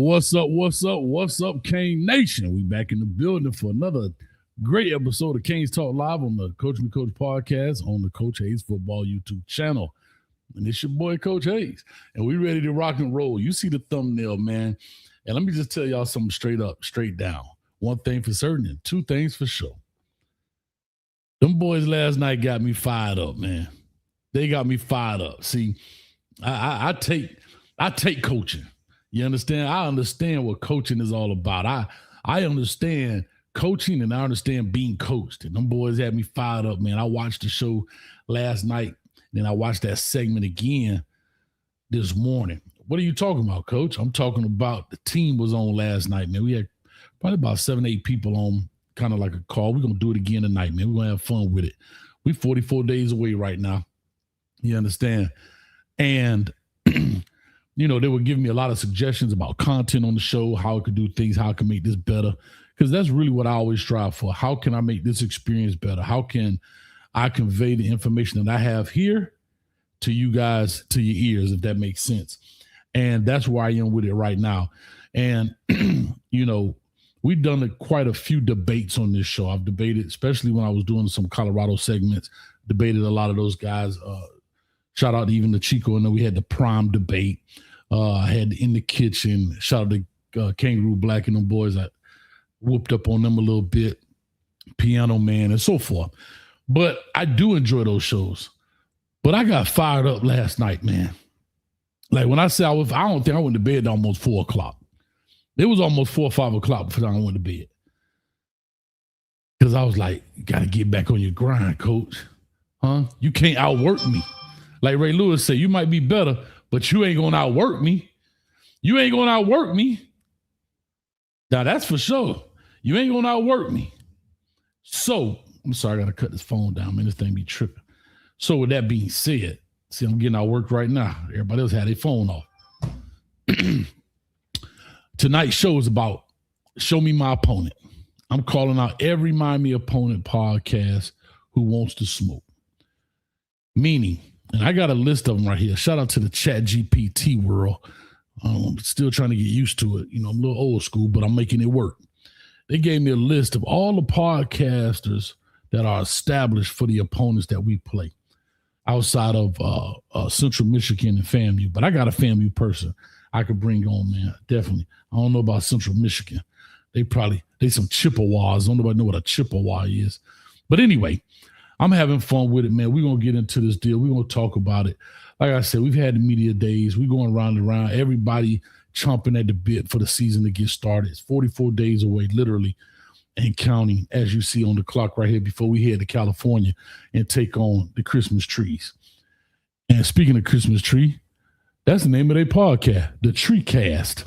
What's up? What's up? What's up, Kane Nation? We back in the building for another great episode of Canes Talk Live on the Coach Me Coach podcast on the Coach Hayes Football YouTube channel. And it's your boy, Coach Hayes. And we ready to rock and roll. You see the thumbnail, man. And let me just tell y'all something straight up, straight down. One thing for certain and two things for sure. Them boys last night got me fired up, man. They got me fired up. See, I take coaching. You understand? I understand what coaching is all about. I understand coaching and I understand being coached. And them boys had me fired up, man. I watched the show last night, and then I watched that segment again this morning. What are you talking about, Coach? I'm talking about the team was on last night, man. We had probably about 7, 8 people on, kind of like a call. We're going to do it again tonight, man. We're going to have fun with it. We're 44 days away right now. You understand? And, you know, they were giving me a lot of suggestions about content on the show, how I could do things, how I can make this better. Because that's really what I always strive for. How can I make this experience better? How can I convey the information that I have here to you guys, to your ears, if that makes sense? And that's where I am with it right now. And, you know, we've done quite a few debates on this show. I've debated, especially when I was doing some Colorado segments, debated a lot of those guys. Shout out to even the Chico. And then we had the Prime debate. I had In the Kitchen. Shout out to Kangaroo Black and them boys. I whooped up on them a little bit. Piano Man and so forth. But I do enjoy those shows. But I got fired up last night, man. Like when I say I don't think I went to bed at almost 4 o'clock. It was almost 4 or 5 o'clock before I went to bed. Because I was like, you got to get back on your grind, Coach. Huh? You can't outwork me. Like Ray Lewis said, you might be better, but you ain't going to outwork me. You ain't going to outwork me. Now, that's for sure. You ain't going to outwork me. So, I'm sorry, I got to cut this phone down, man. This thing be tripping. So, with that being said, see, I'm getting outworked right now. Everybody else had their phone off. Tonight's show is about Show Me My Opponent. I'm calling out every Mind Me Opponent podcast who wants to smoke. Meaning, and I got a list of them right here. Shout out to the Chat GPT world. I'm still trying to get used to it. You know, I'm a little old school, but I'm making it work. They gave me a list of all the podcasters that are established for the opponents that we play outside of Central Michigan and FAMU. But I got a FAMU person I could bring on, man. Definitely. I don't know about Central Michigan. They some Chippewas. I don't nobody know what a Chippewa is. But anyway, I'm having fun with it, man. We're going to get into this deal. We're going to talk about it. Like I said, we've had the media days. We're going round and round. Everybody chomping at the bit for the season to get started. It's 44 days away, literally, and counting, as you see on the clock right here before we head to California and take on the Christmas trees. And speaking of Christmas tree, that's the name of their podcast, the Tree Cast.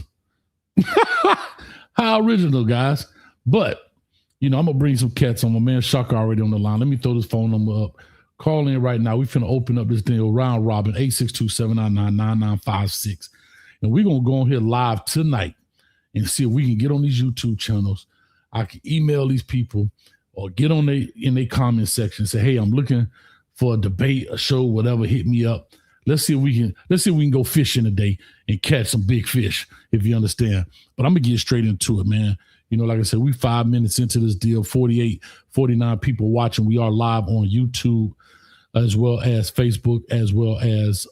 How original, guys. But, you know, I'm going to bring some cats on. My man Shaka already on the line. Let me throw this phone number up. Call in right now. We're finna open up this deal round robin, 862-799-9956. And we're going to go on here live tonight and see if we can get on these YouTube channels. I can email these people or get on in their comment section and say, hey, I'm looking for a debate, a show, whatever, hit me up. Let's see if we can go fishing today and catch some big fish, if you understand. But I'm going to get straight into it, man. You know, like I said, we 5 minutes into this deal, 48, 49 people watching. We are live on YouTube as well as Facebook, as well as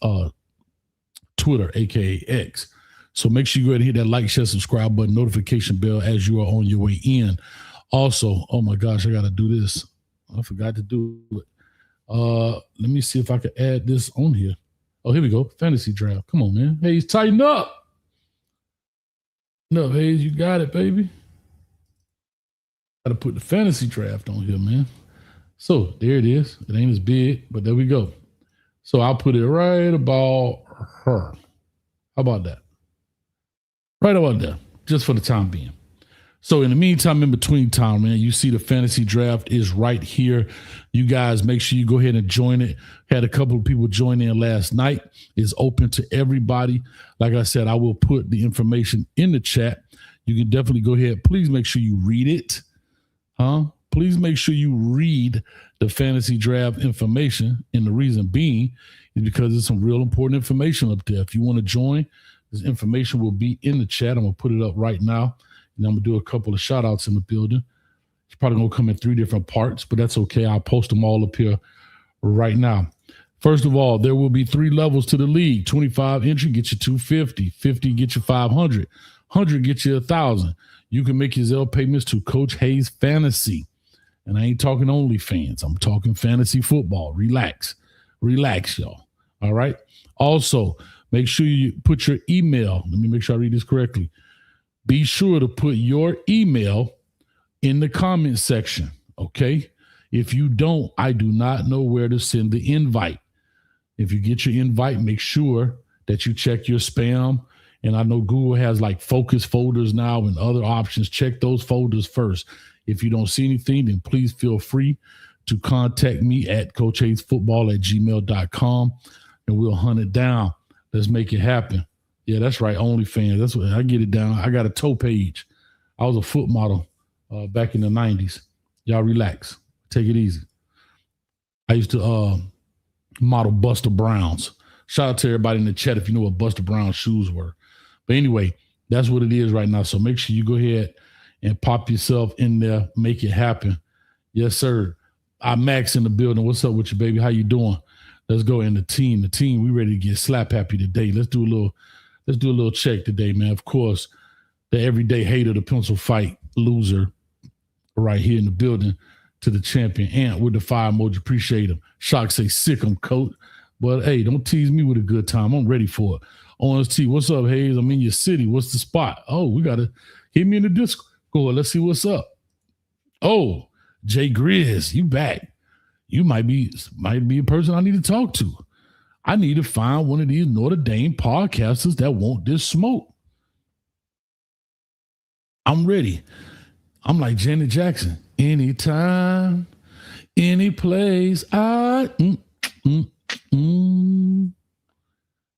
Twitter, a.k.a. X. So make sure you go ahead and hit that like, share, subscribe button, notification bell as you are on your way in. Also, oh my gosh, I got to do this. I forgot to do it. Let me see if I can add this on here. Oh, here we go. Fantasy draft. Come on, man. Hayes, tighten up. No, Hayes, you got it, baby. Got to put the fantasy draft on here, man. So there it is. It ain't as big, but there we go. So I'll put it right about her. How about that? Right about there, just for the time being. So in the meantime, in between time, man, you see the fantasy draft is right here. You guys make sure you go ahead and join it. Had a couple of people join in last night. It's open to everybody. Like I said, I will put the information in the chat. You can definitely go ahead. Please make sure you read it. Please make sure you read the fantasy draft information. And the reason being is because there's some real important information up there. If you want to join, This information will be in the chat. I'm going to put it up right now. And I'm going to do a couple of shout outs in the building. It's probably going to come in 3 different parts, but that's okay. I'll post them all up here right now. First of all, there will be 3 levels to the league. 25 entry, get you 250. 50, get you 500. 100, get you 1,000. You can make your Zelle payments to Coach Hayes Fantasy. And I ain't talking OnlyFans. I'm talking fantasy football. Relax. Relax, y'all. All right? Also, make sure you put your email. Let me make sure I read this correctly. Be sure to put your email in the comment section, okay? If you don't, I do not know where to send the invite. If you get your invite, make sure that you check your spam. And I know Google has like focus folders now and other options. Check those folders first. If you don't see anything, then please feel free to contact me at coachhayesfootball@gmail.com and we'll hunt it down. Let's make it happen. Yeah, that's right. OnlyFans. That's what I get it down. I got a toe page. I was a foot model back in the 90s. Y'all relax. Take it easy. I used to model Buster Browns. Shout out to everybody in the chat if you know what Buster Brown's shoes were. But anyway, that's what it is right now. So make sure you go ahead and pop yourself in there. Make it happen. Yes, sir. I'm Max in the building. What's up with you, baby? How you doing? Let's go in the team. The team, we ready to get slap happy today. Let's do a little check today, man. Of course, the everyday hater, the pencil fight loser, right here in the building to the champion. Ant with the fire emoji. Appreciate him. Shock say sick him, coach. But hey, don't tease me with a good time. I'm ready for it. ONST, what's up, Hayes? I'm in your city. What's the spot? Oh, we gotta hit me in the Discord. Let's see what's up. Oh, Jay Grizz, you back. You might be a person I need to talk to. I need to find one of these Notre Dame podcasters that want this smoke. I'm ready. I'm like Janet Jackson. Anytime, any place, You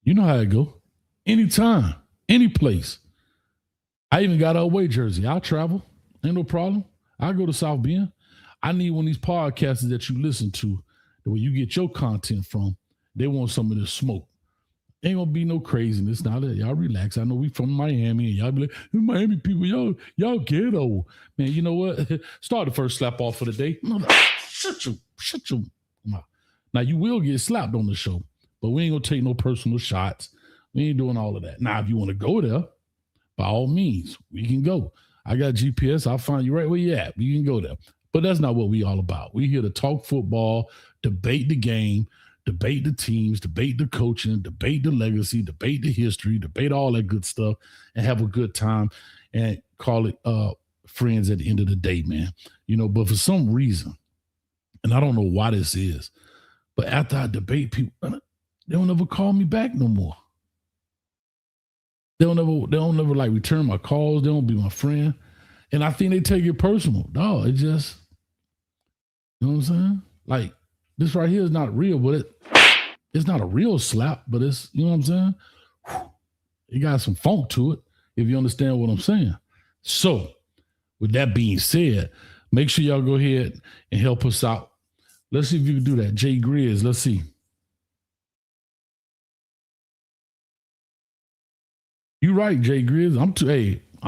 know how it go. Anytime, any place. I even got an away jersey. I'll travel. Ain't no problem. I'll go to South Bend. I need one of these podcasters that you listen to, where you get your content from. They want some of this smoke. Ain't gonna be no craziness. Now that y'all relax. I know we from Miami, and y'all be like, Miami people, y'all ghetto. Man, you know what? Start the first slap off for the day. Shut your mouth. Now you will get slapped on the show, but we ain't gonna take no personal shots. We ain't doing all of that. Now, if you want to go there, by all means, we can go. I got GPS. I'll find you right where you at. You can go there. But that's not what we all about. We here to talk football, debate the game, debate the teams, debate the coaching, debate the legacy, debate the history, debate all that good stuff, and have a good time and call it friends at the end of the day, man. You know, but for some reason, and I don't know why this is, but after I debate people, they don't ever call me back no more. They don't ever like return my calls. They don't be my friend. And I think they take it personal. No, it just, you know what I'm saying? Like, this right here is not real, but it's not a real slap, but it's, you know what I'm saying? It got some funk to it, if you understand what I'm saying. So, with that being said, make sure y'all go ahead and help us out. Let's see if you can do that. Jay Grizz, let's see. You right, Jay Grizz. I'm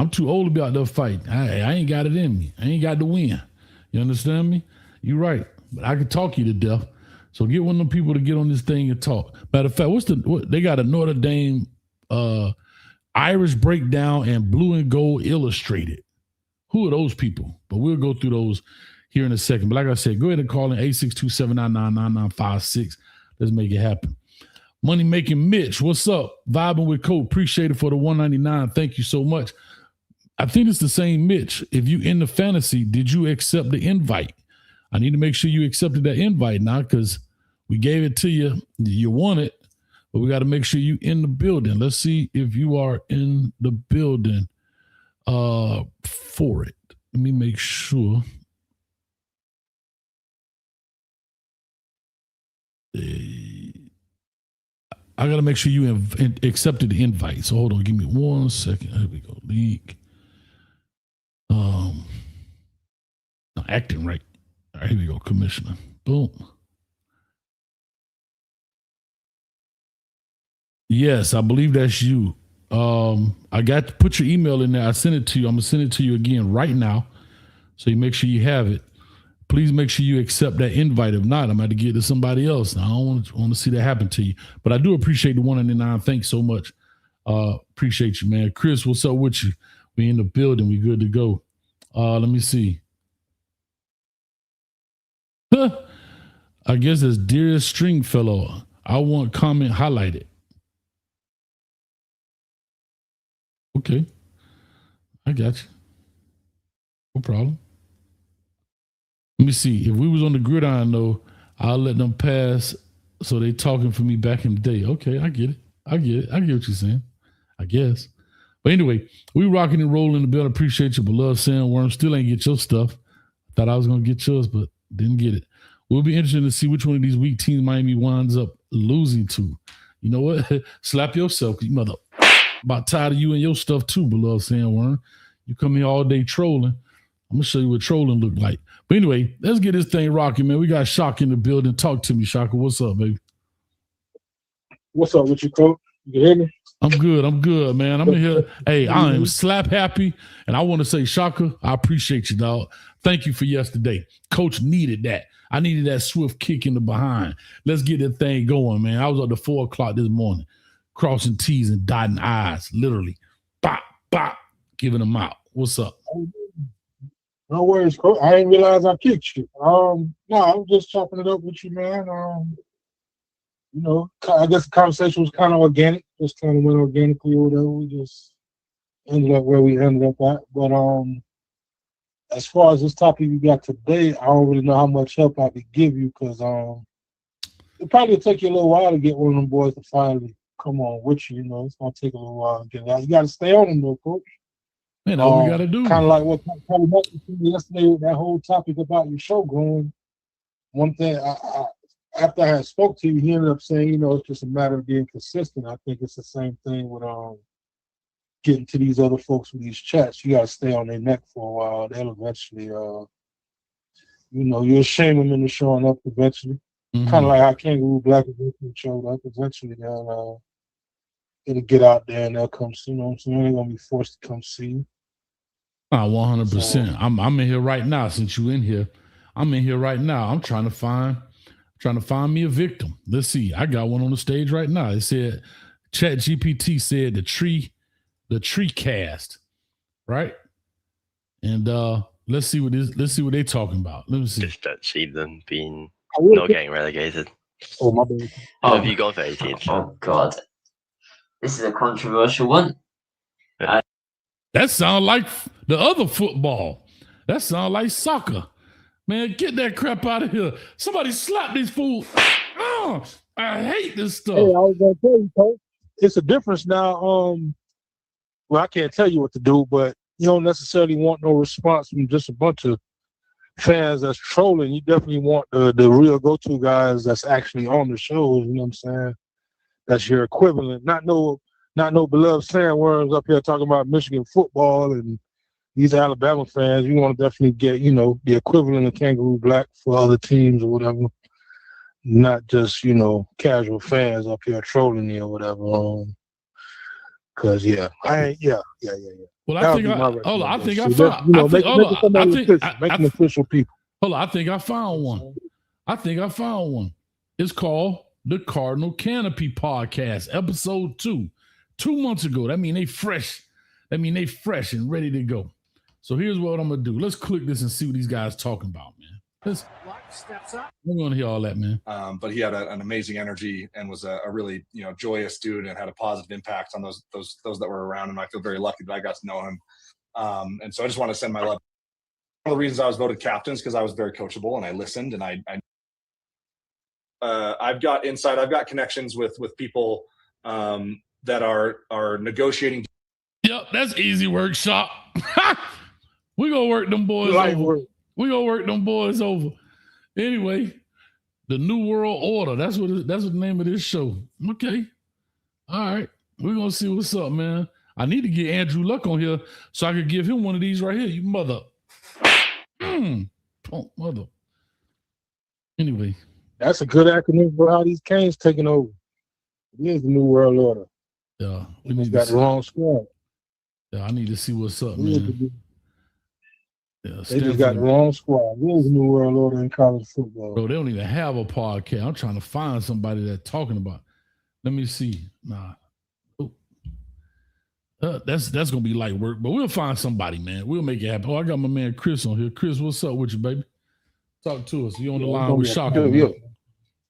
too old to be out there fighting. I ain't got it in me. I ain't got to win. You understand me? You right. But I can talk you to death. So get one of them people to get on this thing and talk. Matter of fact, they got a Notre Dame Irish breakdown and blue and gold illustrated. Who are those people? But we'll go through those here in a second. But like I said, go ahead and call in 862-799-9956. Let's make it happen. Money Making Mitch, what's up? Vibing with Coach. Appreciate it for the $199. Thank you so much. I think it's the same Mitch. If you in the fantasy, did you accept the invite? I need to make sure you accepted that invite now because we gave it to you. You want it, but we got to make sure you in the building. Let's see if you are in the building for it. Let me make sure. I got to make sure you accepted the invite. So hold on, give me 1 second. Here we go. League. Not acting right. All right, here we go. Commissioner. Boom. Yes, I believe that's you. I got to put your email in there. I sent it to you. I'm gonna send it to you again right now, so you make sure you have it. Please make sure you accept that invite. If not, I'm going to get it to somebody else. I don't want to see that happen to you. But I do appreciate the 199. Thanks so much. Appreciate you, man. Chris, what's up with you? We in the building. We good to go. Let me see. I guess it's Dearest Stringfellow. I want comment highlighted. Okay. I got you. No problem. Let me see. If we was on the gridiron, though, I'll let them pass. So they talking for me back in the day. Okay, I get it. I get what you're saying. I guess. But anyway, we rocking and rolling in the building. Appreciate you, beloved Sandworm. Still ain't get your stuff. Thought I was going to get yours, but didn't get it. We'll be interested to see which one of these weak teams Miami winds up losing to. You know what? Slap yourself, because you mother about tired of you and your stuff too, beloved Sandworm. You come here all day trolling. I'm going to show you what trolling look like. But anyway, let's get this thing rocking, man. We got Shaka in the building. Talk to me, Shaka. What's up, baby? What's up with you, coach? You can hear me? I'm good, man. I'm in here. Hey, I am slap happy. And I want to say, Shaka, I appreciate you, dog. Thank you for yesterday. Coach needed that. I needed that swift kick in the behind. Let's get that thing going, man. I was up to 4 o'clock this morning, crossing T's and dotting I's, literally. Bop, bop, giving them out. What's up? No worries, coach. I didn't realize I kicked you. No, I'm just chopping it up with you, man. You know, I guess the conversation was kind of organic, just kind of went organically or whatever. We just ended up where we ended up at. But as far as this topic you got today, I don't really know how much help I could give you because it probably take you a little while to get one of them boys to finally come on with you. You know, it's gonna take a little while to get out. You got to stay on them though, coach. Man, all we got to do. Kind of like what Kelly mentioned yesterday with that whole topic about your show growing. One thing, after I had spoke to you, he ended up saying, you know, it's just a matter of being consistent. I think it's the same thing with getting to these other folks with these chats. You got to stay on their neck for a while. They'll eventually, you know, you'll shame them into showing up eventually. Mm-hmm. Kind of like how Kangaroo Black eventually showed up. Eventually, it'll get out there and they'll come see. You know what I'm saying? They're going to be forced to come see you. 100%. So, I'm in here right now. Since you in here, I'm in here right now. I'm trying to find me a victim. Let's see. I got one on the stage right now. It said ChatGPT said the tree cast, right? And let's see what they're talking about. Let me see. Just don't see them being not getting relegated. Oh my bad. What have you got for 18th? Oh God, this is a controversial one. That sounds like the other football. That sounds like soccer. Man, get that crap out of here. Somebody slap these fools. Oh, I hate this stuff. Hey, I was going to tell you, coach. It's a difference now. Well, I can't tell you what to do, but you don't necessarily want no response from just a bunch of fans that's trolling. You definitely want the real go-to guys that's actually on the shows, you know what I'm saying? That's your equivalent. Not no beloved sandworms up here talking about Michigan football and these Alabama fans. You want to definitely get, you know, the equivalent of Kangaroo Black for other teams or whatever. Not just, you know, casual fans up here trolling you or whatever. Cause yeah. Well, I think I found official people. Hold on, I think I found one. It's called the Cardinal Canopy Podcast, episode 2. 2 months ago. That mean they fresh and ready to go. So here's what I'm gonna do. Let's click this and see what these guys talking about, man. We're gonna hear all that, man. But he had an amazing energy and was a really, you know, joyous dude and had a positive impact on those that were around him. I feel very lucky that I got to know him. And so I just want to send my love. One of the reasons I was voted captain is because I was very coachable and I listened and I've got insight. I've got connections with people that are negotiating. Yep, that's easy work, Shop. We gonna work them boys over. We gonna work them boys over. Anyway, the New World Order. That's what the name of this show. Okay. All right. We're gonna see what's up, man. I need to get Andrew Luck on here so I could give him one of these right here. You mother. Punk mother. Anyway. That's a good acronym for how these Canes taking over. It is the New World Order. Yeah, we got the wrong squad. Yeah, I need to see what's up, man. Yeah, they just got the wrong squad. There's a new world order in college football. Bro, they don't even have a podcast. I'm trying to find somebody that's talking about. Let me see. Nah. That's gonna be light work, but we'll find somebody, man. We'll make it happen. Oh, I got my man Chris on here. Chris, what's up with you, baby? Talk to us. You on the line with Shaka?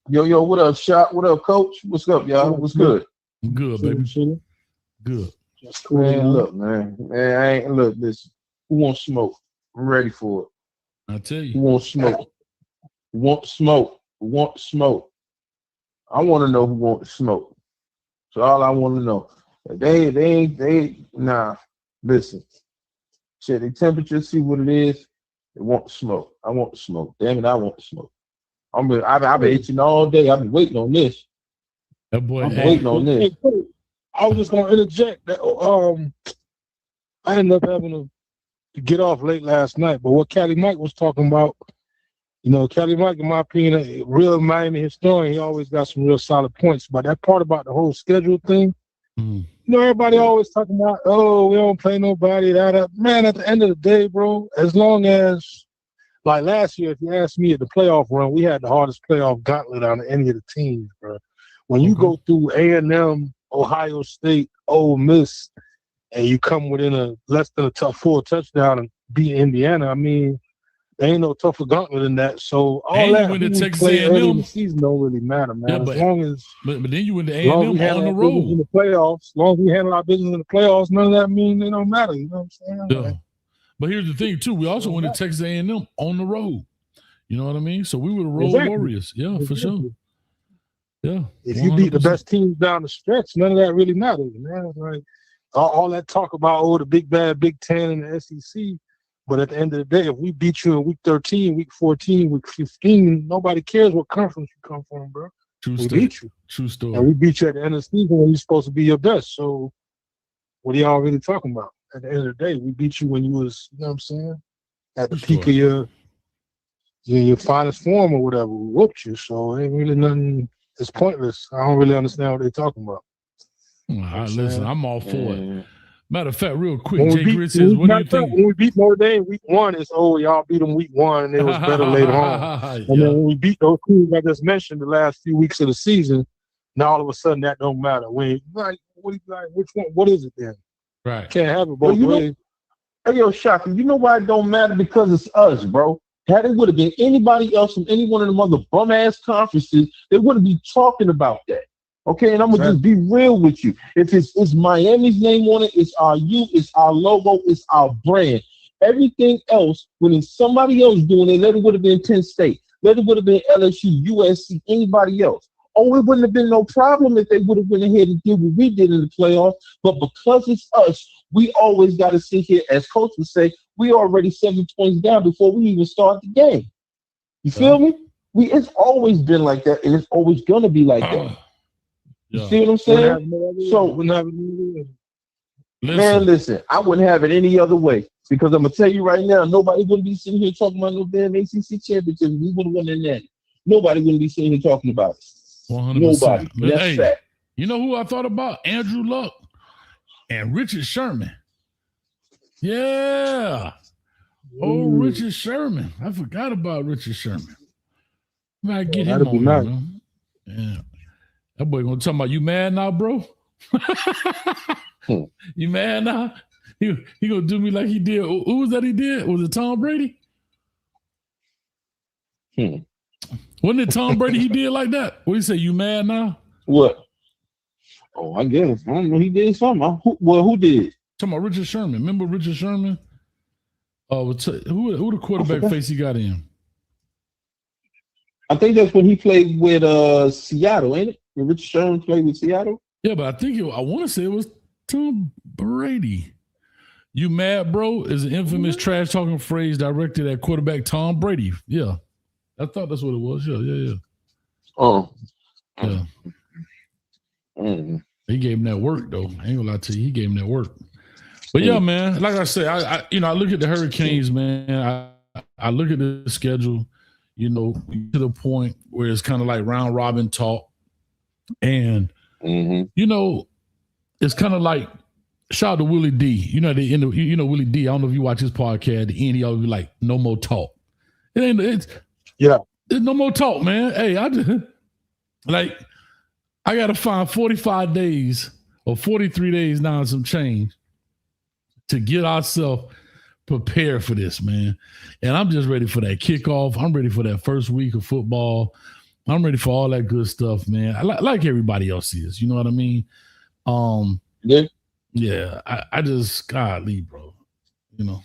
Yo, what up, Shock? What up, Coach? What's up, y'all? What's good? Good, baby. Good. Just cool, man. Look, man. I ain't look. Listen, who wants smoke? I'm ready for it. I tell you. Who wants smoke? Who wants smoke? Who wants smoke? I want to know who wants smoke. So all I want to know. Nah. Listen. Check the temperature, see what it is. They want smoke. I want smoke. Damn it, I want smoke. I've been itching all day. I've been waiting on this. That boy, I'm waiting on this. I was just gonna interject that I ended up having to get off late last night. But what Cali Mike was talking about, Cali Mike, in my opinion, a real Miami historian, he always got some real solid points. But that part about the whole schedule thing, everybody always talking about, we don't play nobody. Man, at the end of the day, bro, as long as, like last year, if you asked me at the playoff run, we had the hardest playoff gauntlet out of any of the teams, bro. When you go through A&M, Ohio State, Ole Miss, and you come within a less than a full touchdown and beat Indiana, I mean, there ain't no tougher gauntlet than that. So all that we play early in the season don't really matter, man. Yeah, as long as but then you went to A&M on the road in the playoffs. As long as we handle our business in the playoffs, none of that mean it don't matter. You know what I'm saying? Yeah. But here's the thing too: we also went to Texas A&M on the road. You know what I mean? So we were the road warriors. Yeah, for sure. Yeah. If you beat the best teams down the stretch, none of that really matters, man. It's like all that talk about the big bad Big Ten and the SEC. But at the end of the day, if we beat you in week 13, week 14, week 15, nobody cares what conference you come from, bro. We beat you. True story. And we beat you at the end of the season when you're supposed to be your best. So what are y'all really talking about? At the end of the day, we beat you when you was, you know what I'm saying, at the peak of your finest form or whatever. We whooped you. So it ain't really nothing. It's pointless. I don't really understand what they're talking about. Listen, I'm all for it. Matter of fact, real quick, Jay Grid says, what do you think? When we beat Notre Dame week 1, it's, y'all beat them week 1, and it was better later on. And then when we beat those teams I just mentioned the last few weeks of the season, now all of a sudden that don't matter. Which one? What is it then? Right. Can't have it both ways. Hey, yo, Shaka, you know why it don't matter? Because it's us, bro. Had it would have been anybody else from any one of them other bum-ass conferences, they wouldn't be talking about that. Okay, and I'm going to just be real with you. If it's Miami's name on it, it's our U, it's our logo, it's our brand. Everything else, when it's somebody else doing it, let it would have been Penn State, let it would have been LSU, USC, anybody else. Oh, it wouldn't have been no problem if they would have went ahead and did what we did in the playoffs. But because it's us, we always got to sit here, as Coach would say, we already 7 points down before we even start the game. You feel me? It's always been like that, and it's always going to be like that. You see what I'm saying? So, listen, I wouldn't have it any other way. Because I'm going to tell you right now, nobody wouldn't be sitting here talking about no damn ACC championship. We would have won in that. Nobody wouldn't be sitting here talking about it. 100%. Nobody. That's fact. You know who I thought about? Andrew Luck and Richard Sherman. Yeah. Oh, Richard Sherman. I forgot about Richard Sherman. Might get him on there, man. Yeah. That boy gonna talk about, you mad now, bro? You mad now? He gonna do me like he did. Who was that he did? Was it Tom Brady? Wasn't it Tom Brady he did like that? What do you say, you mad now? What? Oh, I guess. I don't know. He did something. Who did? Talking about Richard Sherman. Remember Richard Sherman? Who the quarterback face he got in? I think that's when he played with Seattle, ain't it? When Richard Sherman played with Seattle? Yeah, but I want to say it was Tom Brady. You mad, bro? Is an infamous trash talking phrase directed at quarterback Tom Brady. Yeah. I thought that's what it was. Yeah. Oh. Yeah. He gave him that work, though. I ain't gonna lie to you. He gave him that work. But yeah, man, like I said, I look at the Hurricanes, man. I look at the schedule, to the point where it's kind of like round robin talk. And, it's it's kind of like shout out to Willie D. You know Willie D. I don't know if you watch his podcast. At the end, he always be like, "No more talk." It's no more talk, man. Hey, I got to find 45 days or 43 days now and some change to get ourselves prepared for this, man. And I'm just ready for that kickoff. I'm ready for that first week of football. I'm ready for all that good stuff, man. Like everybody else is. You know what I mean? Yeah. I just, golly, bro. You know.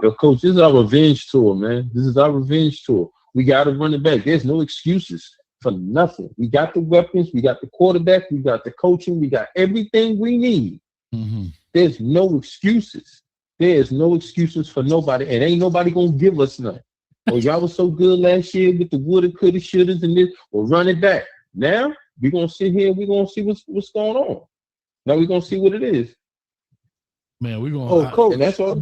Yo, Coach, this is our revenge tour, man. This is our revenge tour. We got to run it back. There's no excuses for nothing. We got the weapons. We got the quarterback. We got the coaching. We got everything we need. Mm-hmm. There's no excuses. There's no excuses for nobody. And ain't nobody going to give us none. Oh, y'all was so good last year with the woulda, coulda, shouldas, and this. We'll run it back. Now, we're going to sit here and we're going to see what's going on. Now we're going to see what it is. Man, we're going to. Oh, Coach, and that's all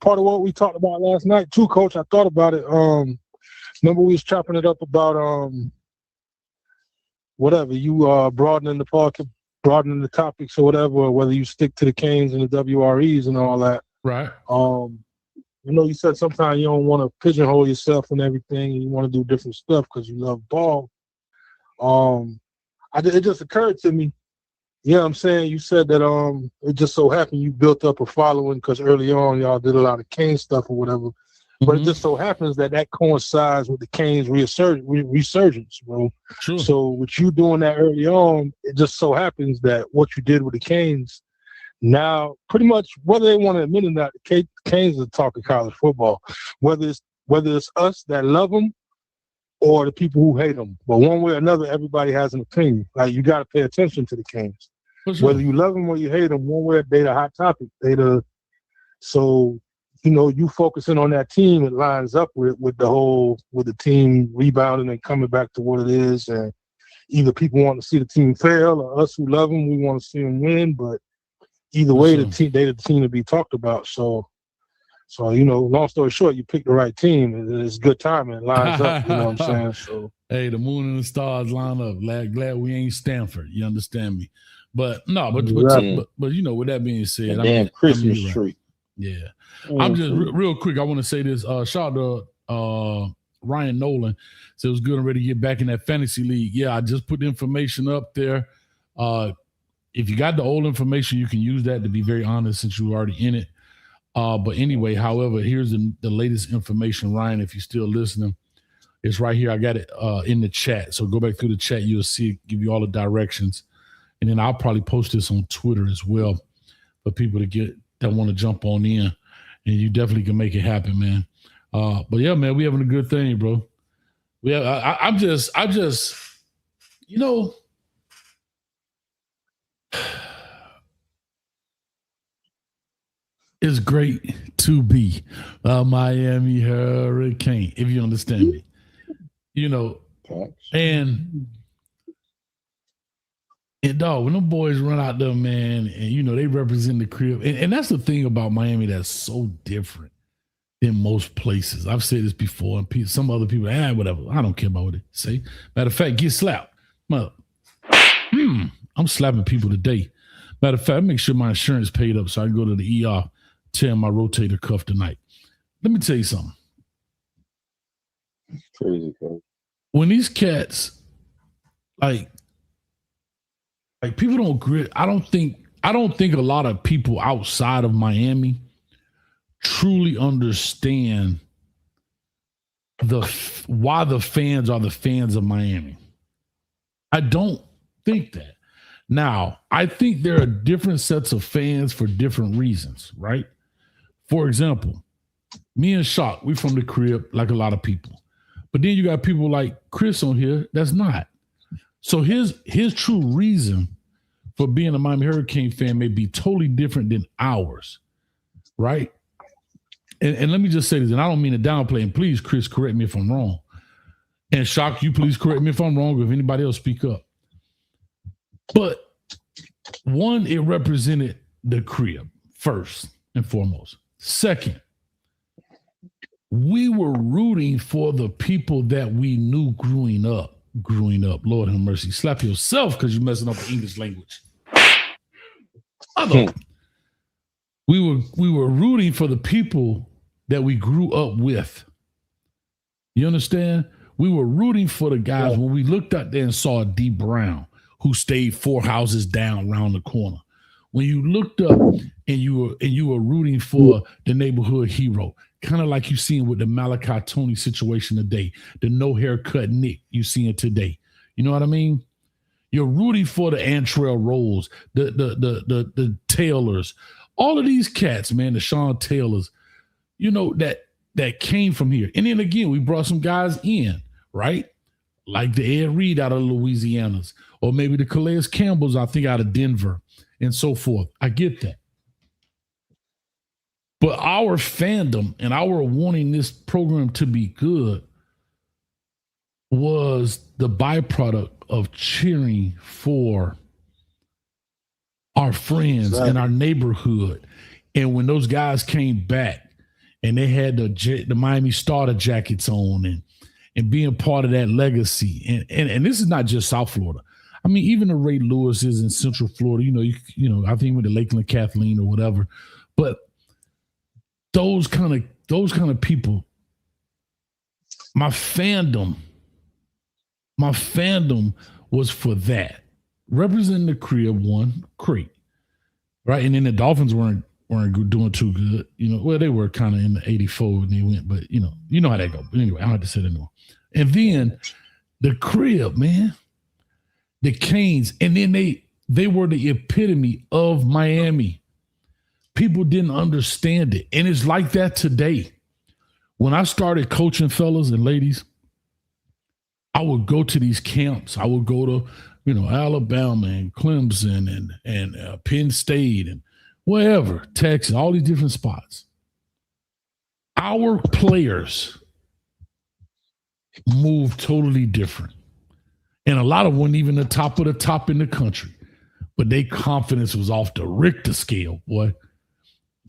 part of what we talked about last night, too, Coach. I thought about it. Remember we was chopping it up about whatever, you broadening the topics or whatever, or whether you stick to the Canes and the WREs and all that. Right. You said sometimes you don't want to pigeonhole yourself and everything, and you want to do different stuff because you love ball. It just occurred to me, you know what I'm saying? You said that it just so happened you built up a following because early on y'all did a lot of Cane stuff or whatever. But it just so happens that coincides with the Canes resurgence, bro. True. So with you doing that early on, it just so happens that what you did with the Canes, now pretty much whether they want to admit it or not, the Canes are talking college football. Whether it's us that love them or the people who hate them, but one way or another, everybody has an opinion. Like you got to pay attention to the Canes, sure. Whether you love them or you hate them. One way, they the hot topic. So. You focusing on that team, it lines up with the team rebounding and coming back to what it is. And either people want to see the team fail or us who love them, we want to see them win. But either way, the team to be talked about. So long story short, you picked the right team. It's good timing. It lines up, you know what I'm saying? So hey, the moon and the stars line up. Glad we ain't Stanford. You understand me? But no, but with that being said, damn Christmas tree. Yeah. I'm just real quick. I want to say this. Shout out to Ryan Nolan. So it was good and ready to get back in that fantasy league. Yeah, I just put the information up there. If you got the old information, you can use that, to be very honest, since you're already in it. But anyway, however, here's the latest information, Ryan, if you're still listening. It's right here. I got it in the chat. So go back through the chat. You'll see it, give you all the directions. And then I'll probably post this on Twitter as well for people that want to jump on in. And you definitely can make it happen, man. But yeah, man, we having a good thing, bro. I'm just, it's great to be a Miami Hurricane, if you understand me. And dog, when them boys run out there, man, and they represent the crib, and that's the thing about Miami that's so different than most places. I've said this before, and some other people, whatever. I don't care about what they say. Matter of fact, get slapped. I'm slapping people today. Matter of fact, I make sure my insurance paid up so I can go to the ER, tear my rotator cuff tonight. Let me tell you something. Crazy, bro. When these cats, like people don't grit. I don't think a lot of people outside of Miami truly understand why the fans are the fans of Miami. I don't think that. Now, I think there are different sets of fans for different reasons, right? For example, me and Shock, we from the crib like a lot of people. But then you got people like Chris on here that's not. So his true reason for being a Miami Hurricane fan may be totally different than ours, right? And let me just say this, and I don't mean to downplay, and please, Chris, correct me if I'm wrong. And Shock, you please correct me if I'm wrong, or if anybody else speak up. But one, it represented the crib, first and foremost. Second, we were rooting for the people that we knew growing up. Lord have mercy. Slap yourself because you're messing up the English language. We were rooting for the people that we grew up with. You understand? We were rooting for the guys when we looked out there and saw D Brown, who stayed 4 houses down around the corner. When you looked up and you were rooting for the neighborhood hero, kind of like you seen with the Malachi Tony situation today, the no haircut Nick you seeing today. You know what I mean? You're rooting for the Antrell Rolls, the Taylors, all of these cats, man, the Sean Taylors, you know, that came from here. And then again, we brought some guys in, right? Like the Ed Reed out of Louisiana's, or maybe the Calais Campbells, I think, out of Denver, and so forth. I get that. But our fandom and our wanting this program to be good was the byproduct of cheering for our friends and our neighborhood. And when those guys came back and they had the Miami Starter jackets on and being part of that legacy, and this is not just South Florida. I mean, even the Ray Lewis's in Central Florida, you know, I think with the Lakeland Kathleen or whatever, but those kind of people, my fandom was for that. Representing the crib, one, great. Right. And then the Dolphins weren't doing too good. You know, well, they were kind of in the 84 when they went, but you know how that goes. But anyway, I don't have to say that anymore. And then the crib, man. The Canes, and then they were the epitome of Miami. People didn't understand it. And it's like that today. When I started coaching, fellas and ladies, I would go to these camps. I would go to, you know, Alabama and Clemson and Penn State and wherever, Texas, all these different spots. Our players moved totally different. And a lot of them weren't even the top of the top in the country. But their confidence was off the Richter scale, boy.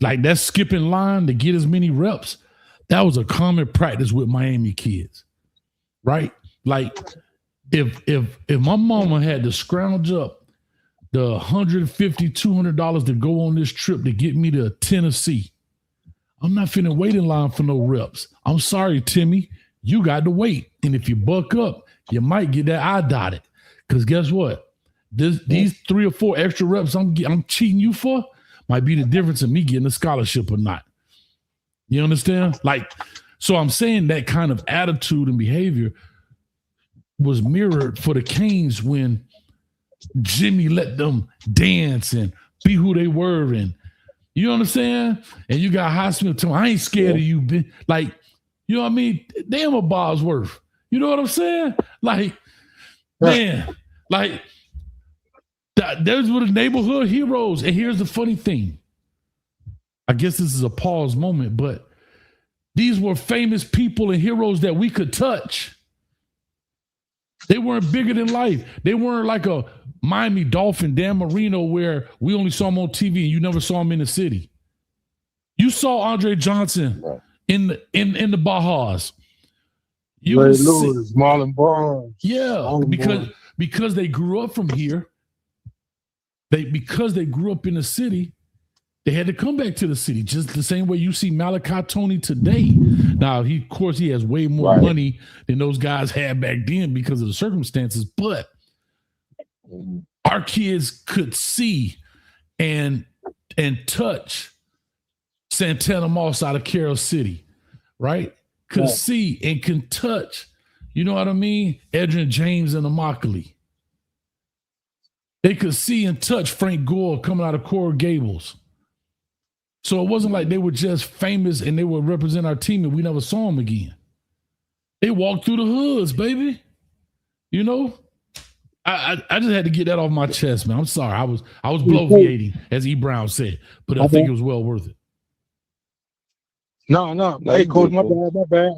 Like that skipping line to get as many reps, that was a common practice with Miami kids, right? Like if my mama had to scrounge up the $150, $200 to go on this trip to get me to Tennessee, I'm not finna wait in line for no reps. I'm sorry, Timmy, you got to wait. And if you buck up, you might get that eye dotted. Because guess what? These 3 or 4 extra reps I'm cheating you for might be the difference in me getting a scholarship or not. You understand? Like, so I'm saying that kind of attitude and behavior was mirrored for the Canes when Jimmy let them dance and be who they were. And you understand? And you got Highsmith telling I ain't scared of you, bitch. Like, you know what I mean? Damn a Bosworth. You know what I'm saying? Like, man, like, those were the neighborhood heroes. And here's the funny thing. I guess this is a pause moment, but these were famous people and heroes that we could touch. They weren't bigger than life. They weren't like a Miami Dolphin, Dan Marino, where we only saw him on TV and you never saw him in the city. You saw Andre Johnson in the Bajas. You Ray Lewis, Marlon Barnes. Yeah, because they grew up from here. Because they grew up in the city, they had to come back to the city, just the same way you see Malachi Tony today. Now, of course, he has way more money than those guys had back then because of the circumstances, but our kids could see and touch Santana Moss out of Carroll City, right? Could see and can touch, you know what I mean? Edrin James and Immokalee. They could see and touch Frank Gore coming out of Coral Gables. So it wasn't like they were just famous and they would represent our team and we never saw them again. They walked through the hoods, baby. You know? I just had to get that off my chest, man. I'm sorry. I was bloviating, as E. Brown said, but I think it was well worth it. No. Hey, Coach, my bad.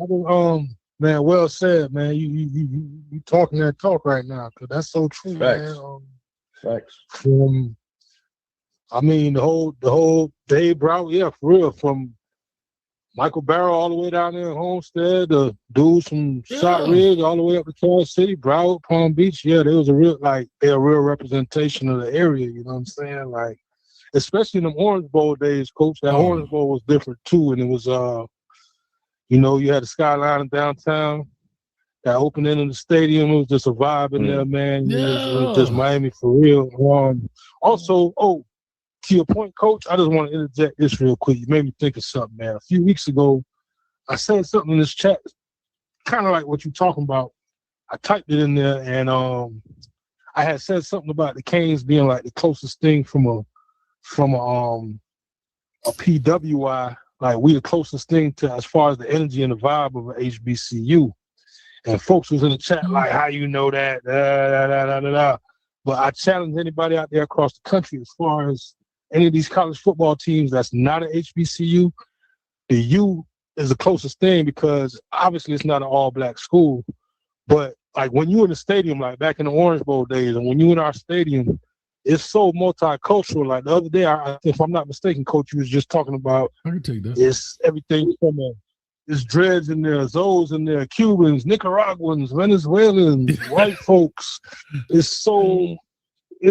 Man, well said, man. You talking that talk right now, because that's so true, man. Facts. I mean, the whole Dave Brown, yeah, for real, from Michael Barrow all the way down there in Homestead, the dudes from Shot Ridge all the way up to Kansas City, Broward, Palm Beach. Yeah, there was they're a real representation of the area. You know what I'm saying? Like, especially in them Orange Bowl days, Coach. That Orange Bowl was different too, and it was you had the skyline in downtown. That opening in the stadium, it was just a vibe in there, man. It was just Miami for real. Also, to your point, Coach, I just want to interject this real quick. You made me think of something, man. A few weeks ago, I said something in this chat, kind of like what you're talking about. I typed it in there, and I had said something about the Canes being like the closest thing from a PWI, like we the closest thing to as far as the energy and the vibe of an HBCU. And folks was in the chat like, how you know that? But I challenge anybody out there across the country as far as any of these college football teams that's not an HBCU, the U is the closest thing because obviously it's not an all-black school. But like when you in the stadium, like back in the Orange Bowl days, and when you in our stadium, it's so multicultural. Like the other day, if I'm not mistaken, Coach, you was just talking about I can take that. It's everything from there's dreads in there, Zoes in there, Cubans, Nicaraguans, Venezuelans, white folks. It's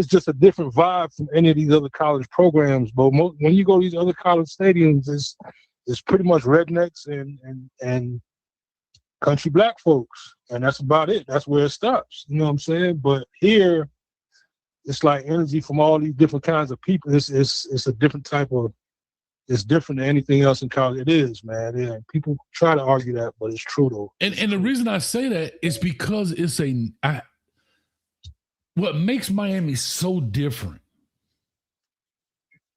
just a different vibe from any of these other college programs. But when you go to these other college stadiums, it's pretty much rednecks and country black folks, and that's about it. That's where it stops. You know what I'm saying? But here, it's like energy from all these different kinds of people. It's a different type of. It's different than anything else in college. It is, man. Yeah, people try to argue that, but it's true though. And the reason I say that is because it's what makes Miami so different.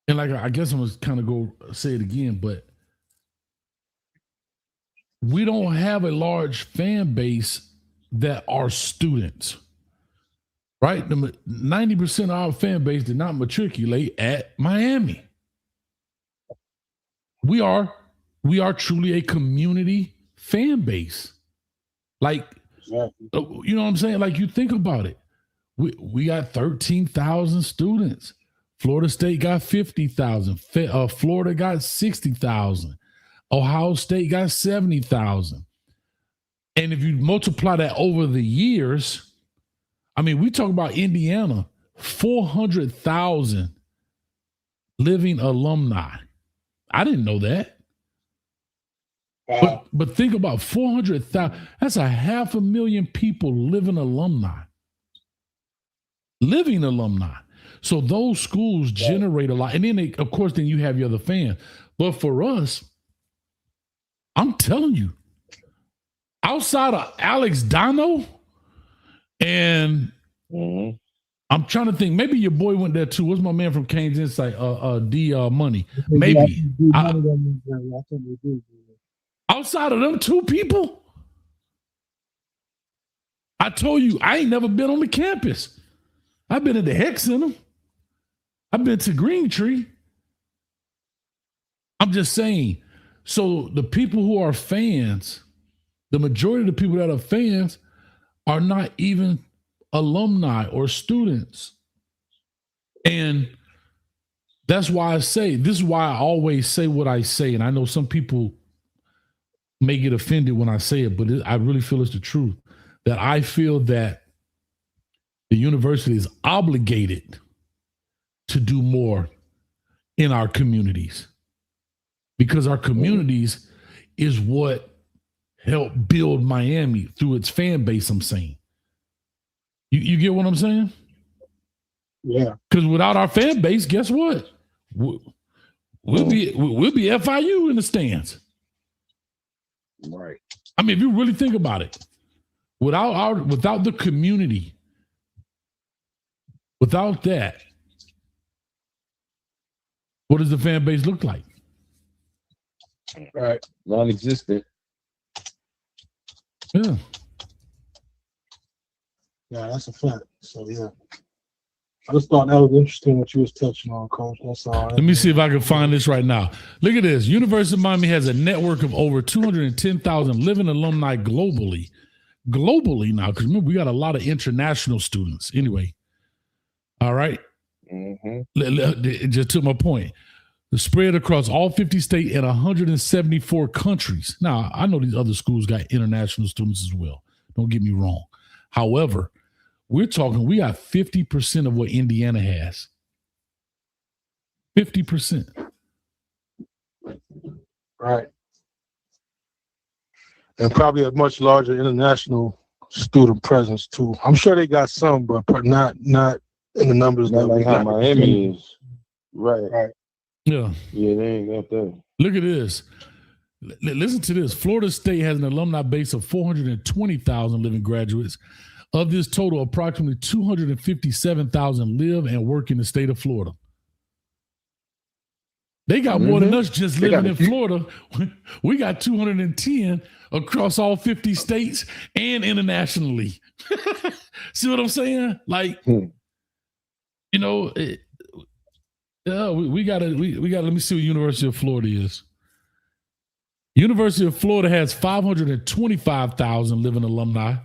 And like I guess I'm gonna kind of go say it again, but we don't have a large fan base that are students, right? 90% of our fan base did not matriculate at Miami. We are truly a community fan base. Like, you know what I'm saying? Like, you think about it. We got 13,000 students. Florida State got 50,000. Florida got 60,000. Ohio State got 70,000. And if you multiply that over the years, I mean, we talk about Indiana, 400,000 living alumni. I didn't know that. Wow. But think about 400,000. That's 500,000 people living alumni. So those schools generate a lot. And then, of course, then you have your other fans. But for us, I'm telling you, outside of Alex Dano and I'm trying to think. Maybe your boy went there too. What's my man from Kane's Insight? D Money. Maybe. Outside of them two people, I told you I ain't never been on the campus. I've been at the Heck Center. I've been to Green Tree. I'm just saying. So the people who are fans, the majority of the people that are fans are not even alumni or students. And that's why this is why I always say what I say. And I know some people may get offended when I say it, but I really feel it's the truth, that I feel that the university is obligated to do more in our communities, because our communities is what helped build Miami through its fan base, I'm saying. You get what I'm saying? Yeah. Because without our fan base, guess what? We'll be FIU in the stands. Right. I mean, if you really think about it, without the community, without that, what does the fan base look like? Right. Non-existent. Yeah. Yeah, that's a fact. So yeah. I just thought that was interesting what you was touching on, Coach. That's all. Let me see if I can find this right now. Look at this. University of Miami has a network of over 210,000 living alumni globally. Globally now, because remember, we got a lot of international students. Anyway. All right. It just took my point. The spread across all 50 states and 174 countries. Now, I know these other schools got international students as well. Don't get me wrong. However, we got 50% of what Indiana has. 50%. Right. And probably a much larger international student presence too. I'm sure they got some, but not in the numbers Not that like we how got. Miami is. Right. Yeah. Yeah, they ain't got that. Look at this. Listen to this. Florida State has an alumni base of 420,000 living graduates. Of this total, approximately 257,000 live and work in the state of Florida. They got more than us just living in Florida. We got 210 across all 50 states and internationally. See what I'm saying? Like, we got to let me see what University of Florida is. University of Florida has 525,000 living alumni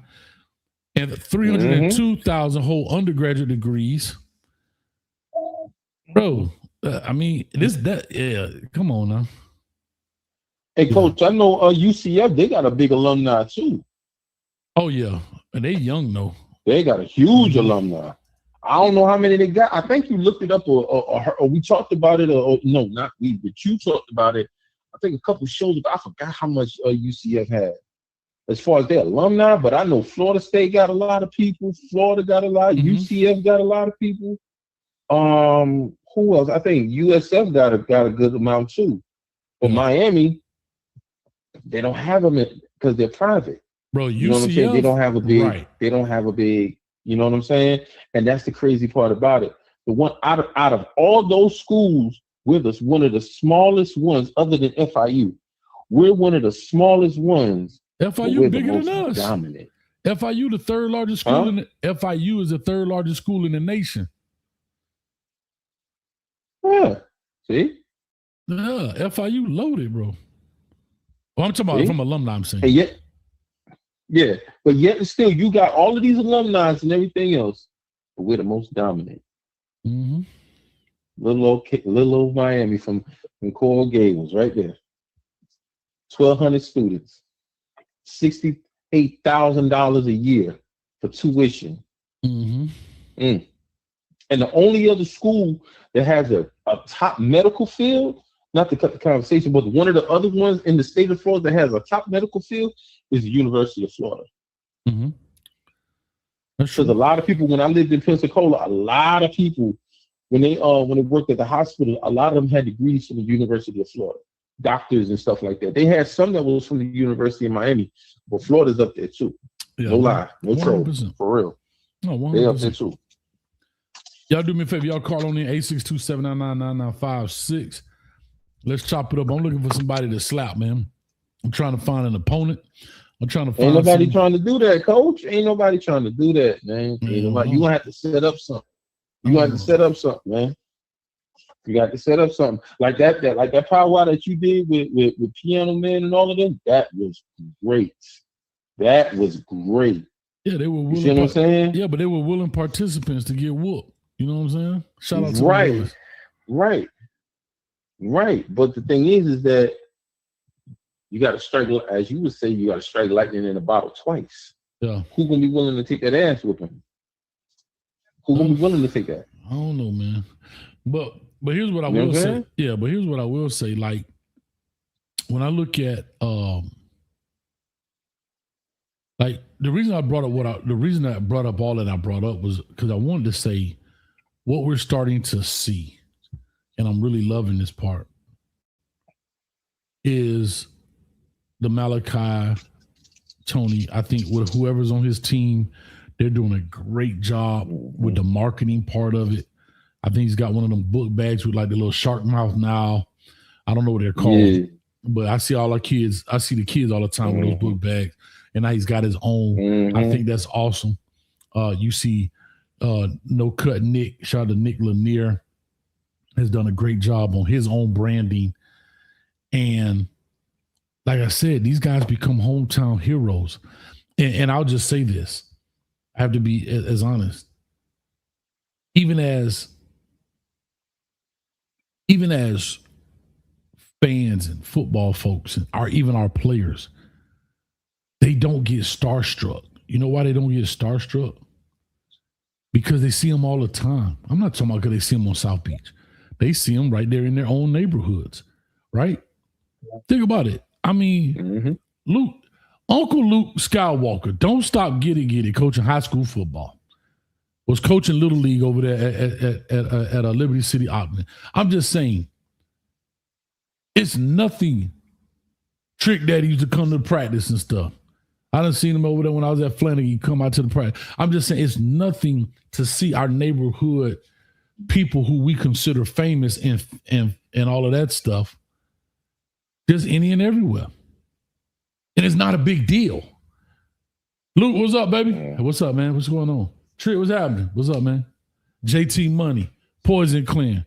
and 302,000 hold undergraduate degrees. Bro, come on now. Hey, Coach, I know UCF, they got a big alumni too. Oh, yeah. And they young, though. They got a huge alumni. I don't know how many they got. I think you looked it up or we talked about it. No, not we, but you talked about it. I think a couple shows ago. I forgot how much UCF had as far as their alumni, but I know Florida State got a lot of people. Florida got a lot. UCF got a lot of people. Who else? I think USF got a good amount too. But Miami, they don't have them because they're private. Bro, UCF, you know what I'm saying? They don't have a big. Right. They don't have a big. You know what I'm saying? And that's the crazy part about it. The one out of all those schools with us, one of the smallest ones, other than FIU, we're one of the smallest ones. FIU bigger than us. Dominant. FIU, the third largest school FIU is the third largest school in the nation. Yeah. See? Yeah, FIU loaded, bro. Well, I'm talking about from alumni, I'm saying. And yet, but yet and still, you got all of these alumni and everything else, but we're the most dominant. Mm-hmm. Little old Miami from Coral Gables, right there. 1,200 students, $68,000 a year for tuition. Mm-hmm. And the only other school that has a top medical field, not to cut the conversation, but one of the other ones in the state of Florida that has a top medical field is the University of Florida. Mm-hmm. Because a lot of people, when I lived in Pensacola, a lot of people, when they worked at the hospital, a lot of them had degrees from the University of Florida, doctors and stuff like that. They had some that was from the University of Miami, but Florida's up there too. Yeah, no lie, no troll, for real. No, 100%. They up there too. Y'all do me a favor, y'all call on in 862-799-9956. Let's chop it up. I'm looking for somebody to slap, man. I'm trying to find an opponent. I'm trying to find. Ain't nobody trying to do that, Coach. Ain't nobody trying to do that, man. You gonna have to set up something. You have to set up something, man. You got to set up something like that powwow that you did with Piano Man and all of them. That was great. That was great. Yeah, they were willing. You see what I'm saying? Yeah, but they were willing participants to get whooped. You know what I'm saying? Shout out to Right. But the thing is that you got to strike, as you would say, you got to strike lightning in a bottle twice. Yeah. Who's gonna be willing to take that ass whooping? Who's gonna be willing to take that? I don't know, man. But here's what I will say. Yeah, but here's what I will say. Like when I look at like the reason I brought up all that I brought up was because I wanted to say what we're starting to see, and I'm really loving this part, is the Malachi, Tony. I think with whoever's on his team, they're doing a great job with the marketing part of it. I think he's got one of them book bags with like the little shark mouth now. I don't know what they're called, but I see the kids all the time with those book bags, and now he's got his own. I think that's awesome. You see No Cut Nick, shout out to Nick Lanier, has done a great job on his own branding. And like I said, these guys become hometown heroes. And I'll just say this. I have to be as honest. Even as fans and football folks and even our players, they don't get starstruck. You know why they don't get starstruck? Because they see them all the time. I'm not talking about because they see them on South Beach. they see them right there in their own neighborhoods, right? Think about it. I mean, Uncle Luke Skywalker, don't stop giddy coaching high school football. Was coaching Little League over there at Liberty City Auckland. I'm just saying, it's nothing. Trick Daddy used to come to practice and stuff. I done seen him over there when I was at Flanagan come out to the practice. I'm just saying, it's nothing to see our neighborhood people who we consider famous and all of that stuff, just any and everywhere. And it's not a big deal. Luke, what's up, baby? Hey, what's up, man? What's going on? Trick, what's happening? What's up, man? JT Money, Poison Clan.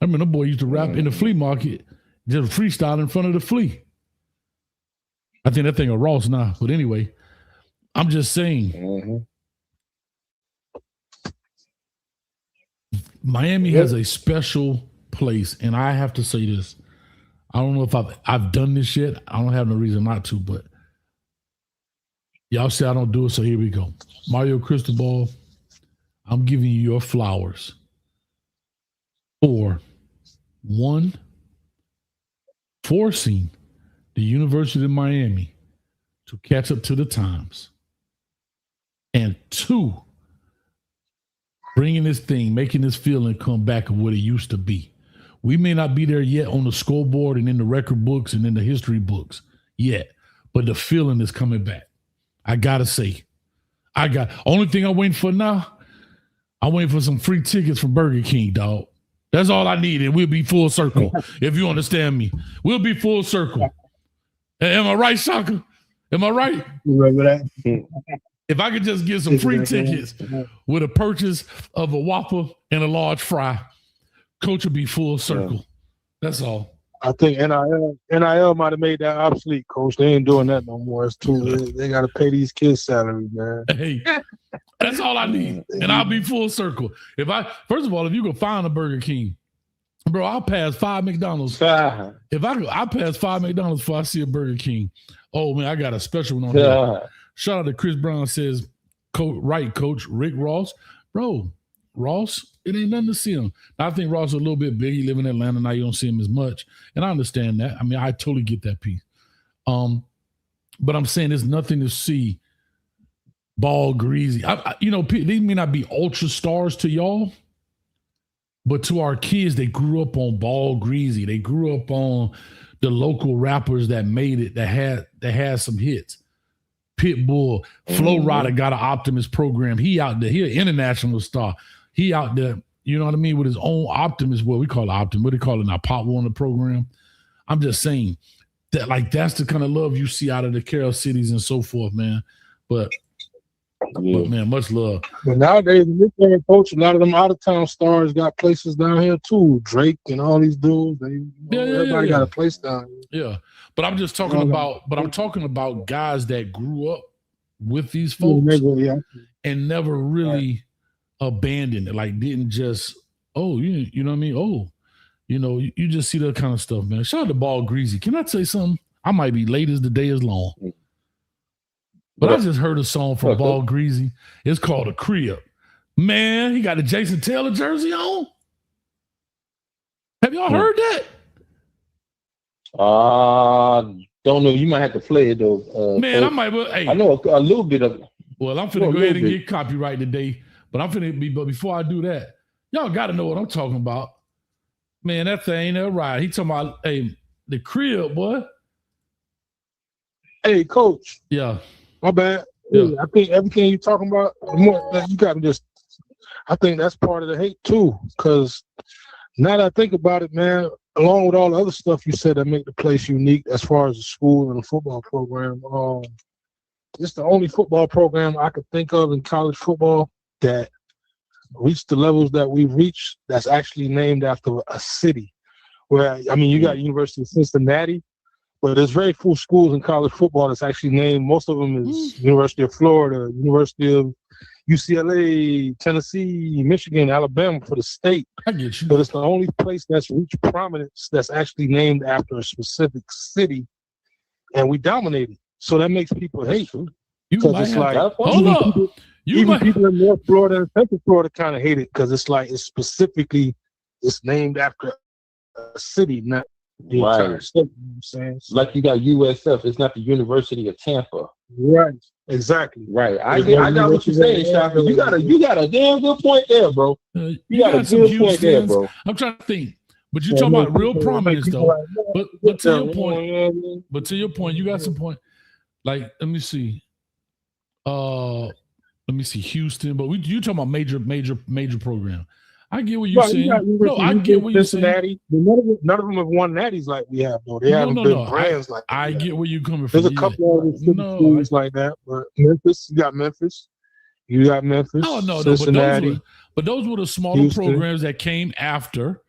I remember the boy used to rap in the flea market, just freestyle in front of the flea. I think that thing a Ross now. But anyway, I'm just saying. Miami has a special place, and I have to say this. I don't know if I've done this yet. I don't have no reason not to, but y'all say I don't do it, so here we go. Mario Cristobal, I'm giving you your flowers for one, forcing the University of Miami to catch up to the times, and two, bringing this thing, making this feeling come back of what it used to be. We may not be there yet on the scoreboard and in the record books and in the history books yet, but the feeling is coming back. I gotta say, only thing I'm waiting for now, I'm waiting for some free tickets from Burger King, dog. That's all I need, and we'll be full circle. If you understand me, we'll be full circle. Am I right, Shaka? Am I right? Remember that? If I could just get some free tickets with a purchase of a Whopper and a large fry, Coach will be full circle. That's all. I think NIL might have made that obsolete, Coach. They ain't doing that no more. It's too. They got to pay these kids' salaries, man. Hey, that's all I need, and I'll be full circle. First of all, if you go find a Burger King, bro, I'll pass 5 McDonald's. I'll pass 5 McDonald's before I see a Burger King. Oh man, I got a special one on there. Shout out to Chris Brown says, Coach Rick Ross, bro. Ross, it ain't nothing to see him. I think Ross is a little bit big. He live in Atlanta now. You don't see him as much, and I understand that. I mean, I totally get that piece. But I'm saying there's nothing to see. Ball greasy. These may not be ultra stars to y'all, but to our kids, they grew up on Ball Greasy. They grew up on the local rappers that made it, that had some hits. Pitbull, Flo Rida got an Optimus program. He out there. He an international star. He out there, you know what I mean, with his own Optimus, what we call Optimus. What do they call it now? Pop Warner program. I'm just saying that, like, that's the kind of love you see out of the Carol cities and so forth, man. But man, much love. But nowadays, in this day, Coach, a lot of them out of town stars got places down here too. Drake and all these dudes. Everybody got a place down here. Yeah, but I'm just talking about. But I'm talking about guys that grew up with these folks and never really abandoned it. Like, didn't just you know what I mean? You just see that kind of stuff, man. Shout out to Ball Greasy. Can I say something? I might be late as the day is long. But I just heard a song from Ball Greasy. It's called A Crib. Man, he got a Jason Taylor jersey on. Have y'all heard that? Don't know. You might have to play it though. Man, I might. Hey, I know a little bit of it. Well, I'm finna go ahead and get copyright today. But but before I do that, y'all got to know what I'm talking about. Man, that thing ain't that right. He talking about, the crib, boy. Hey, Coach. Yeah. My bad. Yeah. I think everything you're talking about, you got to just. I think that's part of the hate too, because now that I think about it, man, along with all the other stuff you said that make the place unique, as far as the school and the football program, it's the only football program I could think of in college football that reached the levels that we've reached. That's actually named after a city. Where you got University of Cincinnati. But there's very few schools in college football that's actually named. Most of them is University of Florida, University of UCLA, Tennessee, Michigan, Alabama for the state. I get you. But it's the only place that's reached prominence that's actually named after a specific city, and we dominated. So that makes people hate. Because it's like even people in North Florida and Central Florida kind of hate it because it's like it's specifically it's named after a city, not the entire state. You know what I'm saying? So, like you got USF, it's not the University of Tampa. Right. Exactly. Right. I got what you're saying, Shaka. You got a damn good point there, bro. You got a good point there, bro. I'm trying to think. But you're talking about real prominence, though. But to your point, you got some point. Like, let me see. Houston. But you talking about major program. I get what you're saying. No, I get what you're saying. None of them have won natties like we have, though. They haven't been brands like that. I get where you're coming from. There's a couple of schools like that, but Memphis, you got Memphis. Oh no, Cincinnati. But those were the smaller programs that came after,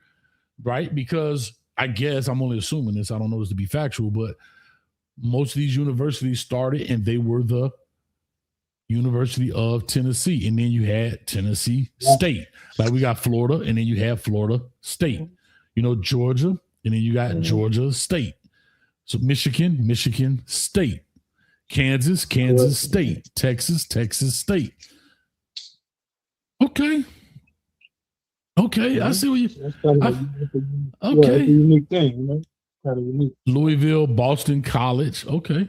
right? Because I guess I'm only assuming this. I don't know this to be factual, but most of these universities started and they were the University of Tennessee, and then you had Tennessee State. Like we got Florida, and then you have Florida State. You know, Georgia, and then you got Georgia State. So Michigan State. Kansas State. Texas State. Okay, I see what you. Okay, it's a unique thing, you know. Kind of unique. Louisville, Boston College. Okay.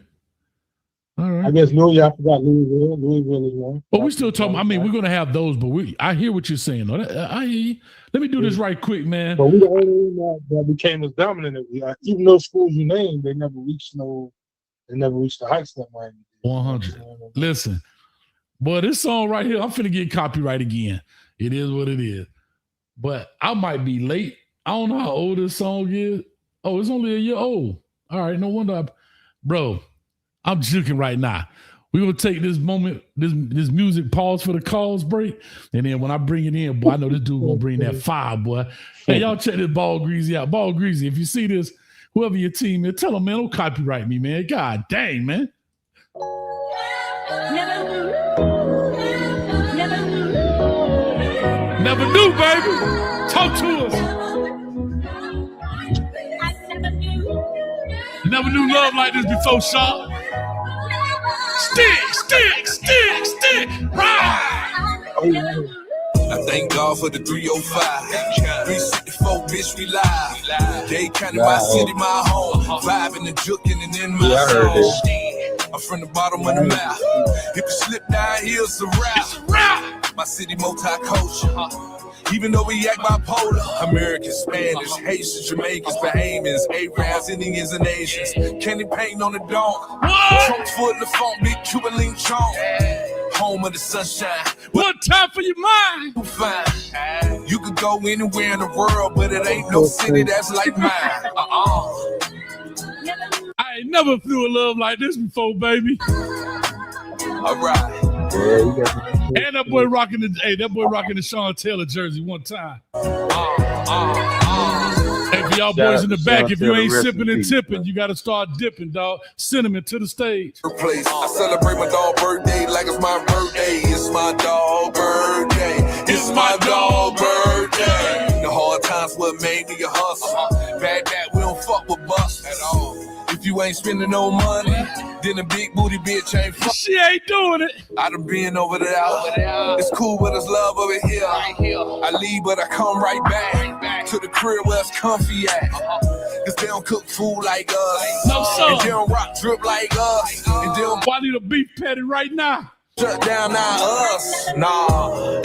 All right. I guess I forgot Louisville. Louisville is one. But we still talking. I mean, we're gonna have those, but I hear what you're saying. I hear you. Let me do this right quick, man. But we the only one that became as dominant as we are. Even those schools you named, they never reached the heights that Miami did. 100. Listen, boy, this song right here, I'm finna get copyright again. It is what it is. But I might be late. I don't know how old this song is. Oh, it's only a year old. All right, no wonder. Bro, I'm joking right now. We're going to take this moment, this music pause for the calls break. And then when I bring it in, boy, I know this dude going to bring that fire, boy. Hey, y'all check this Ball Greasy out. Ball Greasy, if you see this, whoever your team is, tell them, man, don't copyright me, man. God dang, man. Never knew, baby. Talk to us. Never knew love like this before, Shaw. Stick, ride. I thank God for the 305. 364, bitch, we live. They counted my city, my home. 5 in the jukin' and in my soul. I'm from the bottom of the map. If you slip down here, it's a wrap. My city multi-culture. Even though we act bipolar, Americans, Spanish, Haitians, Jamaicans, Bahamians, Arabs, Indians, and Asians. Candy paint on the dome. Trunks full of funk, big Cuban link chunk. Home of the sunshine. One time for your mind. You fine. You could go anywhere in the world, but it ain't no city that's like mine. I ain't never flew a love like this before, baby. All right. And that boy rocking the Sean Taylor jersey one time. Hey, for y'all boys in the back, if you ain't sipping and tipping, you got to start dipping, dog. Send them to the stage. I celebrate my dog birthday like it's my birthday. It's my dog birthday. It's my dog birthday. The hard times what made me a hustler. Bad that we don't fuck with busters at all. If you ain't spending no money, then a big booty bitch ain't fuck. She ain't doing it. I done been over there. It's cool, but it's love over here. I leave, but I come right back to the crib where it's comfy at. Cause they don't cook food like us. No, sir. And they don't rock drip like us. And they don't I need a beef patty right now. shut down now us. Nah.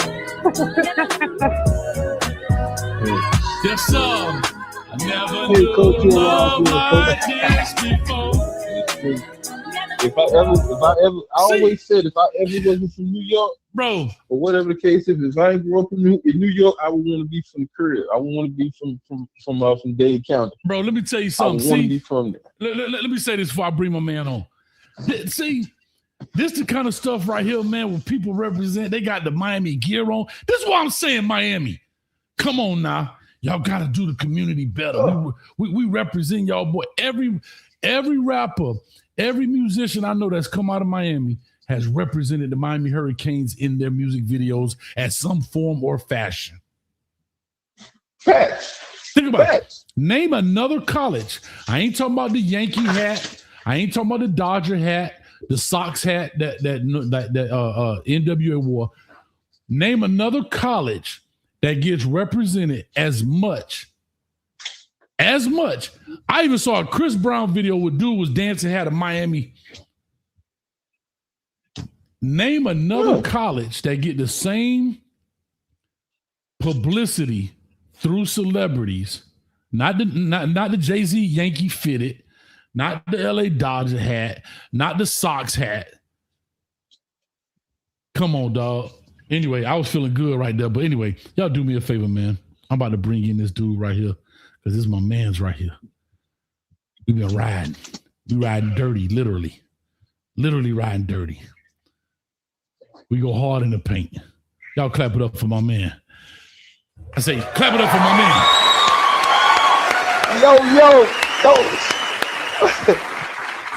Yes, sir. I never knew love like this before. If I always said if I ever wasn't from New York, bro, or whatever the case is, if I ain't grew up in New York, I would want to be from the crib. I would want to be from Dade County. Bro, let me tell you something. I want to be from there. Let me say this before I bring my man on. See, this the kind of stuff right here, man, where people represent. They got the Miami gear on. This is why I'm saying Miami. Come on now. Y'all got to do the community better. We represent y'all, boy. Every rapper, every musician I know that's come out of Miami has represented the Miami Hurricanes in their music videos at some form or fashion. Facts. Think about it. Name another college. I ain't talking about the Yankee hat. I ain't talking about the Dodger hat, the Sox hat that NWA wore. Name another college that gets represented as much. I even saw a Chris Brown video where dude was dancing, had a Miami. Name another college that get the same publicity through celebrities, not the Jay-Z Yankee fitted, not the LA Dodger hat, not the Sox hat. Come on, dog. Anyway, I was feeling good right there. But anyway, y'all do me a favor, man. I'm about to bring in this dude right here because this is my man's right here. We've been riding. We riding dirty, literally. Literally riding dirty. We go hard in the paint. Y'all clap it up for my man. I say, clap it up for my man. Yo.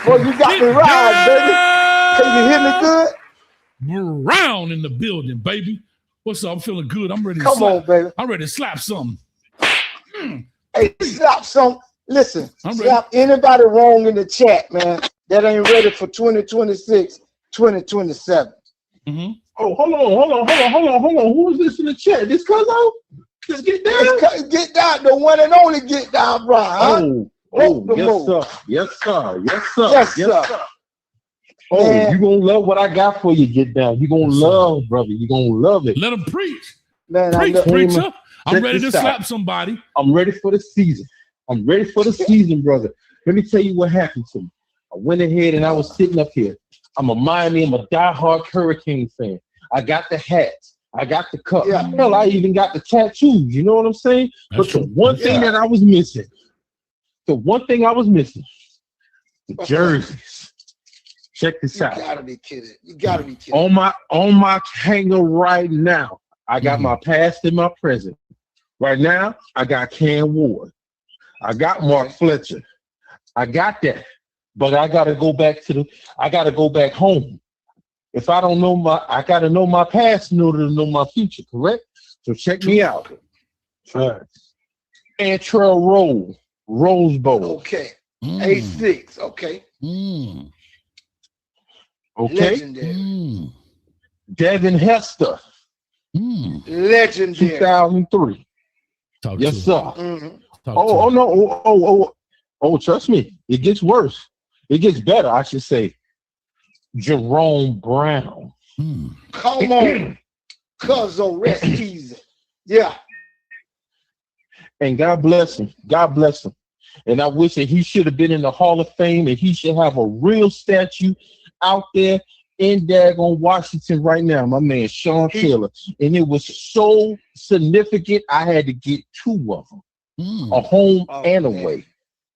Boy, you got me riding, baby. Can you hear me good? Brown in the building, baby. What's up? I'm feeling good. I'm ready to Come on, baby. I'm ready to slap something. Hey, slap some. Listen, slap anybody wrong in the chat, man. That ain't ready for 2026, 2027. Mm-hmm. Oh, hold on. Who is this in the chat? This Cuzzo? Just get down. Get down. The one and only Get Down, Brian. Yes, sir. Oh, man. You gonna love what I got for you, Get Down. You gonna love, brother. You gonna love it. Let him preach. Man, preacher. I'm ready to slap somebody. I'm ready for the season. Brother. Let me tell you what happened to me. I went ahead and I was sitting up here. I'm a diehard Hurricane fan. I got the hats. I got the cup. Yeah. Hell, I even got the tattoos. You know what I'm saying? But the one thing that I was missing, the jerseys. Check this out. You gotta be kidding. On my hanger right now, I got my past and my present. Right now, I got Cam Ward. I got Mark Fletcher. I got that. But I gotta go back home. If I don't know I gotta know my past in order to know my future, correct? So check me out. Antrell Roll, Rose Bowl. Okay. A6. Okay. Okay. Legendary. Devin Hester. Legendary. 2003. Yes, sir. Mm-hmm. Oh, trust me. It gets worse. It gets better, I should say. Jerome Brown. Come on. Cuzzo, rest easy. Yeah. And God bless him. And I wish that he should have been in the Hall of Fame and he should have a real statue out there in daggone Washington right now, my man Sean Taylor. And it was so significant, I had to get two of them. A home and away.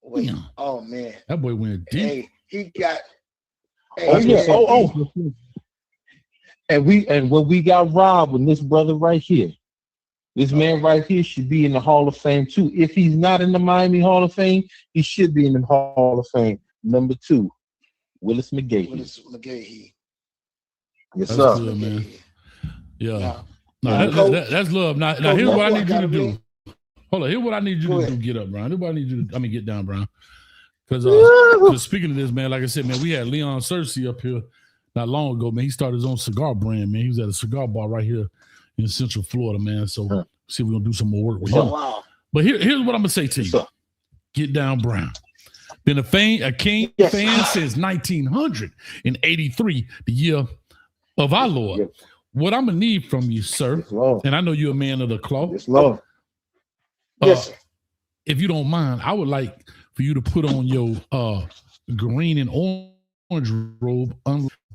Wait. Oh man. That boy went deep. Hey, he got And when we got robbed with this brother right here, this man right here should be in the Hall of Fame too. If he's not in the Miami Hall of Fame, he should be in the Hall of Fame. Number 2, Willis McGahee. Yes, that's sir. good, man. Yeah. No, that's love. Now here's what I need you to do. Hold on. Here's what I need you to do. Get up, Brian. Get down, Brian. Because speaking of this, man, like I said, man, we had Leon Cersei up here not long ago, man. He started his own cigar brand, man. He was at a cigar bar right here in Central Florida, man. So see if we're gonna do some more work with him. Wow. But here's what I'm gonna say to you. Get down, Brown. Been a King fan since 1983, the year of our Lord. Yes. What I'm gonna need from you, sir, and I know you're a man of the cloth. Yes, Lord. Yes, sir. If you don't mind, I would like for you to put on your green and orange robe.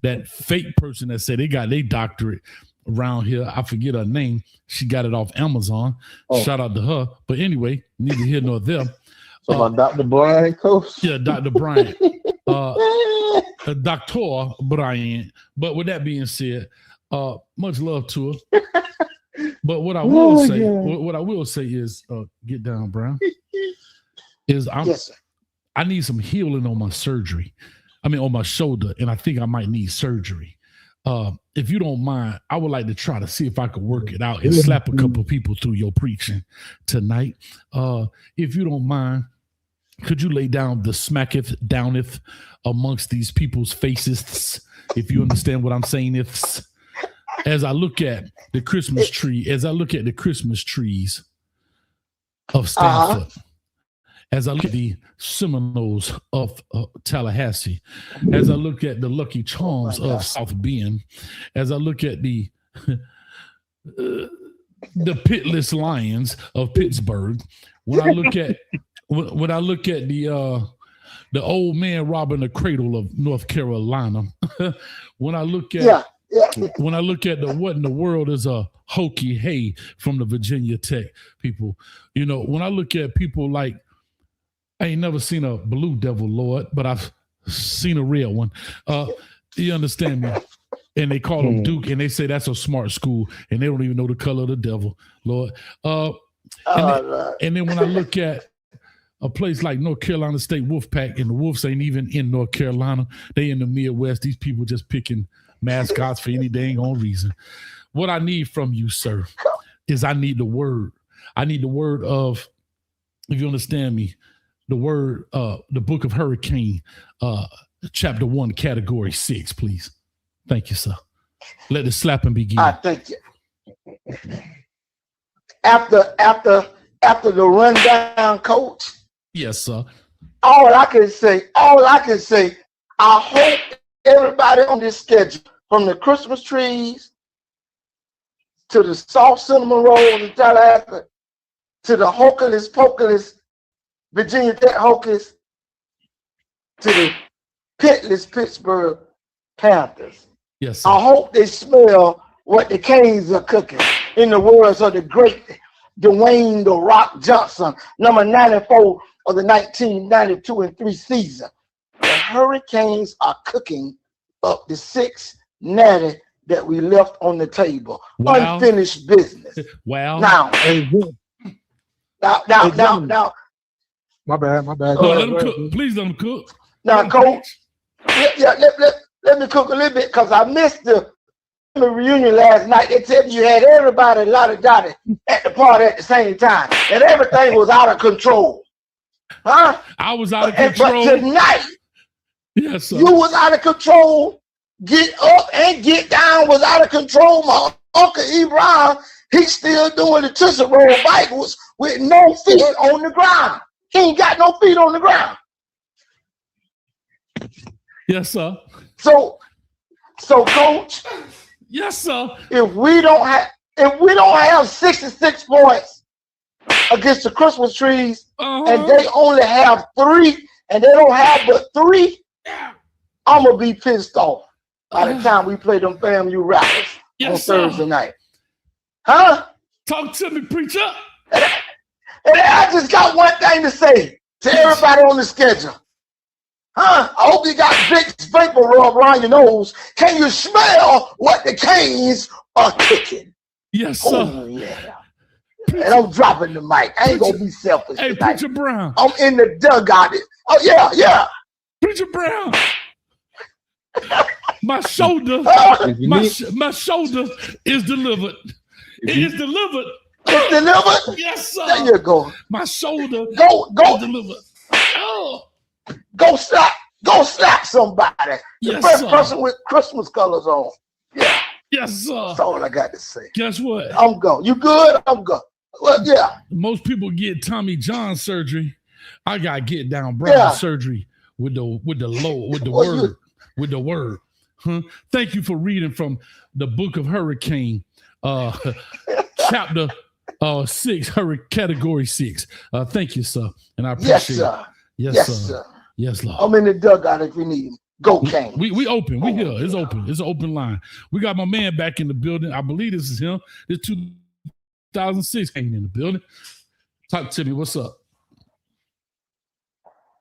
That fake person that said they got their doctorate around here. I forget her name. She got it off Amazon. Shout out to her. But anyway, neither here nor there. So my Dr. Brian coach? Yeah, Dr. Brian. Dr. Brian. But with that being said, much love to her. But what I will say is, get down, Brown. I need some healing on my surgery. On my shoulder, and I think I might need surgery. If you don't mind, I would like to try to see if I could work it out and slap a couple of people through your preaching tonight. If you don't mind, could you lay down the smacketh downeth amongst these people's faces? If you understand what I'm saying, as I look at the Christmas tree, as I look at the Christmas trees of Stanford, as I look at the Seminoles of Tallahassee, as I look at the Lucky Charms of South Bend, as I look at the Pitless Lions of Pittsburgh, when I look at the old man robbing the cradle of North Carolina, when I look at when I look at the what in the world is a hokey hey from the Virginia Tech people, you know, when I look at people like, I ain't never seen a blue devil, Lord, but I've seen a real one. You understand me? And they call them Duke, and they say that's a smart school, and they don't even know the color of the devil, Lord. And then when I look at a place like North Carolina State Wolfpack, and the Wolves ain't even in North Carolina, they in the Midwest. These people just picking mascots for any dang on reason. What I need from you, sir, is I need the word. I need the word of, if you understand me, the word, the book of Hurricane, chapter 1, category 6, please. Thank you, sir. Let the slapping begin. Thank you. After the rundown, coach. Yes, sir. All I can say, I hope everybody on this schedule, from the Christmas trees to the soft cinnamon rolls in Tallahassee, to the hocus pocus Virginia Tech Hokies, to the Pitless Pittsburgh Panthers. Yes, sir. I hope they smell what the Canes are cooking, in the words of the great Dwayne "The Rock" Johnson, number 94 of the 1992-3 season. The Hurricanes are cooking up the 6 natty that we left on the table. Wow. Unfinished business. Wow. Now, My bad. Let them cook. Please let them cook. Now, coach, let me cook a little bit, because I missed the reunion last night. They said you had everybody lottie-dottie at the party at the same time, and everything was out of control. Huh? I was out of control. But tonight, yes, sir, you was out of control. Get up and get down was out of control. My Uncle Ibrahim, he's still doing the Tootsie Roll backwards with no feet on the ground. He ain't got no feet on the ground. Yes, sir. So coach. Yes, sir. If we don't have 66 points against the Christmas trees, and they only have 3, and they don't have but 3, I'm gonna be pissed off by the time we play them FAMU Rappers on Thursday night. Huh? Talk to me, preacher. And I just got one thing to say to everybody on the schedule. Huh? I hope you got Vicks vapor rub around your nose. Can you smell what the Canes are cooking? Yes, sir. Oh, yeah. And I'm dropping the mic. I ain't gonna be selfish. Hey, tonight. Preacher Brown. I'm in the dugout. Oh, yeah. Preacher Brown. My shoulder, my shoulder is delivered. It is delivered. It's delivered? Yes, sir. There you go. My shoulder go is delivered. Oh. Go slap somebody. The Yes, first sir. person with Christmas colors on. Yeah. Yes, sir. That's all I got to say. Guess what? I'm gone. You good? I'm good. Well, yeah. Most people get Tommy John surgery. I got get down Brown surgery with the word. Huh? Thank you for reading from the book of Hurricane, chapter 6, category 6. Thank you, sir. And I appreciate it. Yes, sir. Yes, Lord. I'm in the dugout if you need him. Go, Kane. We open. We here. It's open. It's an open line. We got my man back in the building. I believe this is him. This 2006 Kane in the building. Talk to me. What's up?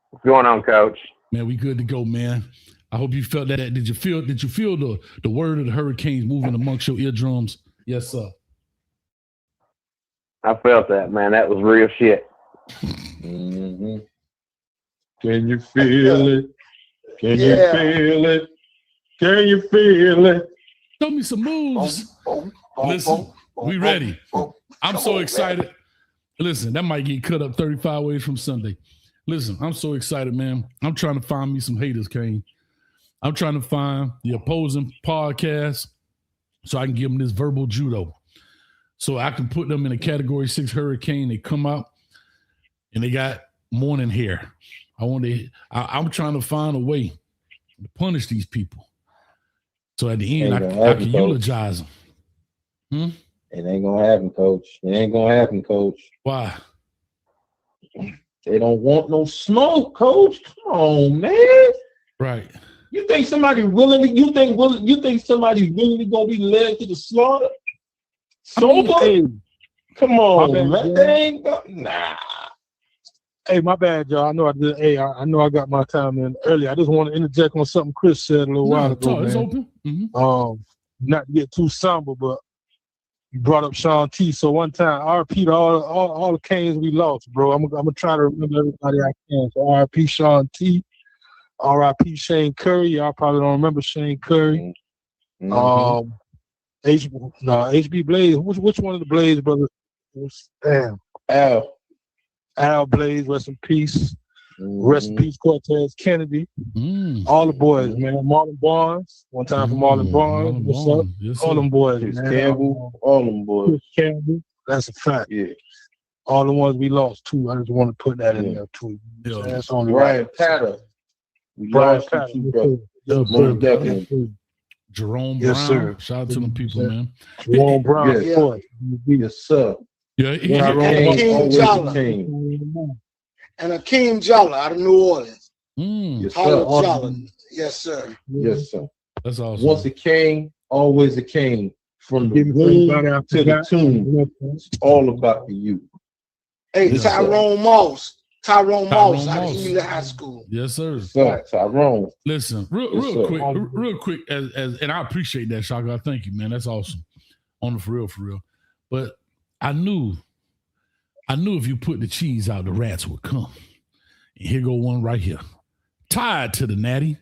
What's going on, Coach? Man, we good to go, man. I hope you felt that. Did you feel the word of the Hurricanes moving amongst your eardrums? Yes, sir. I felt that, man. That was real shit. Mm-hmm. Can you feel it? Can you feel it? Can you feel it? Show me some moves. Listen, we ready. I'm so excited. Listen, that might get cut up 35 ways from Sunday. Listen, I'm so excited, man. I'm trying to find me some haters, Kane. I'm trying to find the opposing podcast so I can give them this verbal judo. So I can put them in a Category 6 hurricane. They come out and they got morning hair. I'm trying to find a way to punish these people. So at the end, I can eulogize them. It ain't gonna happen, Coach. It ain't gonna happen, Coach. Why? They don't want no smoke, Coach. Come on, man. Right. You think somebody willingly? You think somebody's willingly gonna be led to the slaughter? Sober? Come on, man. They ain't nah. Hey, my bad, y'all. I know I did. Hey, I know I got my time in earlier. I just want to interject on something Chris said a little while ago. It's open. Not to get too somber, but you brought up Sean T. So one time, RP to all the Canes we lost, bro. I'm gonna try to remember everybody I can. So RP Sean T. RIP Shane Curry. Y'all probably don't remember Shane Curry. HB Blaze. Which one of the Blaze brothers? Damn. Al Blaze, rest in peace. Rest in peace, Cortez Kennedy. All the boys, man. Marlon Barnes. One time for Marlon Barnes. What's up? Yes, all them boys, Chris man. Campbell. All them boys. Chris Campbell. That's a fact. Yeah. All the ones we lost, too. I just want to put that in there, too. Yeah. That's only Brian Patter. Brian Patter. Most definitely. Jerome Yes, Brown. sir. Shout out to them people, man. Jerome Brown, Yes. of course. Yes, sir. Yeah, Akeem Jolly. And Akeem Jolly out of New Orleans. Yes, sir. Hollow Jolly. Yes, sir. Yes, sir. That's awesome. Once a king, always a king. From the womb to the tomb, it's all about the youth. Hey, Yes, Tyrone Moss. Tyrone Moss out of Moss. Ely High School. Yes, sir. Sir, Tyrone. Listen, real quick, and I appreciate that, Shaka. Thank you, man. That's awesome. On the for real. But I knew if you put the cheese out, the rats would come. And here go one right here. Tied to the natty.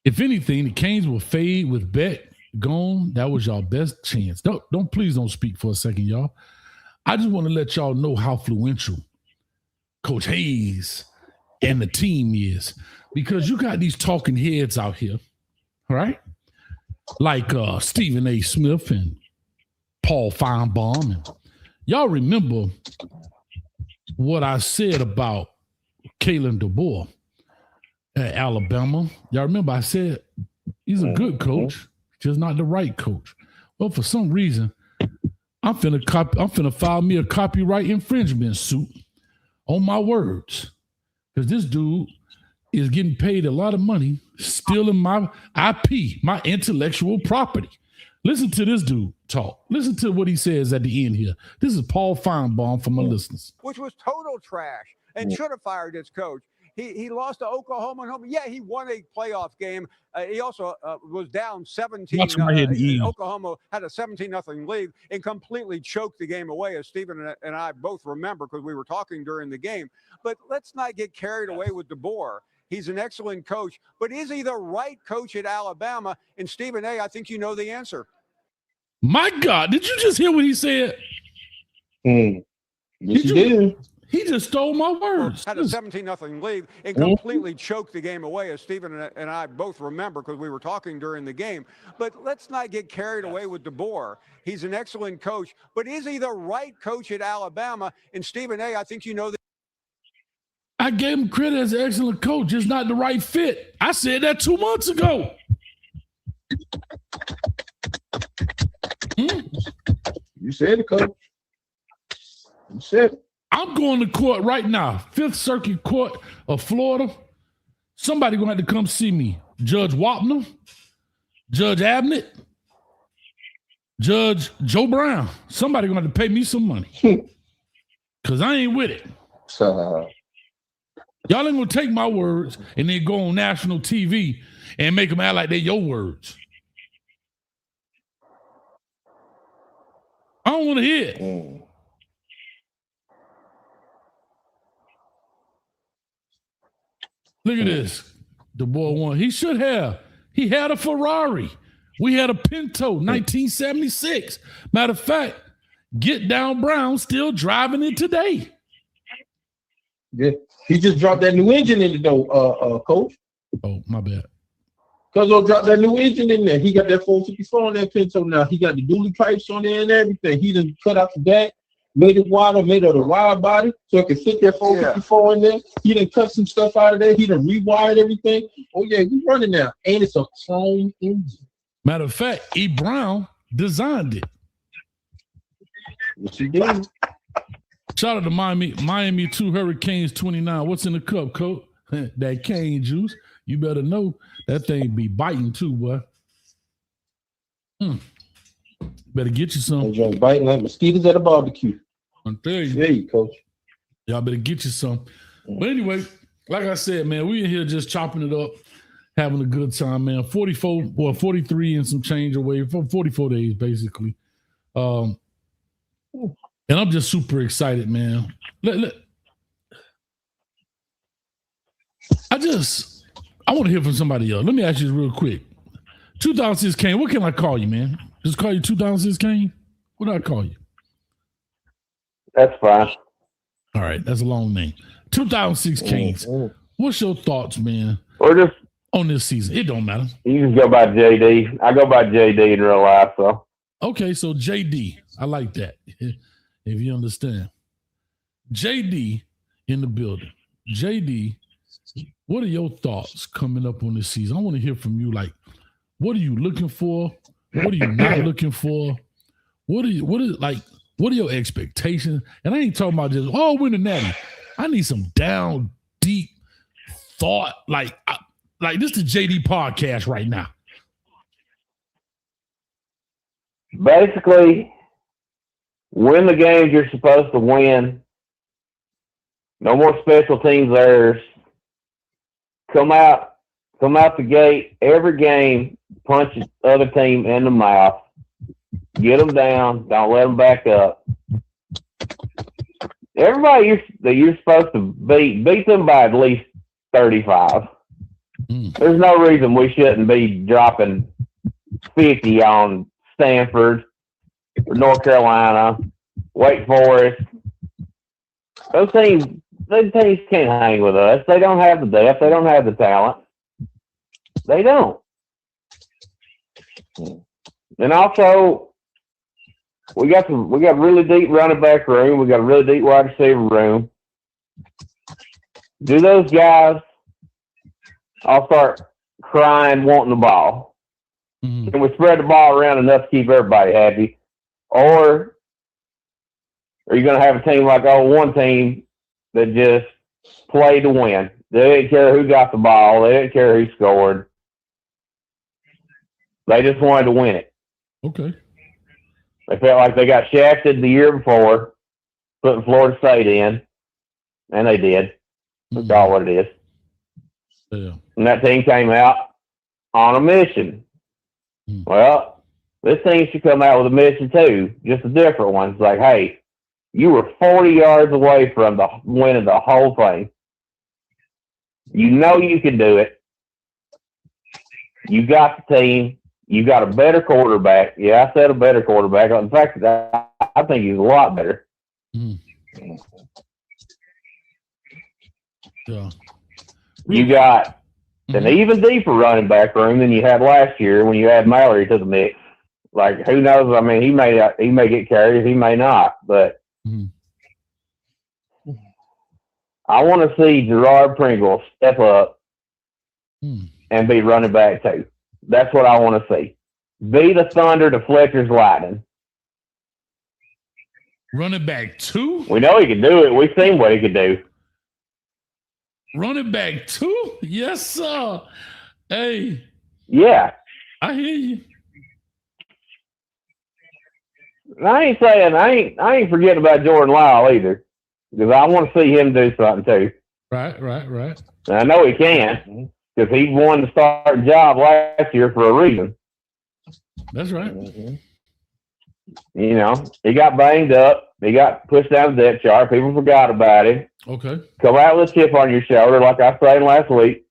If anything, the Canes will fade with Beck gone. That was y'all best chance. Please don't speak for a second, y'all. I just want to let y'all know how influential Coach Hayes and the team is, because you got these talking heads out here, right? Like Stephen A. Smith and Paul Feinbaum. And y'all remember what I said about Kalen DeBoer at Alabama? Y'all remember I said he's a good coach, just not the right coach. Well, for some reason, I'm finna file me a copyright infringement suit on my words, because this dude is getting paid a lot of money stealing my IP, my intellectual property. Listen to this dude talk. Listen to what he says at the end here. This is Paul Feinbaum for my listeners. Which was total trash and should have fired his coach. He lost to Oklahoma and home. Yeah, he won a playoff game. He also was down 17. Oklahoma had a 17-0 lead and completely choked the game away, as Stephen and I both remember because we were talking during the game. But let's not get carried away with DeBoer. He's an excellent coach, but is he the right coach at Alabama? And Stephen A., I think you know the answer. My God, did you just hear what he said? Yes, he did. He just stole my words. Had a 17-0 lead and completely choked the game away, as Stephen and I both remember because we were talking during the game. But let's not get carried away with DeBoer. He's an excellent coach, but is he the right coach at Alabama? And Stephen A., I think you know that. I gave him credit as an excellent coach, just not the right fit. I said that 2 months ago. You said it, coach. You said it. I'm going to court right now, Fifth Circuit Court of Florida. Somebody going to have to come see me. Judge Wapner, Judge Abnett, Judge Joe Brown. Somebody going to have to pay me some money because I ain't with it. Y'all ain't going to take my words and then go on national TV and make them act like they're your words. I don't want to hear it. Look at this. The boy won. He should have. He had a Ferrari. We had a Pinto, 1976. Matter of fact, Get Down Brown still driving it today. Yeah. He just dropped that new engine in the door, coach. Oh, my bad. Cuzzo dropped that new engine in there. He got that 454 on that Pinto now. He got the dually pipes on there and everything. He done cut out the back, made it wider, made it a wide body so it can fit that 454 in there. He done cut some stuff out of there. He done rewired everything. Oh yeah, he's running now. And it's a chrome engine. Matter of fact, E. Brown designed it. Yes, he did. Shout out to Miami 2 Hurricanes 29. What's in the cup, Coach? That cane juice. You better know that thing be biting too, boy. Better get you some. Just biting like mosquitoes at a barbecue. I'm telling you. Yeah, you, Coach. Y'all better get you some. But anyway, like I said, man, we in here just chopping it up, having a good time, man. 43 and some change away from 44 days, basically. And I'm just super excited, man. I want to hear from somebody else. Let me ask you this real quick. 2006 Kane, what can I call you, man? Just call you 2006 Kane? What do I call you? That's fine. All right, that's a long name. 2006 Canes. What's your thoughts, man? Or just on this season? It don't matter. You just go by JD. I go by JD in real life, so. Okay, so JD. I like that. If you understand. JD in the building. JD, what are your thoughts coming up on this season? I want to hear from you. Like, what are you looking for? What are you not looking for? What are your expectations? And I ain't talking about just, win the natty. I need some down deep thought. Like this is the JD podcast right now. Basically, win the games you're supposed to win. No more special teams errors. Come out the gate every game, punch the other team in the mouth. Get them down. Don't let them back up. Everybody that you're supposed to beat them by at least 35. There's no reason we shouldn't be dropping 50 on Stanford, or North Carolina, Wake Forest. Those teams can't hang with us. They don't have the depth. They don't have the talent. They don't. And also, we got really deep running back room. We got a really deep wide receiver room. Do those guys all start crying, wanting the ball? Can we spread the ball around enough to keep everybody happy? Or are you going to have a team like one team that just play to win? They didn't care who got the ball. They didn't care who scored. They just wanted to win it. Okay. They felt like they got shafted the year before, putting Florida State in, and they did. That's all what it is. Yeah. And that team came out on a mission. Well, this team should come out with a mission too, just a different one. It's like, hey, you were 40 yards away from winning the whole thing. You know you can do it. You got the team. You got a better quarterback. Yeah, I said a better quarterback. In fact, I think he's a lot better. Yeah. You got an even deeper running back room than you had last year when you had Mallory to the mix. Like, who knows? I mean, he may get carries, he may not, but I want to see Gerard Pringle step up and be running back too. That's what I want to see. Be the Thunder to Fletcher's Lightning. Running back too? We know he can do it. We've seen what he can do. Running back too? Yes, sir. Hey. Yeah. I hear you. I ain't saying I ain't forgetting about Jordan Lyle either, because I want to see him do something too. Right. And I know he can, because he won the starting job last year for a reason. That's right. You know, he got banged up. He got pushed down the depth chart. People forgot about him. Okay. Come out with a chip on your shoulder, like I was saying last week.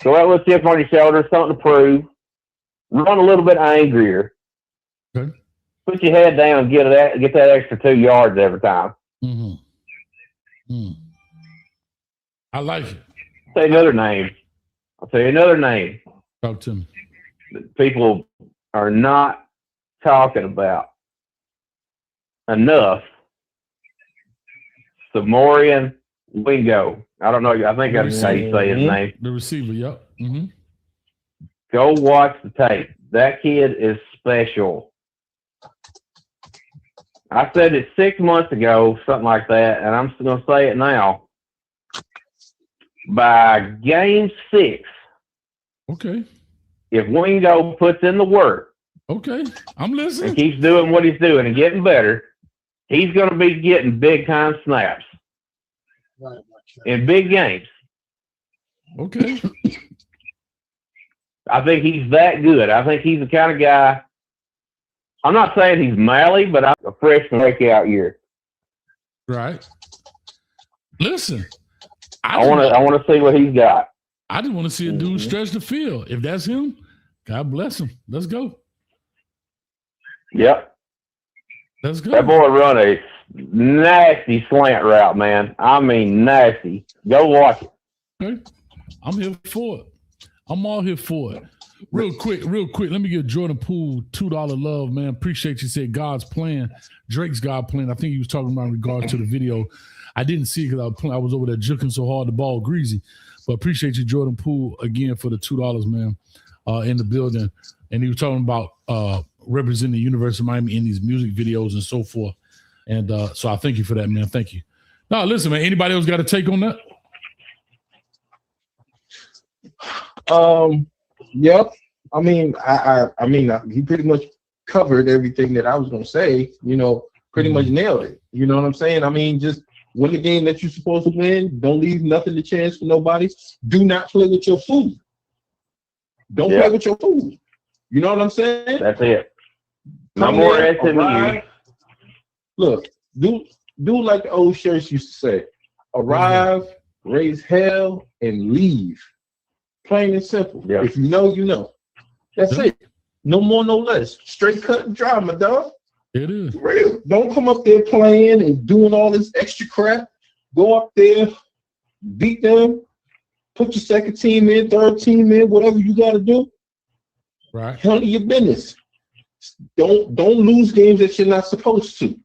Go out with a chip on your shoulder, something to prove. Run a little bit angrier. Okay. Put your head down and get that extra 2 yards every time. I like it. I'll say another name. Talk to me. that people are not talking about enough. Samorian Wingo. I don't know. I think that's how you say his name. The receiver, yep. Mm-hmm. Go watch the tape. That kid is special. I said it 6 months ago, something like that, and I'm still going to say it now. By game 6, okay, if Wingo puts in the work, okay, I'm listening, and keeps doing what he's doing and getting better, he's going to be getting big time snaps in big games. Okay. I think he's that good. I think he's the kind of guy. I'm not saying he's Malley, but I'm a freshman breakout year. Right. Listen, I want to see what he's got. I just want to see a dude stretch the field. If that's him, God bless him. Let's go. Yep. Let's go. That boy run a nasty slant route, man. I mean, nasty. Go watch it. Okay. I'm here for it. I'm all here for it. Real quick. Let me give Jordan Poole $2 love, man. Appreciate you. Said God's plan, Drake's God plan. I think he was talking about in regards to the video. I didn't see it because I was over there juking so hard the ball greasy. But appreciate you, Jordan Poole, again for the $2, man, in the building. And he was talking about representing the University of Miami in these music videos and so forth. And so I thank you for that, man. Thank you. Now, listen, man. Anybody else got a take on that? Yep. I mean, I mean, he pretty much covered everything that I was gonna say. You know, pretty much nailed it. You know what I'm saying? I mean, just win the game that you're supposed to win. Don't leave nothing to chance for nobody. Do not play with your food. Don't play with your food. You know what I'm saying? That's it. No more SMU. Look, do like the old shirts used to say: arrive, raise hell, and leave. Plain and simple. Yeah. If you know, you know. That's it. No more, no less. Straight cut and dry, my dog. It is. Real. Don't come up there playing and doing all this extra crap. Go up there, beat them, put your second team in, third team in, whatever you got to do. Right. Handle your business. Don't lose games that you're not supposed to.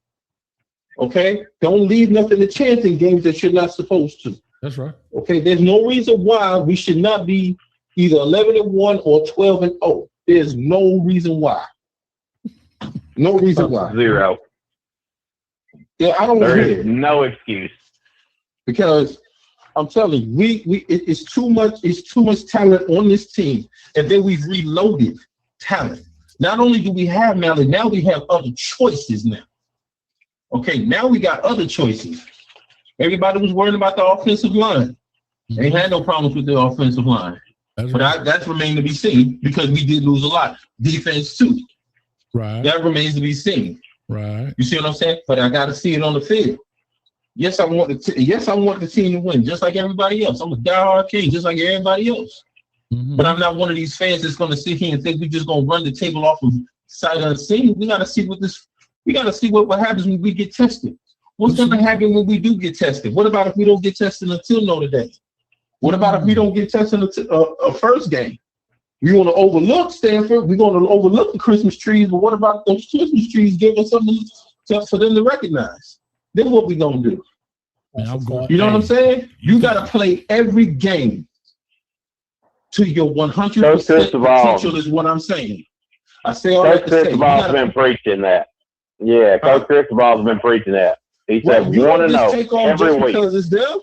Okay? Don't leave nothing to chance in games that you're not supposed to. That's right. Okay, there's no reason why we should not be either 11-1 or 12-0. There's no reason why. No reason why. Zero. Yeah, I don't There hear is it. no excuse. Because I'm telling you, it's too much talent on this team, and then we've reloaded talent. Not only do we have Malley, now we have other choices now. Okay, now we got other choices. Everybody was worried about the offensive line. They had no problems with the offensive line. That's remained to be seen because we did lose a lot. Defense too. Right. That remains to be seen. Right. You see what I'm saying? But I got to see it on the field. Yes, I want the team to win, just like everybody else. I'm a diehard King, just like everybody else. Mm-hmm. But I'm not one of these fans that's going to sit here and think we're just going to run the table off of sight unseen. We got to see what happens when we get tested. What's going to happen when we do get tested? What about if we don't get tested until Notre Dame? What about if we don't get tested until a first game? We want to overlook Stanford. We're going to overlook the Christmas trees. But what about those Christmas trees? Give us something for them to recognize. Then what we going to do? You know what I'm saying? You got to play every game to your 100% potential is what I'm saying. I say all that to say. Coach Cristobal's been preaching that. Yeah, Coach Cristobal's been preaching that. He said 1-0 every week. Because it's them.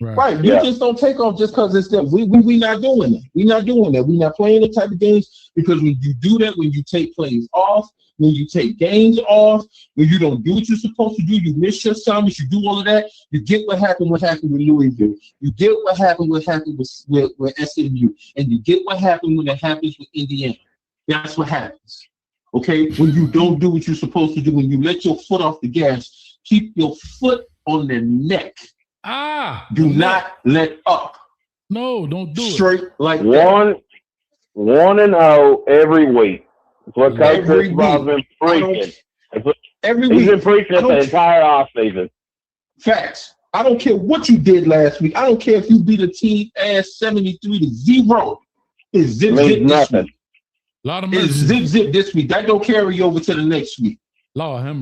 Right. You just don't take off just because it's them. We not doing that. We're not doing that. We're not playing the type of games because when you do that, when you take plays off, when you take games off, when you don't do what you're supposed to do, you miss your assignments, you do all of that, you get what happened with Louisville. You get what happened with SMU. And you get what happened when it happens with Indiana. That's what happens. Okay? When you don't do what you're supposed to do, when you let your foot off the gas, keep your foot on the neck. Do not let up. No, don't do Straight it. Like 1-0 every week. That's what Coach Cristobal's been preaching. He's been preaching it the entire offseason. Facts. I don't care what you did last week. I don't care if you beat a team ass 73-0. It's zip this nothing. week. A lot of It's zip this week. That don't carry over to the next week.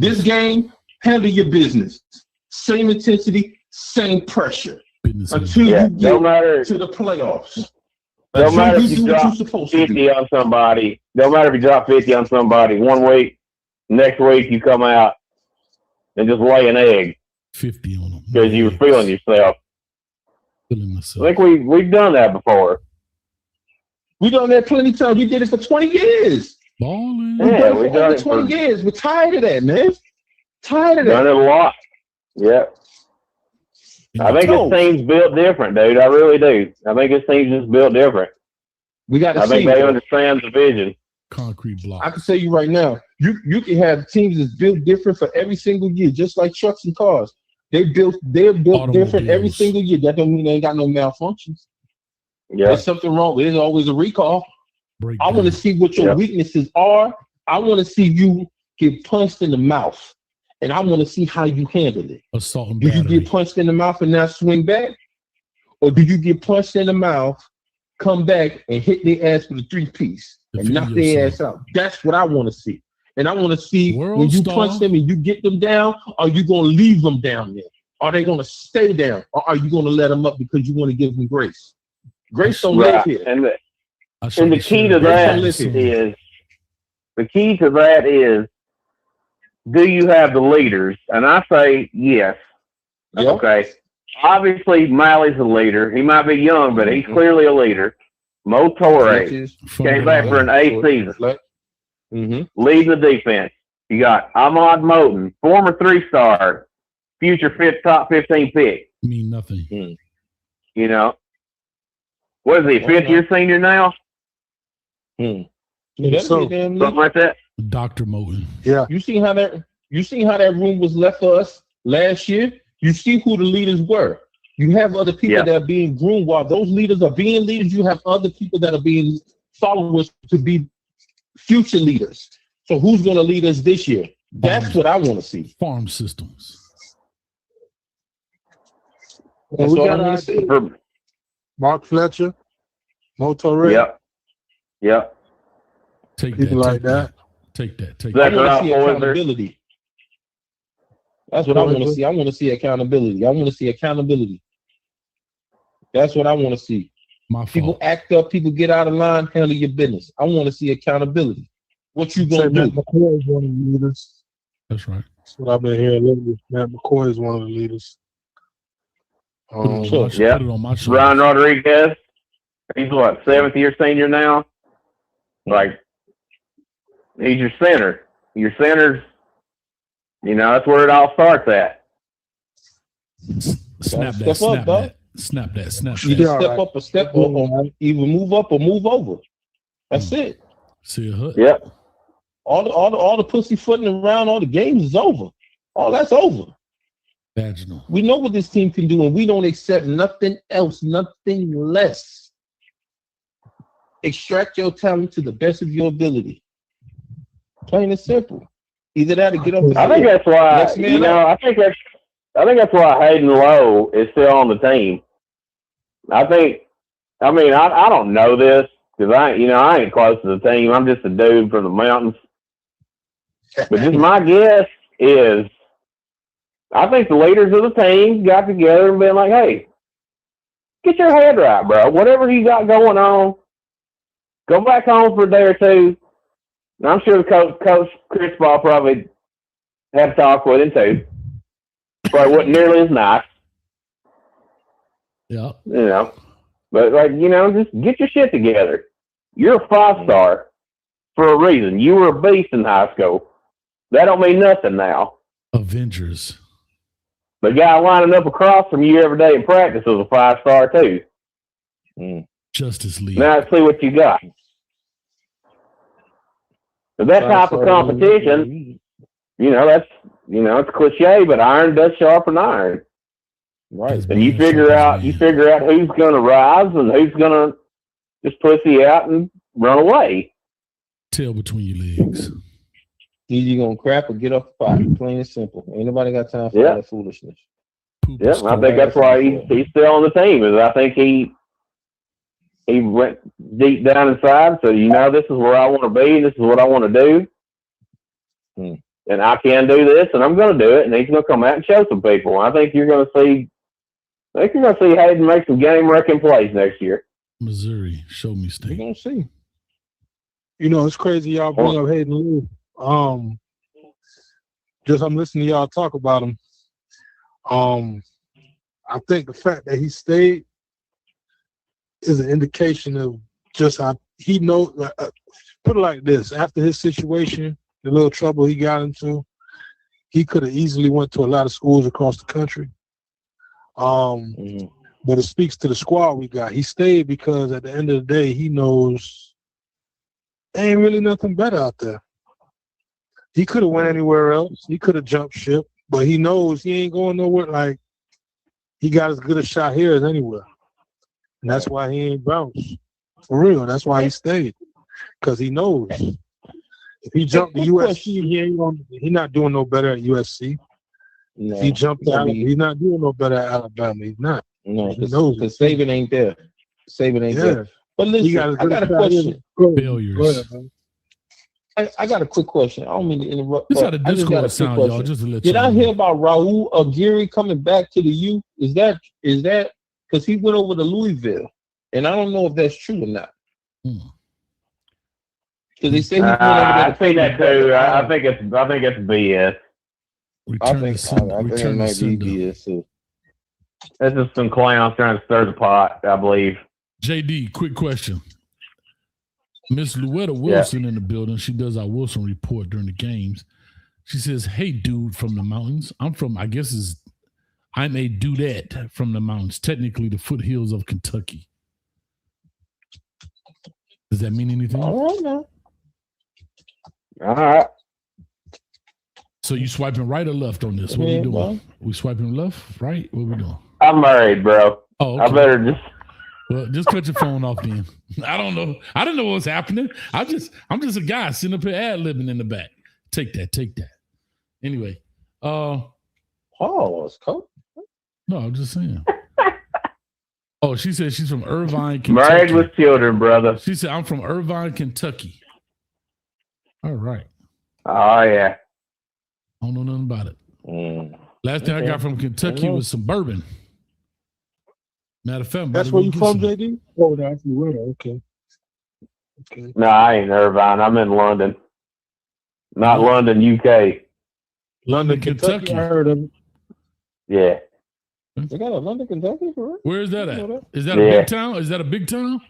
This game, handle your business. Same intensity, same pressure. Until you get to the playoffs. Don't matter if you drop 50 on somebody. Don't matter if you drop 50 on somebody 1 week. Next week you come out and just lay an egg. 50 on them because you were feeling yourself. Feeling myself. I think we've done that before. We done that plenty of times. We did it for 20 years. Balling. Yeah, we've done it for 20 years. We're tired of that, man. Tired of that. Done it a lot. Yeah. I think this team's built different, dude. I really do. I think this team's just built different. We got to see. I think they understand the vision. Concrete block. I can tell you right now, you can have teams that's built different for every single year, just like trucks and cars. They're built different every single year. That don't mean they ain't got no malfunctions. Yeah. There's something wrong. There's always a recall. I want to see what your weaknesses are. I want to see you get punched in the mouth. And I want to see how you handle it. Assault and do you get punched in the mouth and not swing back? Or do you get punched in the mouth, come back, and hit their ass with a 3-piece and knock their ass out? That's what I want to see. And I want to see when you punch them and you get them down, are you going to leave them down there? Are they going to stay down? Or are you going to let them up because you want to give them grace? Grace don't live here. And the key to that is, do you have the leaders? And I say yes. Yep. Okay. Obviously, Miley's a leader. He might be young, but he's clearly a leader. Mo Torre came back for an 8th season. Leading the defense. You got Ahmad Moten, former 3-star, future top 15 pick. Mean nothing. You know, what is he? 5th-year senior now? Something like that. Dr. Moten. Yeah. You see how that room was left for us last year? You see who the leaders were. You have other people that are being groomed. While those leaders are being leaders, you have other people that are being followers to be future leaders. So who's going to lead us this year? That's what I want to see. Farm systems. Well, we got to see. Mark Fletcher, Mo Torre. Yep. Take people that, like that. Take that. I want to see accountability. That's what I want to see. I want to see accountability. That's what I want to see. People act up. People get out of line. Handle your business. I want to see accountability. What you gonna do? Matt McCoy is one of the leaders. That's right. That's what I've been hearing lately. Matt McCoy is one of the leaders. Put it on my shoulder. Ryan Rodriguez. He's what, 7th-year senior now? Like, he's your center. Your center's, that's where it all starts at. Snap that. Either step up or step up, or either move up or move over. That's it. See a hood. Yep. All the pussyfooting around, all the games is over. All that's over. Vaginal. We know what this team can do, and we don't accept nothing else, nothing less. Extract your talent to the best of your ability. Plain and simple. Either that or get up. I think that's why. I think that's why Hayden Lowe is still on the team. I don't know this because I ain't close to the team. I'm just a dude from the mountains. But just my guess is, I think the leaders of the team got together and been like, "Hey, get your head right, bro. Whatever you got going on, go back home for a day or two." And I'm sure the coach Chris Ball probably had to talk with him too. Probably wasn't nearly as nice. Yeah. But just get your shit together. You're a 5-star for a reason. You were a beast in high school. That don't mean nothing now. Avengers. The guy lining up across from you every day in practice was a 5-star too. Justice League. Now let's see what you got. So that type of competition, it's cliche, but iron does sharpen iron. Right. And you figure out who's going to rise and who's going to just pussy out and run away. Tail between your legs. Either you're going to crap or get off the pot. Plain and simple. Ain't nobody got time for that foolishness. I think that's why he's still on the team. Is I think he went deep down inside. So this is where I want to be. This is what I want to do. And I can do this, and I'm going to do it. And he's going to come out and show some people. I think you're going to see. I think you're going to see Hayden make some game-wrecking plays next year. Missouri, show me state. We're going to see. It's crazy y'all bring up Hayden Lou. I'm listening to y'all talk about him. I think the fact that he stayed is an indication of just how he knows. Put it like this: after his situation, the little trouble he got into, he could have easily went to a lot of schools across the country. But it speaks to the squad we got. He stayed because at the end of the day, he knows there ain't really nothing better out there. He could have went anywhere else. He could have jumped ship, but he knows he ain't going nowhere. Like, he got as good a shot here as anywhere. And that's why he ain't bounced. For real. That's why he stayed. Because he knows. If he jumped to USC, he's not doing no better at USC. No, if he jumped to Alabama, he's not doing no better at Alabama. He's not. No, because Saban ain't there. Saban ain't there. But listen, I got a question. Failures. I got a quick question. I don't mean to interrupt. This how the Discord sound, y'all. Just to let Did I hear about Raul Aguirre coming back to the U? Is that because he went over to Louisville, and I don't know if that's true or not. Because they say he went over there. I think that too. I think it's BS. I think it might be BS too. This is some clowns trying to stir the pot, I believe. JD, quick question. Miss Louetta Wilson in the building. She does our Wilson report during the games. She says, "Hey, dude from the mountains. I'm a dudette from the mountains. Technically, the foothills of Kentucky." Does that mean anything? All right. So you swiping right or left on this? What are we doing? We swiping left, right? What are we doing? I'm married, bro. Oh, okay. I better just. Well, just cut your phone off then. I don't know. I didn't know what was happening. I'm just a guy sitting up here ad-libbing in the back. Take that. Anyway. Pause, coach. No, I'm just saying. Oh, she said she's from Irvine, Kentucky. Married with children, brother. She said, I'm from Irvine, Kentucky. All right. Oh, yeah. I don't know nothing about it. Last thing I got from Kentucky was some bourbon. Matter of fact, that's where you from, JD? Oh, that's where. Okay. No, I ain't Irvine. I'm in London. Not London, UK. London, Kentucky. I heard of it. Yeah. They got a London, Kentucky for real? Where is that at? Is that a big town? Is that a big town?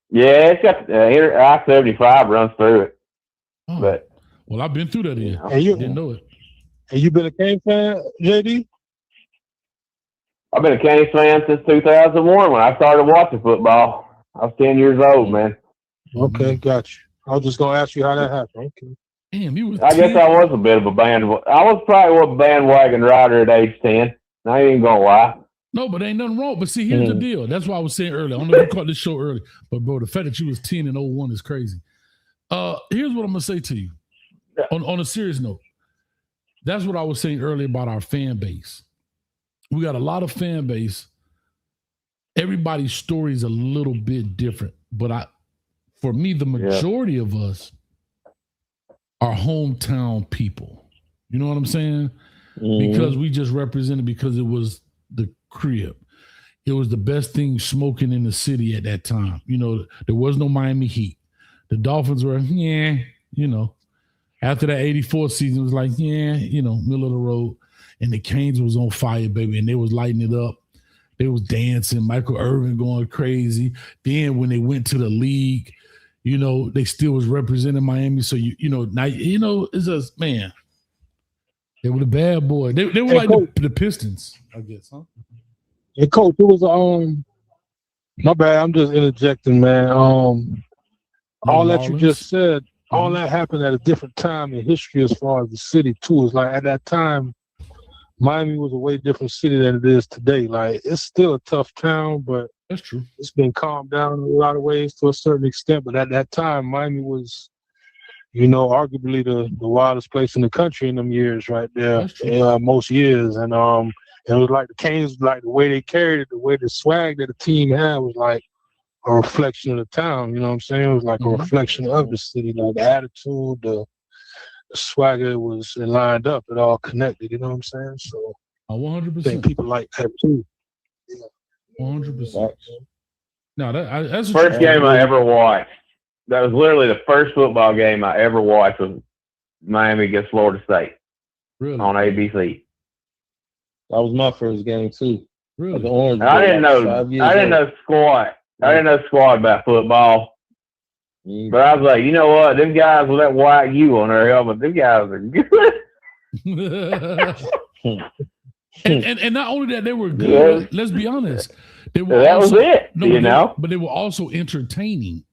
Yeah, it's got I-75 runs through it. Oh. But well, I've been through that here. And you didn't know it. And you been a Kane fan, JD? I've been a Canes fan since 2001 when I started watching football. I was 10 years old, man. Okay, got you. I was just going to ask you how that happened. Okay. Damn, you was I guess I was a bit of a I was probably a bandwagon rider at age 10. I ain't even going to lie. No, but ain't nothing wrong. But see, here's the deal. That's why I was saying earlier. I don't know if you caught this show early, but bro, the fact that you was 10 and 01 is crazy. Here's what I'm going to say to you. On a serious note. That's what I was saying earlier about our fan base. We got a lot of fan base. Everybody's story is a little bit different. But for me, the majority of us are hometown people. You know what I'm saying? Because we just represented, because it was the crib. It was the best thing smoking in the city at that time. You know, there was no Miami Heat. The Dolphins were, after that 84 season, it was like, middle of the road. And the Canes was on fire, baby, and they was lighting it up. They was dancing, Michael Irvin going crazy. Then when they went to the league, they still was representing Miami. So, now, it's just, man, they were the bad boy. They were like Coach, the Pistons, I guess, huh? Hey, Coach, it was, my bad, I'm just interjecting, man. All that you just said, all that happened at a different time in history as far as the city, too. It's like at that time, Miami was a way different city than it is today. Like, it's still a tough town, but that's true. It's been calmed down in a lot of ways to a certain extent. But at that time, Miami was, arguably the wildest place in the country in them years right there, most years. And it was like the Canes, like the way they carried it, the way the swag that the team had was like a reflection of the town. You know what I'm saying? It was like a reflection of the city, like the attitude, the swagger was lined up, it all connected. You know what I'm saying? So 100%. I think people like that too. 100%. No, that's the first game I ever watched. That was literally the first football game I ever watched was Miami against Florida State. Really? On ABC. That was my first game too. Really? I didn't know squat. I didn't know squat about football. But I was like, you know what? Them guys with that white U on their helmet, them guys are good. and not only that, they were good. Let's be honest. They were that was it. But they were also entertaining.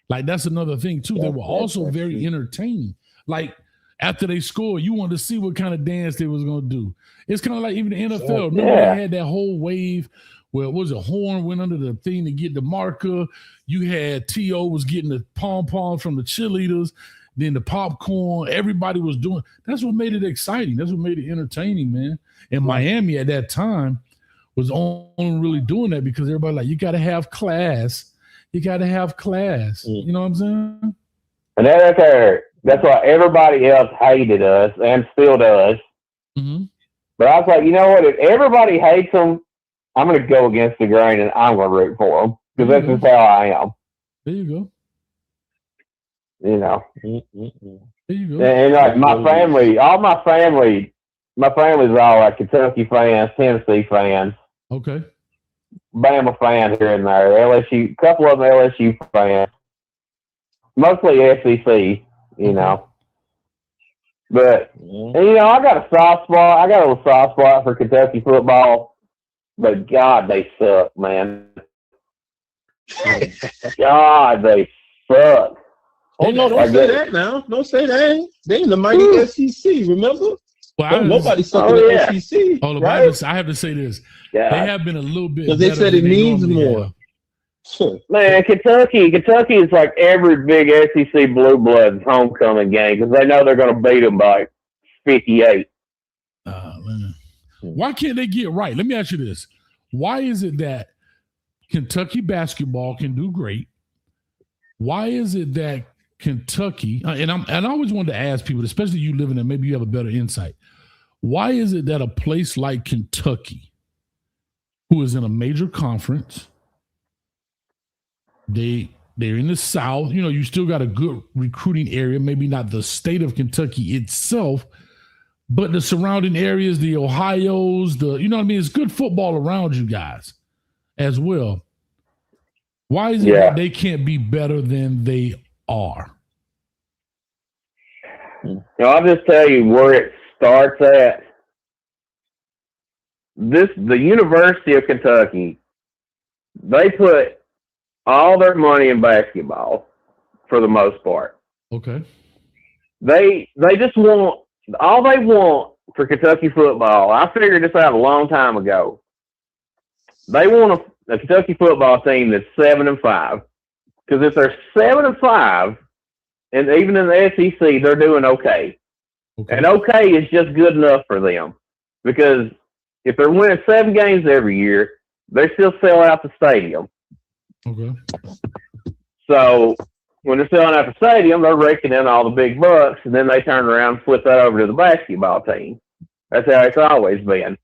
Like that's another thing too. They were also very entertaining. Like after they scored, you wanted to see what kind of dance they was gonna do. It's kind of like even the NFL. Remember they had that whole wave where it was a horn went under the thing to get the marker. You had T.O. was getting the pom-poms from the cheerleaders, then the popcorn. Everybody was doing. That's what made it exciting. That's what made it entertaining, man. And Miami at that time was only really doing that because everybody like, you got to have class. You got to have class. You know what I'm saying? And that's why everybody else hated us and still does. Mm-hmm. But I was like, you know what? If everybody hates them, I'm going to go against the grain and I'm going to root for them because that's just how I am. There you go. You know. There you go. And like my family, my family's all like Kentucky fans, Tennessee fans. Okay. Bama fans here and there. LSU, a couple of them LSU fans. Mostly SEC, you know. But, and, you know, I got a little soft spot for Kentucky football. But, God, they suck, man. God, they suck. Oh, no, don't say that now. Don't say that. They in the mighty SEC, remember? Well, nobody sucking the SEC. Hold on, right? I have to say this. Yeah. They have been a little bit because they said it needs more. Man, Kentucky is like every big SEC blue blood homecoming game because they know they're going to beat them by 58. Man. Why can't they get right? Let me ask you this. Why is it that Kentucky basketball can do great? Why is it that Kentucky, and I always wanted to ask people, especially you living there, maybe you have a better insight. Why is it that a place like Kentucky, who is in a major conference, they're in the South, you know, you still got a good recruiting area, maybe not the state of Kentucky itself, but the surrounding areas, the Ohios, you know what I mean? It's good football around you guys as well. Why is it that they can't be better than they are? I'll just tell you where it starts at. The University of Kentucky, they put all their money in basketball for the most part. Okay. They just want all they want for Kentucky football. I figured this out a long time ago. They want a Kentucky football team that's 7-5. Because if they're 7-5, and even in the SEC, they're doing okay. And okay is just good enough for them. Because if they're winning 7 games every year, they still sell out the stadium. Okay. So when they're selling out the stadium, they're raking in all the big bucks, and then they turn around and flip that over to the basketball team. That's how it's always been.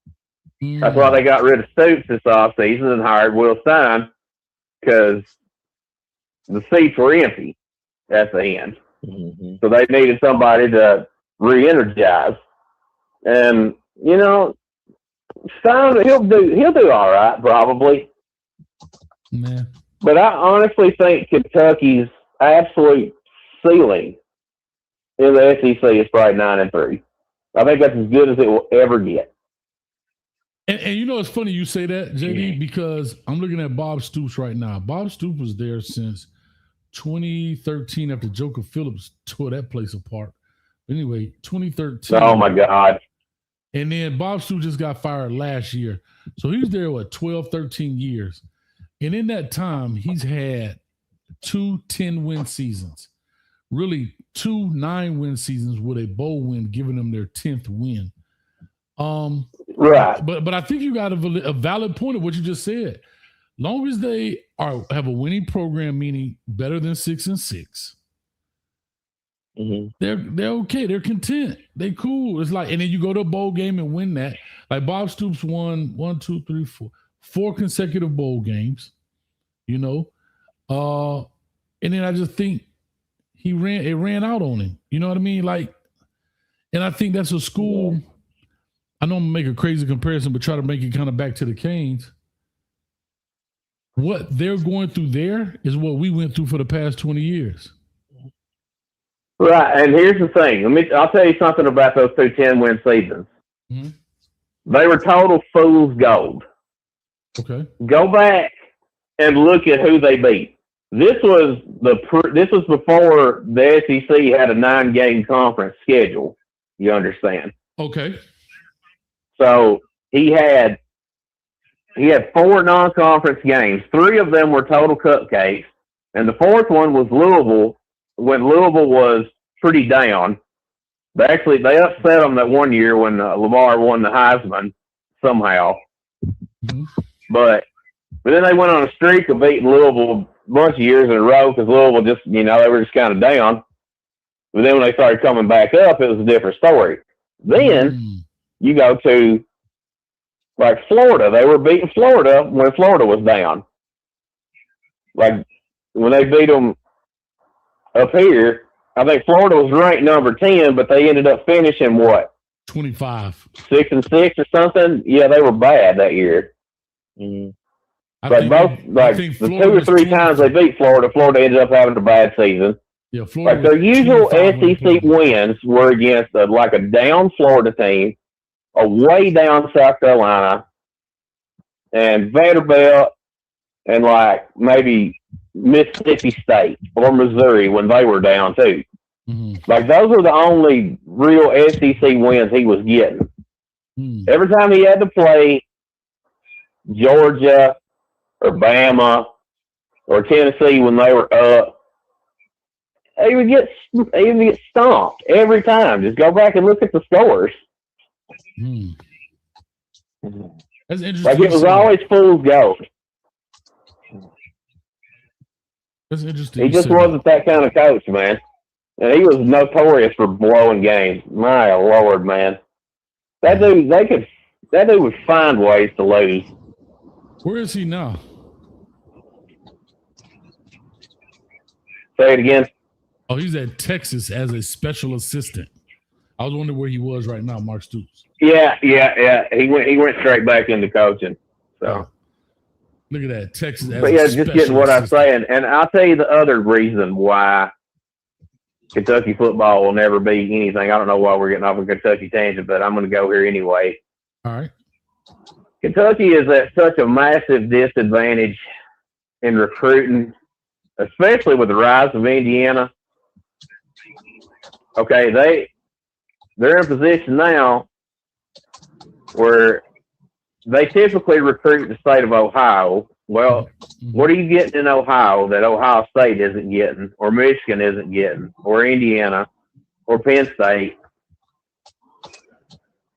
That's why they got rid of Stoops this offseason and hired Will Stein, because the seats were empty at the end. Mm-hmm. So they needed somebody to re-energize. And, you know, Stein, he'll do all right, probably. Yeah. But I honestly think Kentucky's absolute ceiling in the SEC is probably 9-3. I think that's as good as it will ever get. And you know, it's funny you say that, JD, because I'm looking at Bob Stoops right now. Bob Stoops was there since 2013 after Joker Phillips tore that place apart. Anyway, 2013. Oh, my God. And then Bob Stoops just got fired last year. So he was there, 12, 13 years. And in that time, he's had 2 10-win seasons. Really, 2 9-win seasons with a bowl win, giving them their 10th win. Right. But I think you got a valid point of what you just said. Long as they have a winning program, meaning better than 6-6, they're okay. They're content. They cool. It's like, and then you go to a bowl game and win that. Like Bob Stoops won 4 consecutive bowl games. And then I just think it ran out on him. You know what I mean? Like, and I think that's a school. I know I'm gonna make a crazy comparison, but try to make it kind of back to the Canes. What they're going through there is what we went through for the past 20 years. Right, and here's the thing. I'll tell you something about those 2 10-win seasons. Mm-hmm. They were total fool's gold. Okay. Go back and look at who they beat. This was before the SEC had a 9-game conference schedule. You understand? Okay. So he had 4 non-conference games. 3 of them were total cupcakes, and the 4th one was Louisville. When Louisville was pretty down, they upset them that one year when Lamar won the Heisman somehow. Mm-hmm. But then they went on a streak of beating Louisville a bunch of years in a row because Louisville just, they were just kind of down. But then when they started coming back up, it was a different story. Then you go to like Florida. They were beating Florida when Florida was down. Like when they beat them up here, I think Florida was ranked number 10, but they ended up finishing what? 25. 6-6 or something. Yeah, they were bad that year. But the 2 or 3 times they beat Florida, Florida ended up having a bad season. Yeah, Florida. Like their usual SEC wins were against a down Florida team, a way down South Carolina, and Vanderbilt, and like maybe Mississippi State or Missouri when they were down too. Mm-hmm. Like those were the only real SEC wins he was getting. Every time he had to play Georgia or Bama or Tennessee when they were up, he would get stomped every time. Just go back and look at the scores. That's interesting. Like it was always fool's gold. That's interesting. He just wasn't that kind of coach, man. And he was notorious for blowing games. My Lord, man. That dude would find ways to lose. Where is he now? Say it again. Oh, he's at Texas as a special assistant. I was wondering where he was right now, Mark Stoops. Yeah. He went straight back into coaching. So look at that, Texas. But yeah, just getting what I'm saying, and I'll tell you the other reason why Kentucky football will never be anything. I don't know why we're getting off a Kentucky tangent, but I'm going to go here anyway. All right. Kentucky is at such a massive disadvantage in recruiting, especially with the rise of Indiana. Okay, they're in a position now where they typically recruit the state of Ohio. Well, what are you getting in Ohio that Ohio State isn't getting, or Michigan isn't getting, or Indiana, or Penn State,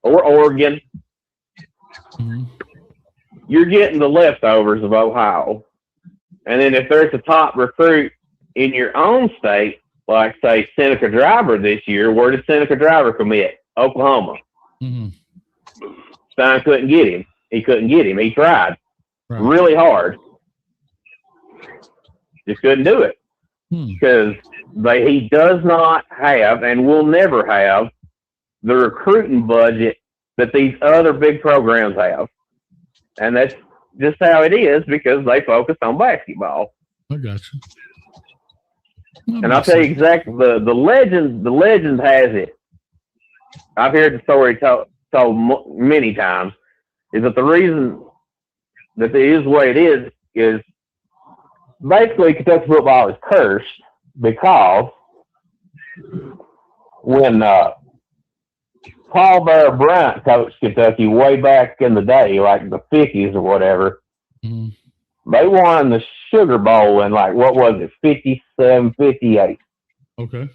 or Oregon? You're getting the leftovers of Ohio. And then if there's a top recruit in your own state, like, say, Seneca Driver this year, where did Seneca Driver commit? Oklahoma. Stein couldn't get him. He couldn't get him. He tried really hard. Just couldn't do it. Because he does not have and will never have the recruiting budget that these other big programs have. And that's just how it is because they focus on basketball. I got you. And I'll tell you exactly, the legend has it. I've heard the story told many times, is that the reason that it is the way it is basically Kentucky football is cursed because when Paul Bear Bryant coached Kentucky way back in the day, like the 50s or whatever, they won the Sugar Bowl in like, what was it, 57, 58. Okay.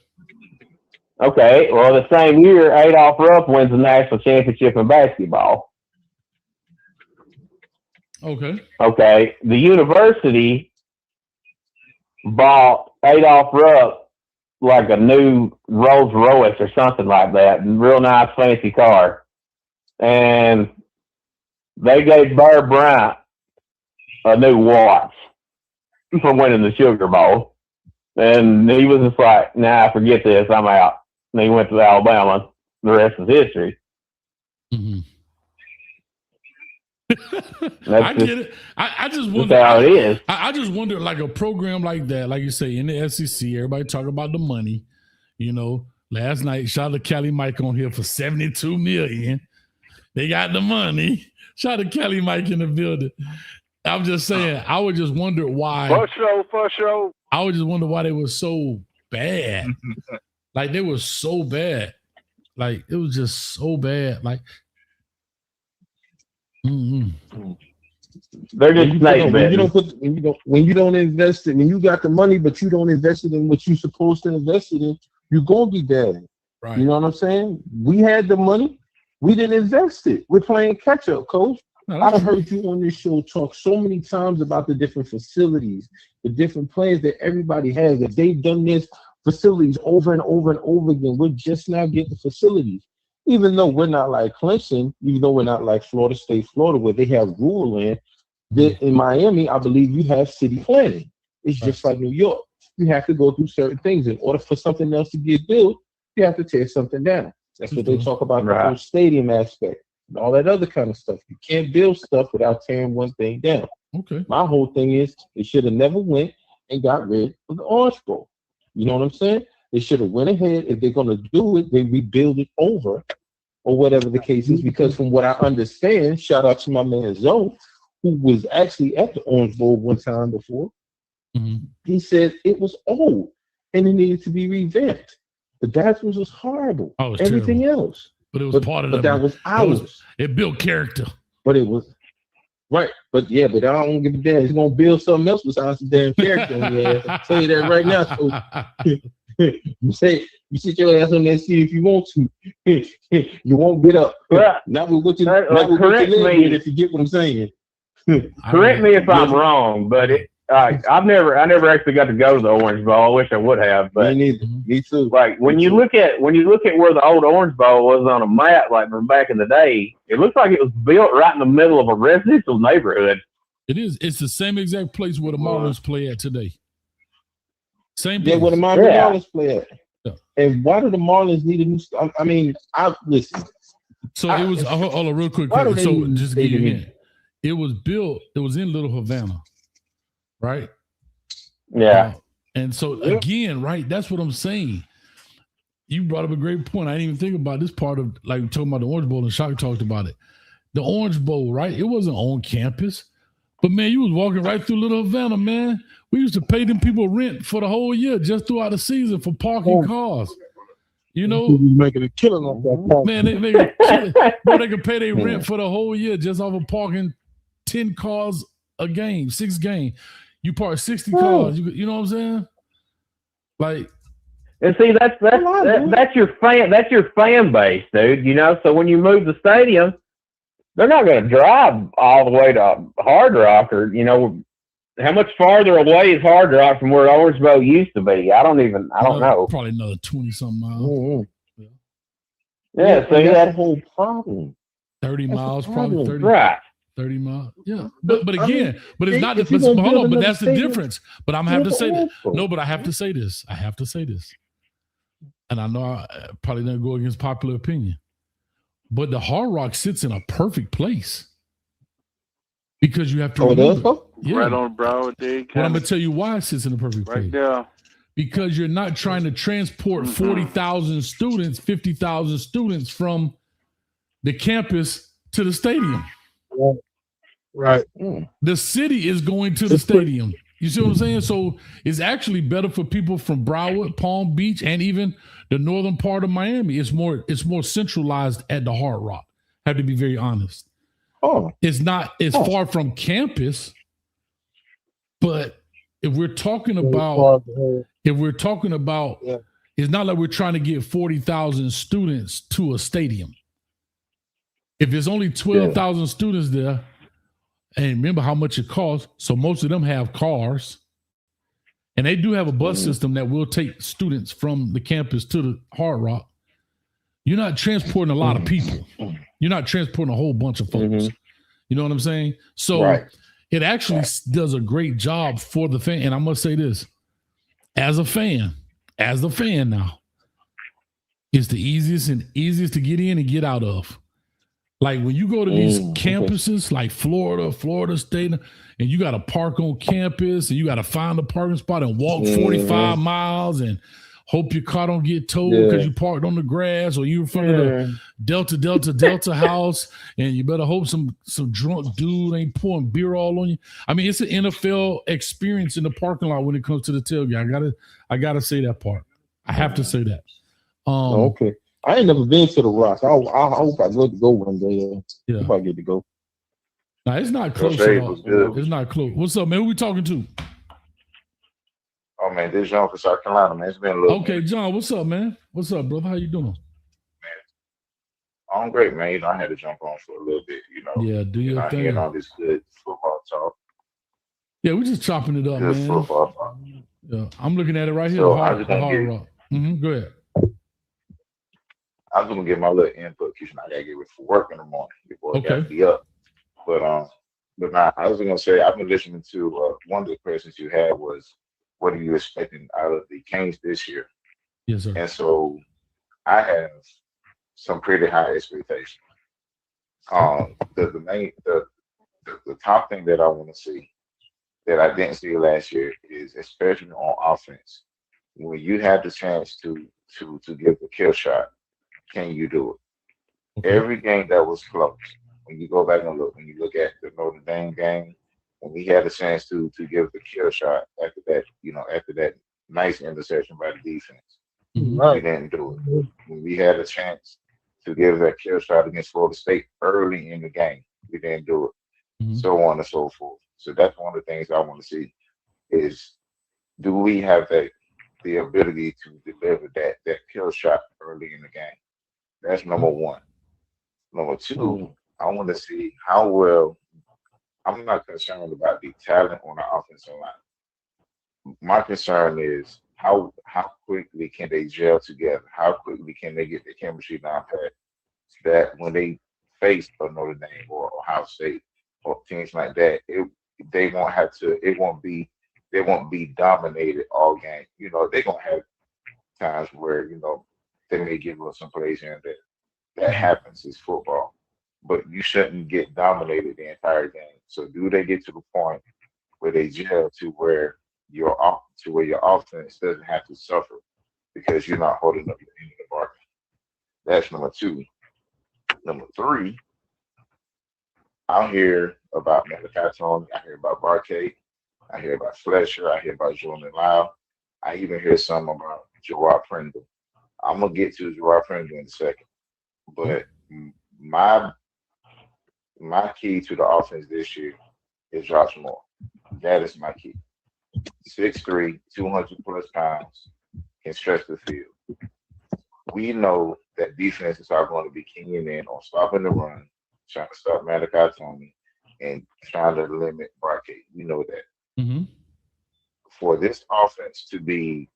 Okay, well, the same year, Adolph Rupp wins the national championship in basketball. Okay. The university bought Adolph Rupp like a new Rolls Royce or something like that, real nice fancy car, and they gave Burr Bryant a new watch for winning the Sugar Bowl, and he was just like, "Nah, forget this, I'm out." And he went to Alabama. The rest is history. Mm-hmm. I get it. I just wonder how it is. I just wonder, like a program like that, like you say, in the SEC, everybody talk about the money. You know, last night, shout out to Cali Mike on here for $72 million. They got the money. Shout out to Cali Mike in the building. I'm just saying, I would just wonder why. For sure. I would just wonder why they were so bad. Like they were so bad. Like it was just so bad. Like. Mm-hmm. They're just when you don't invest it, when you got the money but you don't invest it in what you're supposed to invest it in, you're gonna be bad. Right. You know what I'm saying? We had the money, we didn't invest it. We're playing catch up, coach. I've heard you on this show talk so many times about the different facilities, the different plans that everybody has, that they've done this facilities over and over and over again. We're just now getting facilities. Even though we're not like Clemson, even though we're not like Florida State, Florida, where they have rural land, in Miami, I believe you have city planning. It's just like New York. You have to go through certain things. In order for something else to get built, you have to tear something down. That's what they talk about, the whole stadium aspect and all that other kind of stuff. You can't build stuff without tearing one thing down. Okay. My whole thing is they should have never went and got rid of the Orange Bowl. You know what I'm saying? They should have went ahead. If they're going to do it, they rebuild it over or whatever the case is. Because from what I understand, shout out to my man Zoe, who was actually at the Orange Bowl one time before. Mm-hmm. He said it was old and it needed to be revamped. The bathrooms was horrible. Oh, it was everything terrible. else. But it was part of But that was ours. It built character. But it was right. But I don't give a damn. He's gonna build something else besides the damn character on your ass. I'll tell you that right now. So you sit your ass on that seat if you want to. You won't get up. Not with what you correct me if you get what I'm saying. Correct me if I'm wrong, but I never actually got to go to the Orange Bowl. I wish I would have, but me neither. Me too. Like when you look at where the old Orange Bowl was on a map, like from back in the day, it looks like it was built right in the middle of a residential neighborhood. It is. It's the same exact place where the Marlins play at today. Same place. Yeah, where the Marlins play at. Yeah. And why do the Marlins need a new? I mean, listen. So it was. Hold on, real quick. So just give you a hint. It was built. It was in Little Havana, right? Yeah. And so again, right? That's what I'm saying. You brought up a great point. I didn't even think about this part of like talking about the Orange Bowl, and Shock talked about it. The Orange Bowl, right? It wasn't on campus, but man, you was walking right through Little Havana, man. We used to pay them people rent for the whole year just throughout the season for parking cars. You know, making a killing off that park. Man, they could pay their rent for the whole year just off of parking 10 cars a game, 6 games. You park 60 cars. You know what I'm saying? Like, and see, that's your fan base, dude. You know, so when you move the stadium, they're not going to drive all the way to Hard Rock, or how much farther away is Hard Rock from where Orange Bowl used to be? I don't know. Probably another 20-something miles. Mm-hmm. Yeah, so that's the whole problem. 30 miles, probably 30. Right. 30 miles. Yeah. But again, it's not but hold on, but that's the difference. But I'm gonna have to say that. No, but I have to say this. And I know I probably don't go against popular opinion. But the Hard Rock sits in a perfect place. Because you have to right on Broward Day. But I'm gonna tell you why it sits in a perfect place. Right there. Because you're not trying to transport 40,000 students, 50,000 students from the campus to the stadium. Right. The city is going to the stadium. You see what I'm saying? So it's actually better for people from Broward, Palm Beach, and even the northern part of Miami. It's more centralized at the Hard Rock. I have to be very honest. It's not as far from campus, but if we're talking about, it's not like we're trying to get 40,000 students to a stadium. If there's only 12,000 students there, And remember how much it costs. So most of them have cars. And they do have a bus system that will take students from the campus to the Hard Rock. You're not transporting a lot of people. You're not transporting a whole bunch of folks. You know what I'm saying? So it actually does a great job for the fan. And I must say this, as the fan now, it's the easiest to get in and get out of. Like when you go to these campuses like Florida State, and you got to park on campus and you got to find a parking spot and walk 45 miles and hope your car don't get towed because you parked on the grass, or you in front of the Delta house, and you better hope some drunk dude ain't pouring beer all on you. I mean, it's an NFL experience in the parking lot when it comes to the tailgate. I gotta say that part. I have to say that. Okay. I ain't never been to the Rock. I hope I get to go one day. Yeah. If I get to go. Nah, it's not close at all. It's not close. What's up, man? Who we talking to? Oh man, this is John from South Carolina, man. It's been a little. Okay, John. What's up, man? What's up, brother? How you doing? I'm great, man. You know, I had to jump on for a little bit. You know. Yeah, do your thing. Hearing all this good football talk. Yeah, we're just chopping it up, good man. Football talk. Yeah, I'm looking at it right here. So Hard Rock. Go ahead. I was gonna give my little input because I gotta get ready for work in the morning before I gotta be up. But nah, I was gonna say I've been listening to one of the questions you had was, what are you expecting out of the Canes this year? Yes, sir. And so I have some pretty high expectations. The top thing that I want to see that I didn't see last year is, especially on offense, when you have the chance to give the kill shot, can you do it? Okay. Every game that was close, when you go back and look, when you look at the Notre Dame game, when we had a chance to give the kill shot after that nice interception by the defense, we didn't do it. When we had a chance to give that kill shot against Florida State early in the game, we didn't do it. So on and so forth. So that's one of the things I want to see is, do we have the ability to deliver that kill shot early in the game? That's number one. Number two, I want to see how well. I'm not concerned about the talent on the offensive line. My concern is how quickly can they gel together? How quickly can they get the chemistry down pat that when they face a Notre Dame or Ohio State or teams like that, they won't be dominated all game. You know, they're gonna have times where, you know, they may give us some plays here and there. That happens. It's football. But you shouldn't get dominated the entire game. So do they get to the point where they gel to where your offense doesn't have to suffer because you're not holding up your end of the bargain? That's number two. Number three, I hear about Malachi, I hear about Barcade, I hear about Fletcher, I hear about Jordan Lau, I even hear some about Gerard Pringle. I'm gonna get to Gerard Pringle in a second, but my key to the offense this year is Josh Moore. That is my key. 6'3", 200 plus pounds, can stretch the field. We know that defenses are going to be keying in on stopping the run, trying to stop Malachi, and trying to limit Barcade. We know that. For this offense to be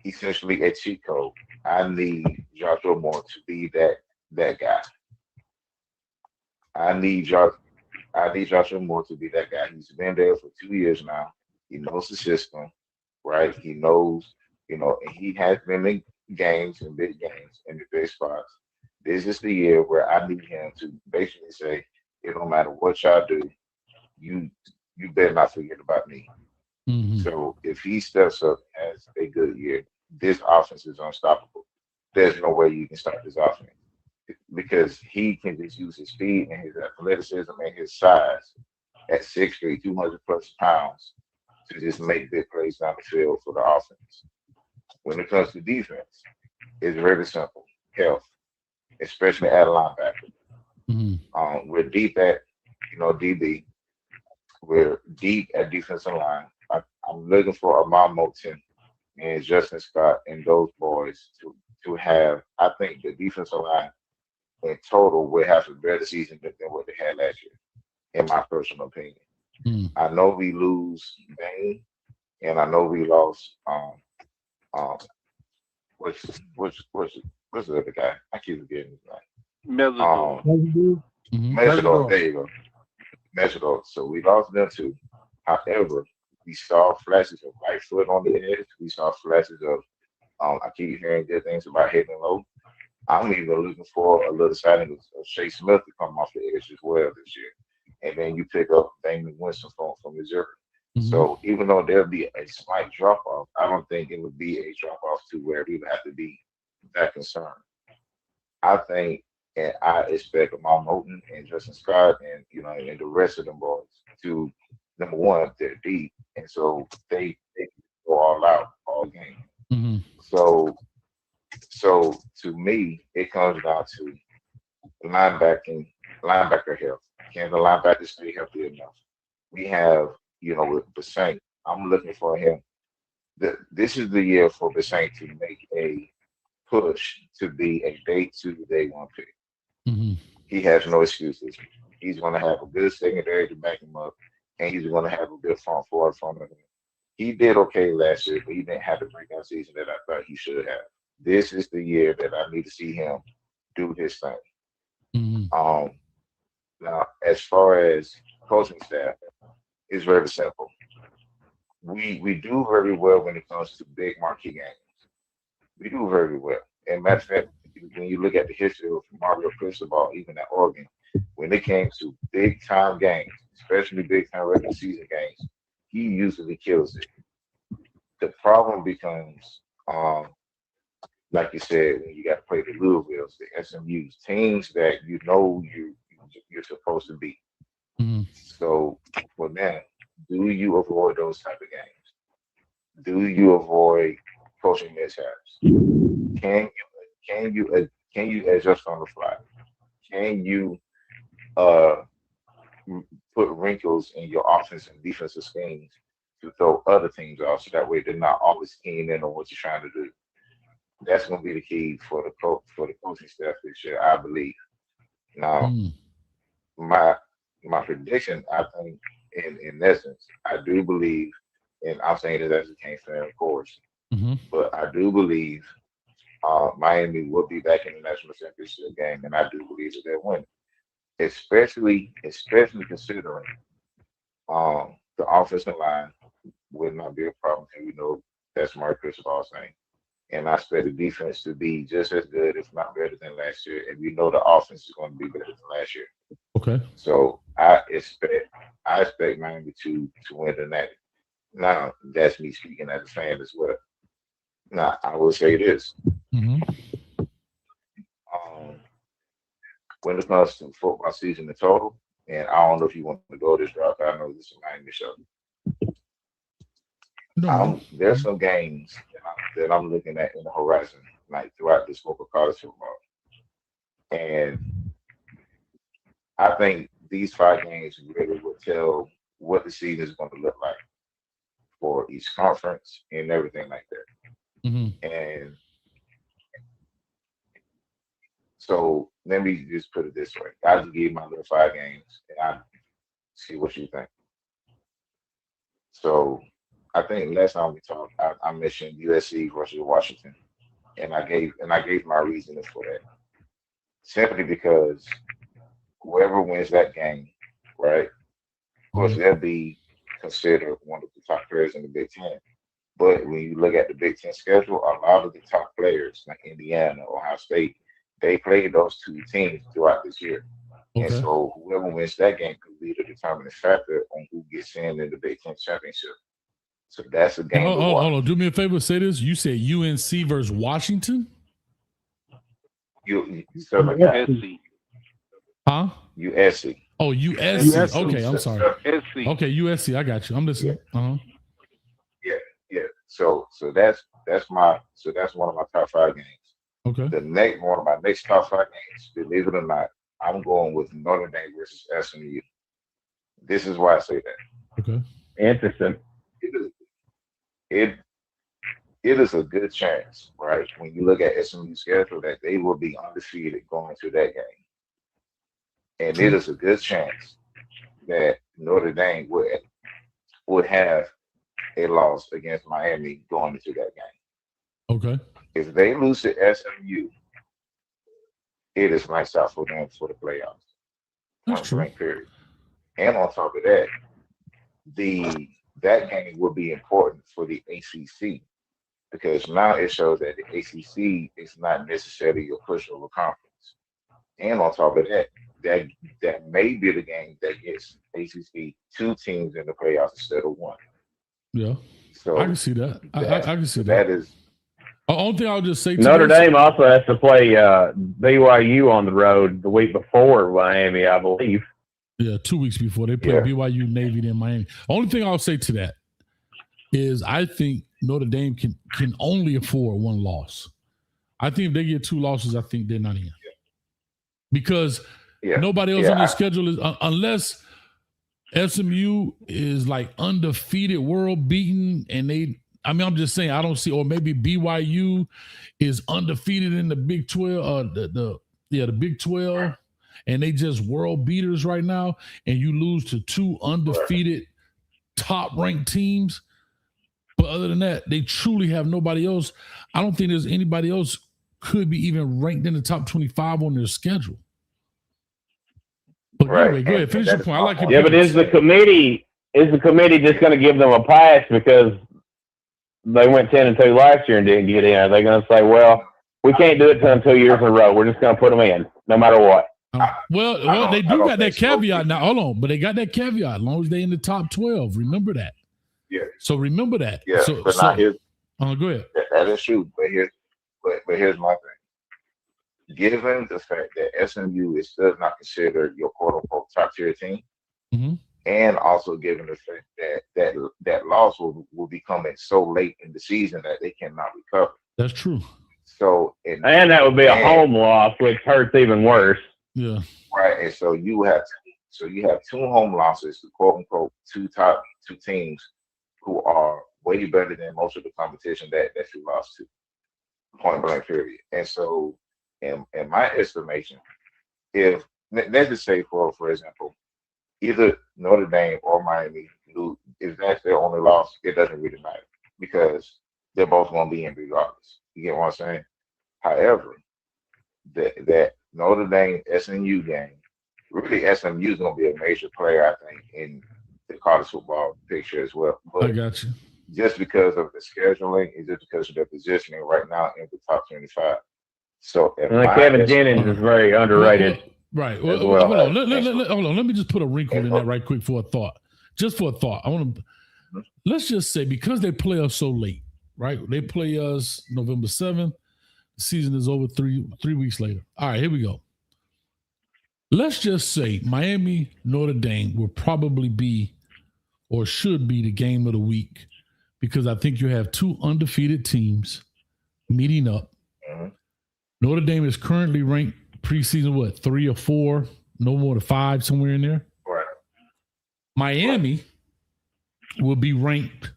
essentially a cheat code, I need Joshua Moore to be that guy. I need Joshua Moore to be that guy. He's been there for 2 years now. He knows the system, right? He knows, you know, and he has been in games and big games in the big spots. This is the year where I need him to basically say, it don't matter what y'all do, you better not forget about me. So if he steps up as a good year, this offense is unstoppable. There's no way you can stop this offense because he can just use his speed and his athleticism and his size at 6'3", 200 plus pounds to just make big plays down the field for the offense. When it comes to defense, it's very simple. Health, especially at linebacker. We're deep at, DB. We're deep at defensive line. I'm looking for Amon Moten and Justin Scott and those boys to have, I think the defensive line in total will have a better season than what they had last year. in my personal opinion. I know we lose Bain, and I know we lost what's the other guy? I keep forgetting his name. Mesidor. There you go. Mesidor. So we lost them too. However, we saw flashes of right foot on the edge. We saw flashes of I keep hearing good things about hitting low. I'm even looking for a little signing of Shea Smith to come off the edge as well this year. And then you pick up Damon Winston from Missouri. So even though there'll be a slight drop off, I don't think it would be a drop off to where we would have to be that concerned. I think and I expect Lamar Moulton and Justin Scott and and the rest of them boys to number one, they're deep. And so they go all out all game. So to me, it comes down to linebacker health. Can the linebacker stay healthy enough? We have, with Bassett, I'm looking for him. This is the year for Bassett to make a push to be a day 2, day 1 pick. He has no excuses. He's going to have a good secondary to back him up, and he's going to have a good front forward from him. He did okay last year, but he didn't have the breakout season that I thought he should have. This is the year that I need to see him do his thing. Now, as far as coaching staff, it's very simple. We do very well when it comes to big marquee games. We do very well. And matter of fact, when you look at the history of Mario Cristobal, even at Oregon, when it came to big time games, especially big time regular season games, he usually kills it. The problem becomes, like you said, when you got to play the Louisvilles, the SMUs, teams that you're supposed to beat. So for them, do you avoid those type of games? Do you avoid coaching mishaps? Can you adjust on the fly? Can you put wrinkles in your offense and defensive schemes to throw other teams off so that way they're not always keying in on what you're trying to do? That's going to be the key for the coaching staff this year, I believe. Now, my prediction, I think, in essence, I do believe, and I'm saying this as a Kings fan, of course, but I do believe Miami will be back in the national championship game, and I do believe that they'll win. Especially considering the offensive line would not be a problem, and we know that's Mark Cristobal's thing. And I expect the defense to be just as good, if not better than last year. And we know the offense is going to be better than last year. Okay. So I expect Miami to win the night. Now, that's me speaking as a fan as well. Now, I will say this. When it comes to football season in total, and I don't know if you want to go this route, I know this is a Miami show. There's some games that I'm looking at in the horizon, like throughout the scope of college football. And I think these 5 games really will tell what the season is going to look like for each conference and everything like that. And so let me just put it this way. I'll just give you my little 5 games and I'll see what you think. So I think last time we talked, I mentioned USC versus Washington, and I gave my reasoning for that. Simply because whoever wins that game, right, of course they'll be considered one of the top players in the Big Ten. But when you look at the Big Ten schedule, a lot of the top players like Indiana, Ohio State, they played those 2 teams throughout this year. And so whoever wins that game could be the determining factor on who gets in the Big Ten championship. So that's a game. Hold on. Do me a favor. Say this. You said UNC versus Washington? USC. Huh? USC. Oh, USC. Okay, I'm sorry. Okay, USC. I got you. I'm listening. Yeah. So that's one of my top 5 games. Okay. One of my next top 5 games, believe it or not, I'm going with Notre Dame versus SMU. This is why I say that. Okay. Interesting. It is a good chance, right? When you look at SMU's schedule, that they will be undefeated going to that game. And it is a good chance that Notre Dame would have a loss against Miami going into that game. Okay. If they lose to SMU, it is lights out for them for the playoffs. That's true. Period. And on top of that, that game will be important for the ACC because now it shows that the ACC is not necessarily a pushover conference. And on top of that, that may be the game that gets ACC 2 teams in the playoffs instead of 1. Yeah, so I can see that. I can see that. That is. The only thing I'll just say. Notre Dame also has to play BYU on the road the week before Miami, I believe. Yeah, 2 weeks before they play BYU, Navy, then Miami. Only thing I'll say to that is I think Notre Dame can only afford 1 loss. I think if they get 2 losses, I think they're not in. Because nobody else on their schedule is unless SMU is like undefeated, world beaten, and I'm just saying I don't see, or maybe BYU is undefeated in the Big 12, the Big 12, and they just world beaters right now, and you lose to 2 undefeated top ranked teams. But other than that, they truly have nobody else. I don't think there's anybody else could be even ranked in the top 25 on their schedule. But anyway, go ahead, finish your point. I like your but is the committee just going to give them a pass because they went 10-2 last year and didn't get in? Are they going to say, well, we can't do it 2 years in a row. We're just going to put them in no matter what? Well, they do got that caveat now. Hold on, but they got that caveat as long as they're in the top 12. Remember that. Yeah. So remember that. Yeah, but not here. Go ahead. That is true, but here's my thing. Given the fact that SMU is still not considered your quote unquote top tier team, and also given the fact that loss will be coming so late in the season that they cannot recover. That's true. So and that would be a home loss, which hurts even worse. Yeah. Right. And so you have 2 home losses to quote unquote 2 teams who are way better than most of the competition that you lost to. Point blank period. And so in my estimation, if let's just say for example, either Notre Dame or Miami, if that's their only loss, it doesn't really matter because they're both going to be in regardless. You get what I'm saying? However, that Notre Dame SMU game, really SMU is going to be a major player, I think, in the college football picture as well. But I got you. Just because of the scheduling and just because of their positioning right now in the top 25. So Kevin Jennings is very underrated. Right. Well, hold on. Hold on. Let me just put a wrinkle in that right quick for a thought. Just for a thought. Let's just say because they play us so late, right? They play us November 7th. The season is over 3 weeks later. All right, here we go. Let's just say Miami, Notre Dame will probably be or should be the game of the week because I think you have 2 undefeated teams meeting up. Notre Dame is currently ranked preseason, 3 or 4, no more than 5, somewhere in there. Right. Miami will be ranked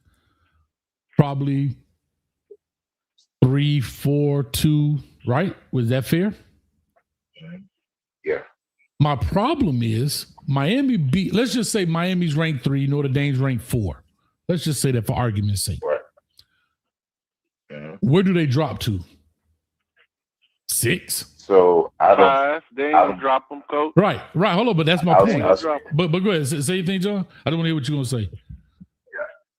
probably 3, 4, 2, right? Was that fair? Yeah. My problem is Miami let's just say Miami's ranked 3, Notre Dame's ranked 4. Let's just say that for argument's sake. Right. Where do they drop to? 6? So they ain't drop them, coach. Right. Hold on, but that's my point. But go ahead. Say anything, John. I don't want to hear what you're gonna say.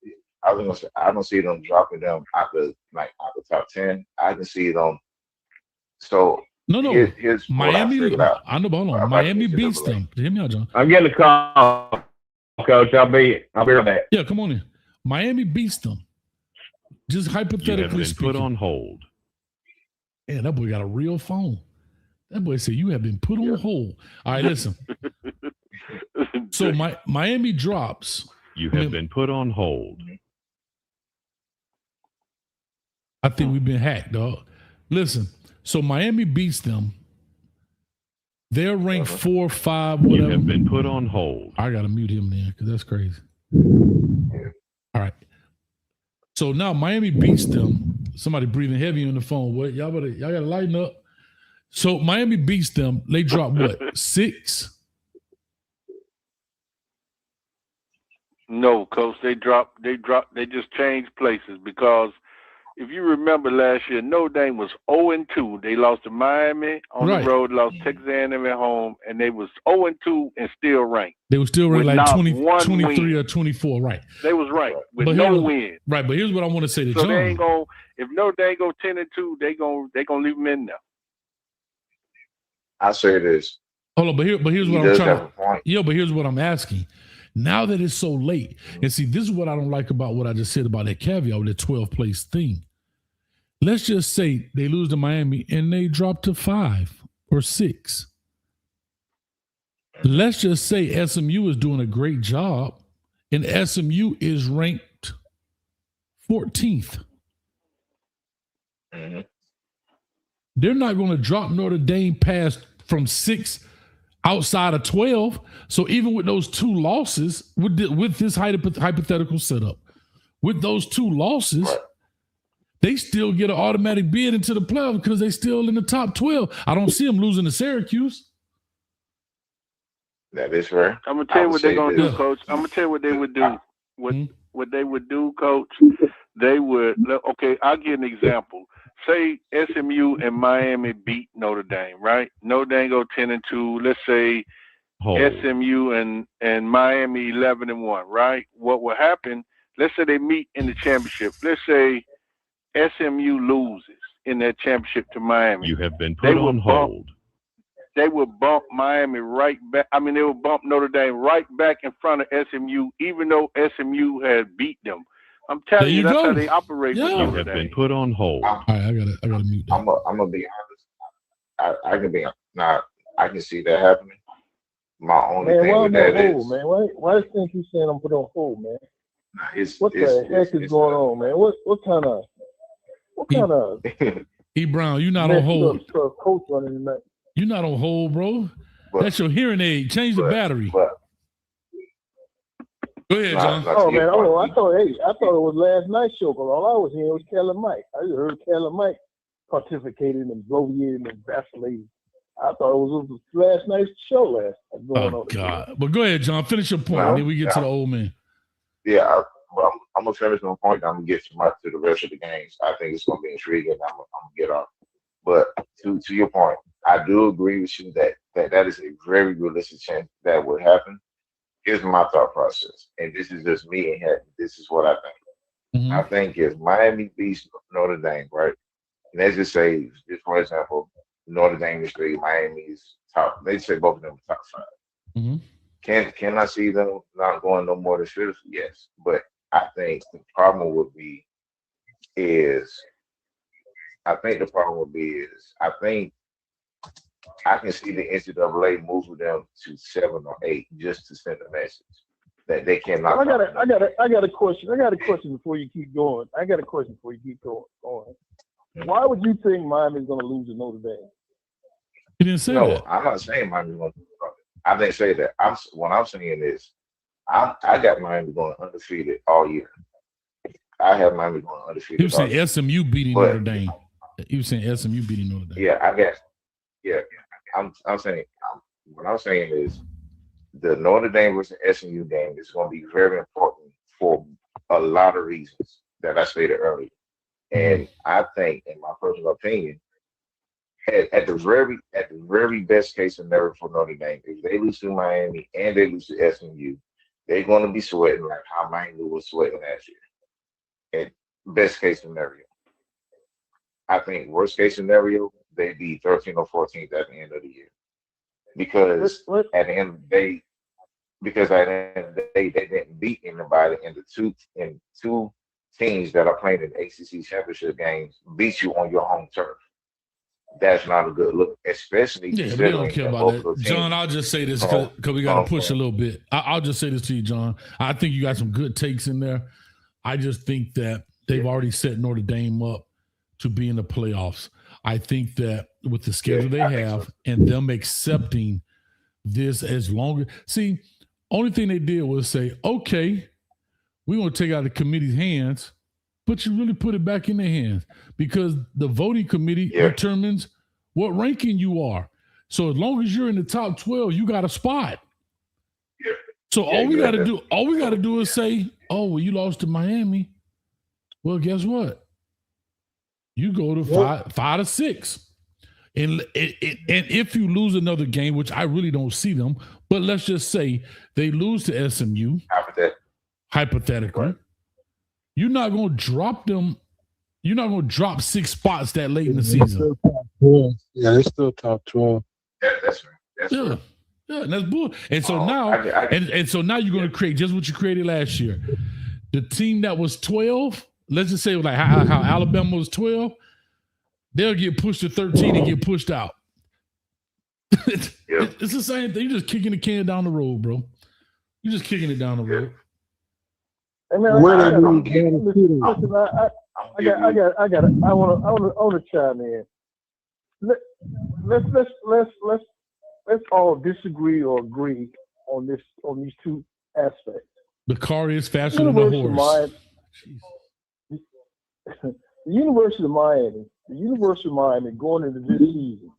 Yeah, I was gonna say I don't see them dropping them out the top 10. I can see them. So no. Here's Miami. I know, but hold on. Miami beats them. Hear me out, John. I'm getting a call, Coach. I'll be right back. Yeah, come on in. Miami beats them. Just hypothetically speaking. Put on hold. Yeah, that boy got a real phone. That boy said you have been put on hold. All right, listen. So Miami drops. You have been put on hold. I think we've been hacked, dog. Listen. So Miami beats them. They're ranked 4, 5, whatever. You have been put on hold. I gotta mute him then because that's crazy. All right. So now Miami beats them. Somebody breathing heavy on the phone. What y'all gotta lighten up. So Miami beats them. They drop what? 6? No, Coach. They just changed places because if you remember last year, Notre Dame was 0-2. They lost to Miami on the road, lost Texas A&M at home, and they was 0-2 and still ranked. They were still ranked like 23 or 24, right? They was ranked with no win. Right, but here's what I want to say to so John. They ain't gonna, if Notre Dame go 10-2, they gonna leave them in there. I say this. Hold on, but here's what I'm trying to. Yeah, but here's what I'm asking. Now that it's so late, and see, this is what I don't like about what I just said about that caveat with the 12th place thing. Let's just say they lose to Miami and they drop to 5 or 6. Let's just say SMU is doing a great job and SMU is ranked 14th. Mm-hmm. They're not going to drop Notre Dame past from 6 outside of 12. So even with those 2 losses, with this hypothetical setup, with those 2 losses, they still get an automatic bid into the playoffs because they're still in the top 12. I don't see them losing to Syracuse. That is fair. I'm gonna tell you what they're gonna do, Coach. I'm gonna tell you what they would do. What they would do, Coach, they would. Okay, I'll give an example. Say SMU and Miami beat Notre Dame, right? Notre Dame go 10-2. Let's say SMU and Miami 11-1, right? What will happen? Let's say they meet in the championship. Let's say SMU loses in that championship to Miami. You have been put on hold. They would bump Miami right back. I mean, they would bump Notre Dame right back in front of SMU, even though SMU had beat them. I'm telling you, that's how they operate. Yeah. You have been put on hold. All right, I gotta mute that. I'm gonna be honest. I can be now. I can see that happening. My only thing with that is, man, why think you saying I'm put on hold, man? What the heck is going on, man? What kind of E. Brown, you're not on hold. Coach running tonight. You're not on hold, bro. That's your hearing aid. Change the battery. Go ahead, John. Oh man, I thought it was last night's show, but all I was hearing was Kelly Mike. I just heard Kelly Mike participating and bloviating and vacillating. I thought it was last night's show Oh God! But go ahead, John. Finish your point, and then we get to the old man. Yeah, I'm gonna finish my point. I'm gonna get to the rest of the games. I think it's gonna be intriguing. I'm gonna get off. But to your point, I do agree with you that is a very realistic chance that would happen. Here's my thought process, and this is just me, and this is what I think. Mm-hmm. I think if Miami beats Notre Dame, right? And let's just say, just for example, Notre Dame is 3, Miami is top. They say both of them are top 5. Mm-hmm. Can I see them not going no more than 5th? Yes, but I think the problem would be I think I can see the NCAA moving them to 7 or 8 just to send a message that they cannot. I got a question. I got a question before you keep going. Going. Why would you think Miami's going to lose to Notre Dame? You didn't say that. I'm not saying Miami's going to lose. I didn't say that. What I'm saying is, I got Miami going undefeated all year. I have Miami going undefeated. He was saying SMU beating Notre Dame. He was saying SMU beating Notre Dame. Yeah, I guess. Yeah, I'm saying. What I'm saying is, the Notre Dame versus SMU game is going to be very important for a lot of reasons that I stated earlier. And I think, in my personal opinion, at the very best case scenario for Notre Dame, if they lose to Miami and they lose to SMU, they're going to be sweating like how Miami was sweating last year. At best case scenario, I think worst case scenario, they'd be 13 or 14th at the end of the year, because at the end of the day, they didn't beat anybody in two teams that are playing in ACC championship games beat you on your home turf. That's not a good look, especially but they don't care about that. John, I'll just say this because we got to push a little bit. I'll just say this to you, John. I think you got some good takes in there. I just think that they've already set Notre Dame up to be in the playoffs. I think that with the schedule they have and them accepting this as long as only thing they did was say, okay, we want to take out the committee's hands, but you really put it back in their hands because the voting committee determines what ranking you are. So as long as you're in the top 12, you got a spot. So all we got to do is say, "Oh, well, you lost to Miami." Well, guess what? You go to 5 to 6, and if you lose another game, which I really don't see them, but let's just say they lose to SMU, hypothetically, you're not going to drop them. You're not going to drop 6 spots that late in the season. Yeah, they're still top 12. Yeah, that's right. Right. Yeah, and that's bull. And so now, and so now you're going to create just what you created last year. The team that was 12, let's just say like how Alabama was 12, they'll get pushed to 13 and get pushed out. It's the same thing. You're just kicking the can down the road, bro. You're just kicking it down the road. I want to chime in. Let's all disagree or agree on these two aspects. The car is faster than the horse. The University of Miami going into this season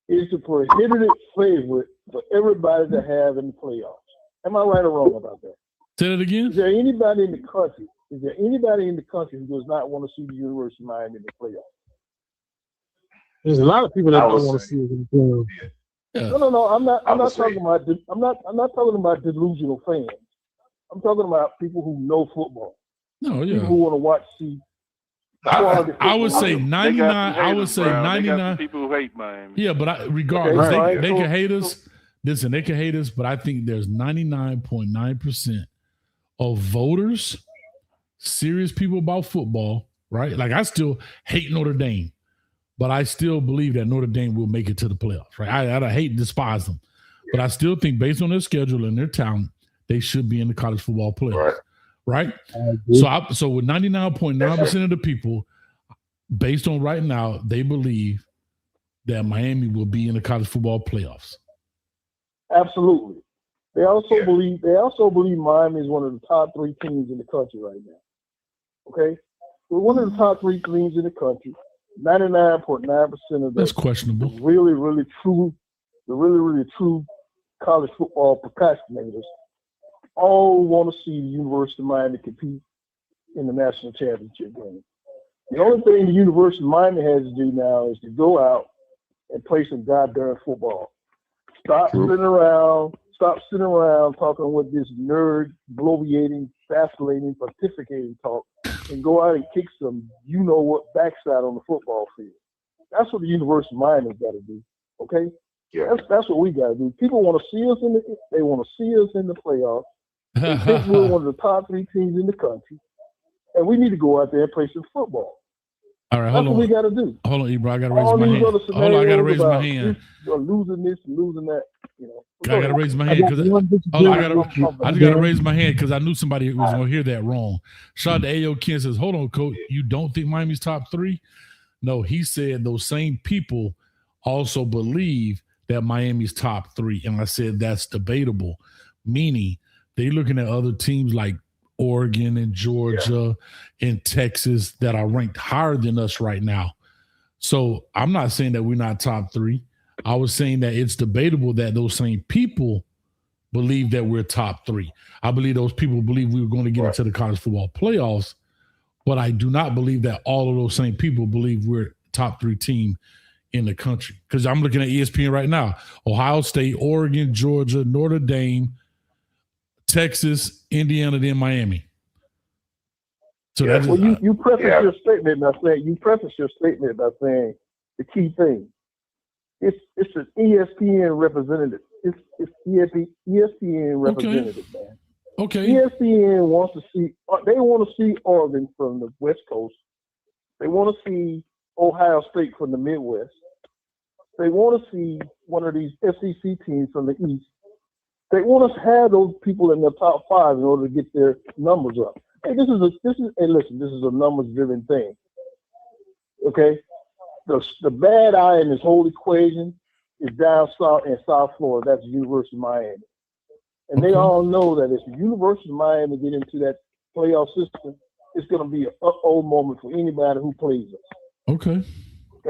is the prohibited favorite for everybody to have in the playoffs. Am I right or wrong about that? Say that again. Is there anybody in the country who does not want to see the University of Miami in the playoffs? There's a lot of people that don't want to see it in the playoffs. Yeah. No. I'm not talking about delusional fans. I'm talking about people who know football. No, yeah. People who want to watch. I would say 99. I would say 99. People who hate Miami. Yeah, but regardless, they can hate us. Listen, they can hate us, but I think there's 99.9% of voters, serious people about football, right? Like I still hate Notre Dame, but I still believe that Notre Dame will make it to the playoffs, right? I hate and despise them, but I still think based on their schedule and their talent, they should be in the college football playoffs, right? So with 99.9% of the people, based on right now, they believe that Miami will be in the college football playoffs. Absolutely. They also believe Miami is one of the top 3 teams in the country right now. Okay? We're one of the top 3 teams in the country. 99.9% of that's questionable. The really true college football procrastinators all want to see the University of Miami compete in the national championship game. The only thing the University of Miami has to do now is to go out and play some goddamn football. Stop sitting around talking with this nerd, bloviating, vacillating, pontificating talk, and go out and kick some backside on the football field. That's what the University of Miami's got to do. Okay? Yeah. That's what we got to do. People want to see us in the playoffs. They think we're one of the top 3 teams in the country, and we need to go out there and play some football. All right, hold on. That's what we got to do. Hold on, Ebro. I got to raise my hand. Hold on, I got to raise my hand. Losing this and losing that, I got to raise my hand because I just got to raise my hand because I knew somebody was going to hear that wrong. Shout out to A.O. Ken says, hold on, coach. You don't think Miami's top 3? No, he said those same people also believe that Miami's top 3. And I said that's debatable, meaning they looking at other teams like Oregon and Georgia and Texas that are ranked higher than us right now. So I'm not saying that we're not top 3. I was saying that it's debatable that those same people believe that we're top 3. I believe those people believe we were going to get into the college football playoffs, but I do not believe that all of those same people believe we're top 3 team in the country. Because I'm looking at ESPN right now. Ohio State, Oregon, Georgia, Notre Dame, Texas, Indiana, then Miami. So that's you preface your statement by saying the key thing. It's an ESPN representative. It's ESPN representative, man. Okay. ESPN wants to see. They want to see Oregon from the West Coast. They want to see Ohio State from the Midwest. They want to see one of these SEC teams from the East. They want us to have those people in the top 5 in order to get their numbers up. Hey, this is a numbers-driven thing. Okay, the bad eye in this whole equation is down south in South Florida. That's the University of Miami, and they all know that if the University of Miami get into that playoff system, it's going to be an uh-oh moment for anybody who plays us. Okay.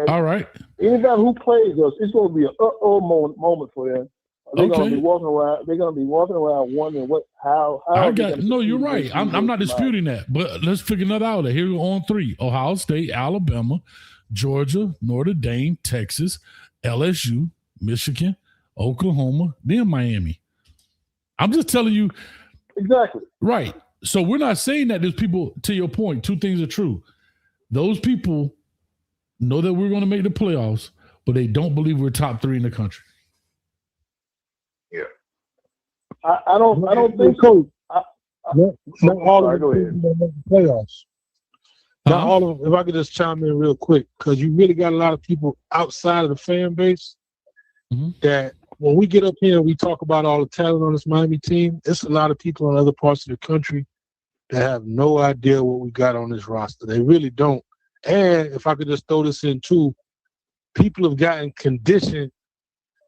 All right. Anybody who plays us, it's going to be an uh-oh moment for them. They're gonna be walking around. They're gonna be walking around wondering how. You're right. I'm not disputing that, but let's figure another outlet. Here we're on 3: Ohio State, Alabama, Georgia, Notre Dame, Texas, LSU, Michigan, Oklahoma, then Miami. I'm just telling you. Exactly. Right. So we're not saying that there's people, to your point, 2 things are true. Those people know that we're going to make the playoffs, but they don't believe we're top 3 in the country. Yeah. I don't think so. Not all sorry, of go them ahead. make the playoffs. Not all of them. If I could just chime in real quick, because you really got a lot of people outside of the fan base that when we get up here and we talk about all the talent on this Miami team, it's a lot of people in other parts of the country that have no idea what we got on this roster. They really don't. And if I could just throw this in too, people have gotten conditioned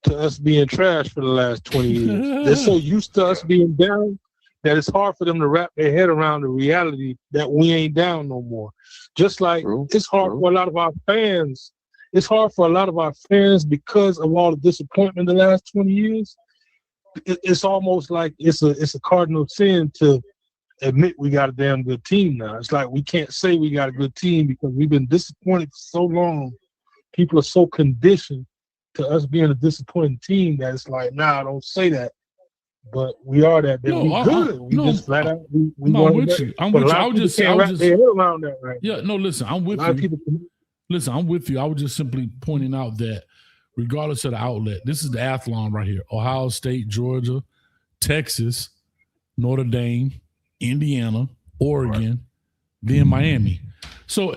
to us being trash for the last 20 years. They're so used to us being down that it's hard for them to wrap their head around the reality that we ain't down no more. Just like it's hard for a lot of our fans. It's hard for a lot of our fans because of all the disappointment the last 20 years. It's almost like it's a cardinal sin to admit we got a damn good team now. It's like we can't say we got a good team because we've been disappointed for so long. People are so conditioned to us being a disappointing team that it's like, nah, don't say that. But we are that. We good. We just flat out. I'm with you. I'm with you. I would just say, around that right yeah, no, listen, I'm with you. Listen, I'm with you. I was just simply pointing out that regardless of the outlet, this is the athlon right here. Ohio State, Georgia, Texas, Notre Dame, Indiana, Oregon, then Miami. So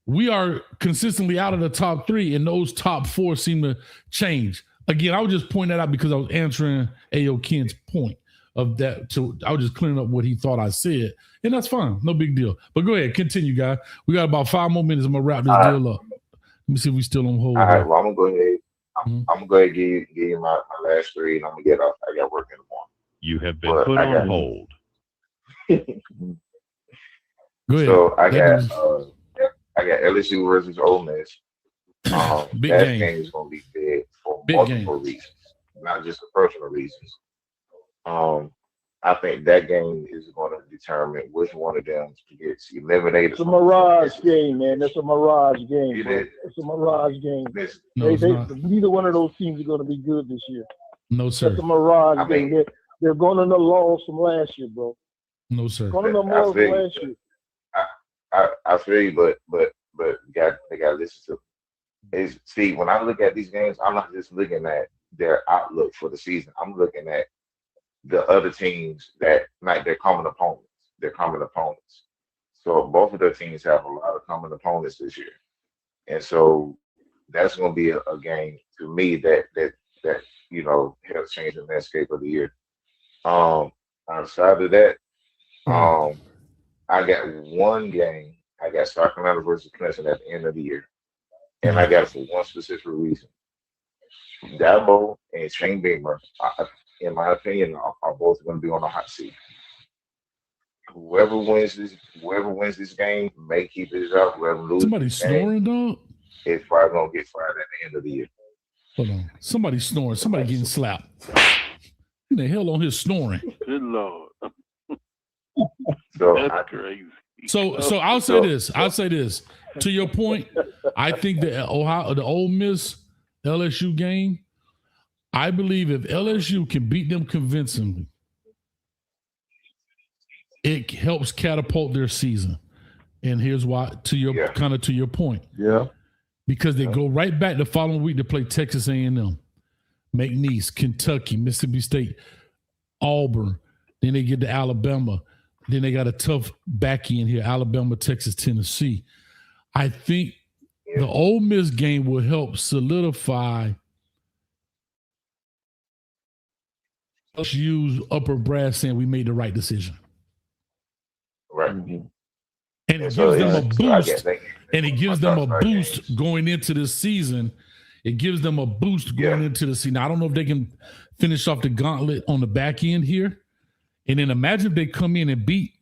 we are consistently out of the top 3, and those top 4 seem to change. Again, I would just point that out because I was answering A.O. Ken's point of that. So I was just clearing up what he thought I said, and that's fine. No big deal. But go ahead, continue, guys. We got about 5 more minutes. I'm going to wrap this deal up. Let me see if we still on hold. All right, well, I'm going to go ahead. I'm going to go ahead and give you my last 3, and I'm going to get off. I got work in the morning. You have been put on hold. Go ahead. So I got LSU versus Ole Miss. Big that game is going to be big for multiple reasons, not just the personal reasons. I think that game is going to determine which one of them gets eliminated. It's a mirage game, man. It's a mirage game. It's a mirage game. Neither one of those teams are going to be good this year. No, sir. It's a mirage game. They're going on the loss from last year, bro. No, sir. Going on the loss from last year. I feel you, but they got to listen to. See, when I look at these games, I'm not just looking at their outlook for the season. I'm looking at the other teams that like their common opponents. So both of their teams have a lot of common opponents this year, and so that's going to be a game to me that helps change the landscape of the year. Outside of that, I got one game. I got South Carolina versus Clemson at the end of the year. And I got it for one specific reason. Dabo and Shane Beamer, in my opinion, are both going to be on the hot seat. Whoever wins this game may keep his job. Whoever loses somebody snoring, dog? It's probably going to get fired at the end of the year. Hold on. Somebody snoring. Somebody getting slapped. Who the hell on here snoring? Good Lord. That's crazy. So I'll say this. To your point, I think the Ole Miss LSU game, I believe if LSU can beat them convincingly, it helps catapult their season. And here's why, to your point. Yeah. Because they go right back the following week to play Texas A&M, McNeese, Kentucky, Mississippi State, Auburn. Then they get to Alabama. Then they got a tough back end here, Alabama, Texas, Tennessee. I think the Ole Miss game will help solidify us use upper brass saying we made the right decision. Right. And it gives them a boost. And it gives them a boost going into this season. It gives them a boost going into the season. Now, I don't know if they can finish off the gauntlet on the back end here. And then imagine if they come in and beat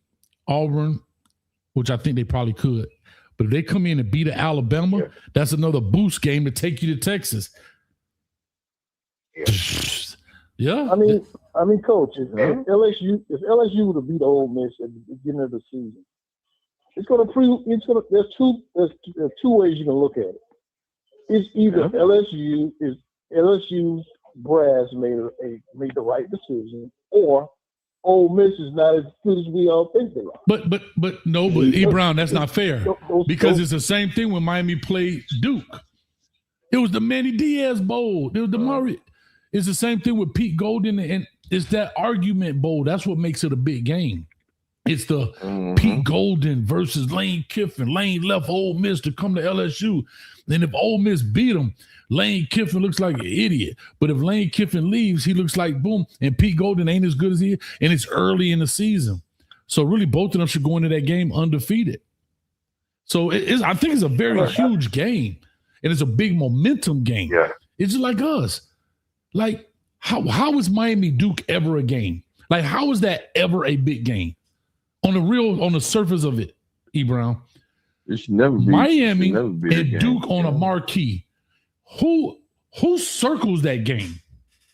Auburn, which I think they probably could. But if they come in and beat Alabama, that's another boost game to take you to Texas. Yeah. I mean, Coach, if LSU would have beat Ole Miss at the beginning of the season, there's two ways you can look at it. It's either LSU's brass made the right decision, or Ole Miss is not as good as we all think they are. But E. Brown, that's not fair, because it's the same thing when Miami played Duke. It was the Manny Diaz Bowl. It was the Murray. It's the same thing with Pete Golden, and it's that argument bowl. That's what makes it a big game. It's the Pete Golden versus Lane Kiffin. Lane left Ole Miss to come to LSU. And if Ole Miss beat him, Lane Kiffin looks like an idiot. But if Lane Kiffin leaves, he looks like boom. And Pete Golden ain't as good as he is. And it's early in the season. So really both of them should go into that game undefeated. So I think it's a very huge game. And it's a big momentum game. Yeah. It's just like us. Like, how is Miami Duke ever a game? Like, how is that ever a big game? On the surface of it, E. Brown. It should never be. Miami and Duke on a marquee. Who circles that game?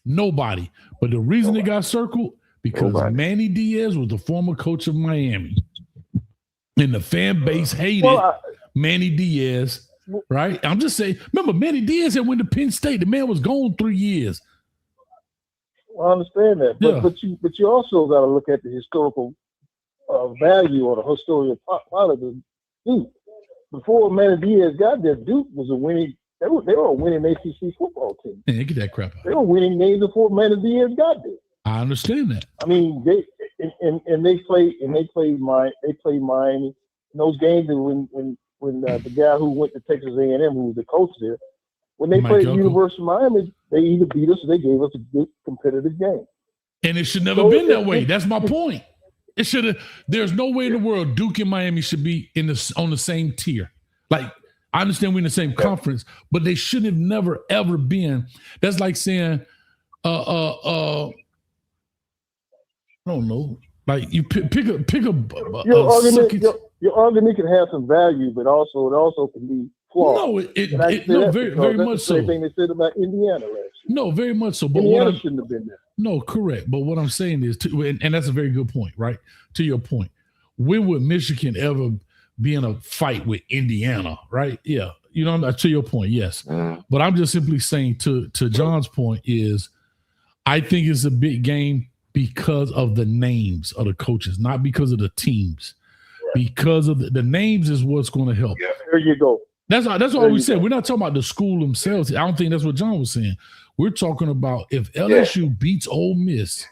Nobody. But the reason it got circled, because Manny Diaz was the former coach of Miami. And the fan base hated Manny Diaz, right? I'm just saying, remember, Manny Diaz had went to Penn State. The man was gone 3 years. Well, I understand that. But you also got to look at the historical value or the historical part of the Duke. Before Manny Diaz got there, Duke was a winning. They were a winning ACC football team. Yeah, get that crap out. They were winning games before Manny Diaz got there. I understand that. I mean, they played Miami in those games. And when the guy who went to Texas A&M, who was the coach there, when they played the University of Miami, they either beat us or they gave us a good competitive game. And it should never been that way. That's my point. It should have. There's no way in the world Duke and Miami should be on the same tier. Like, I understand we're in the same conference, but they should have never ever been. That's like saying, I don't know. Like you pick a your argument can have some value, but it also can be flawed. No, very much so. Same thing they said about Indiana last year. No, very much so. But Indiana shouldn't have been there. No, correct. But what I'm saying is, and that's a very good point, right? To your point, when would Michigan ever be in a fight with Indiana, right? Yeah, you know, to your point, yes. But I'm just simply saying to John's point is, I think it's a big game because of the names of the coaches, not because of the teams. Because of the names is what's going to help. Yeah, there you go. That's all we said. We're not talking about the school themselves. I don't think that's what John was saying. We're talking about if LSU beats Ole Miss.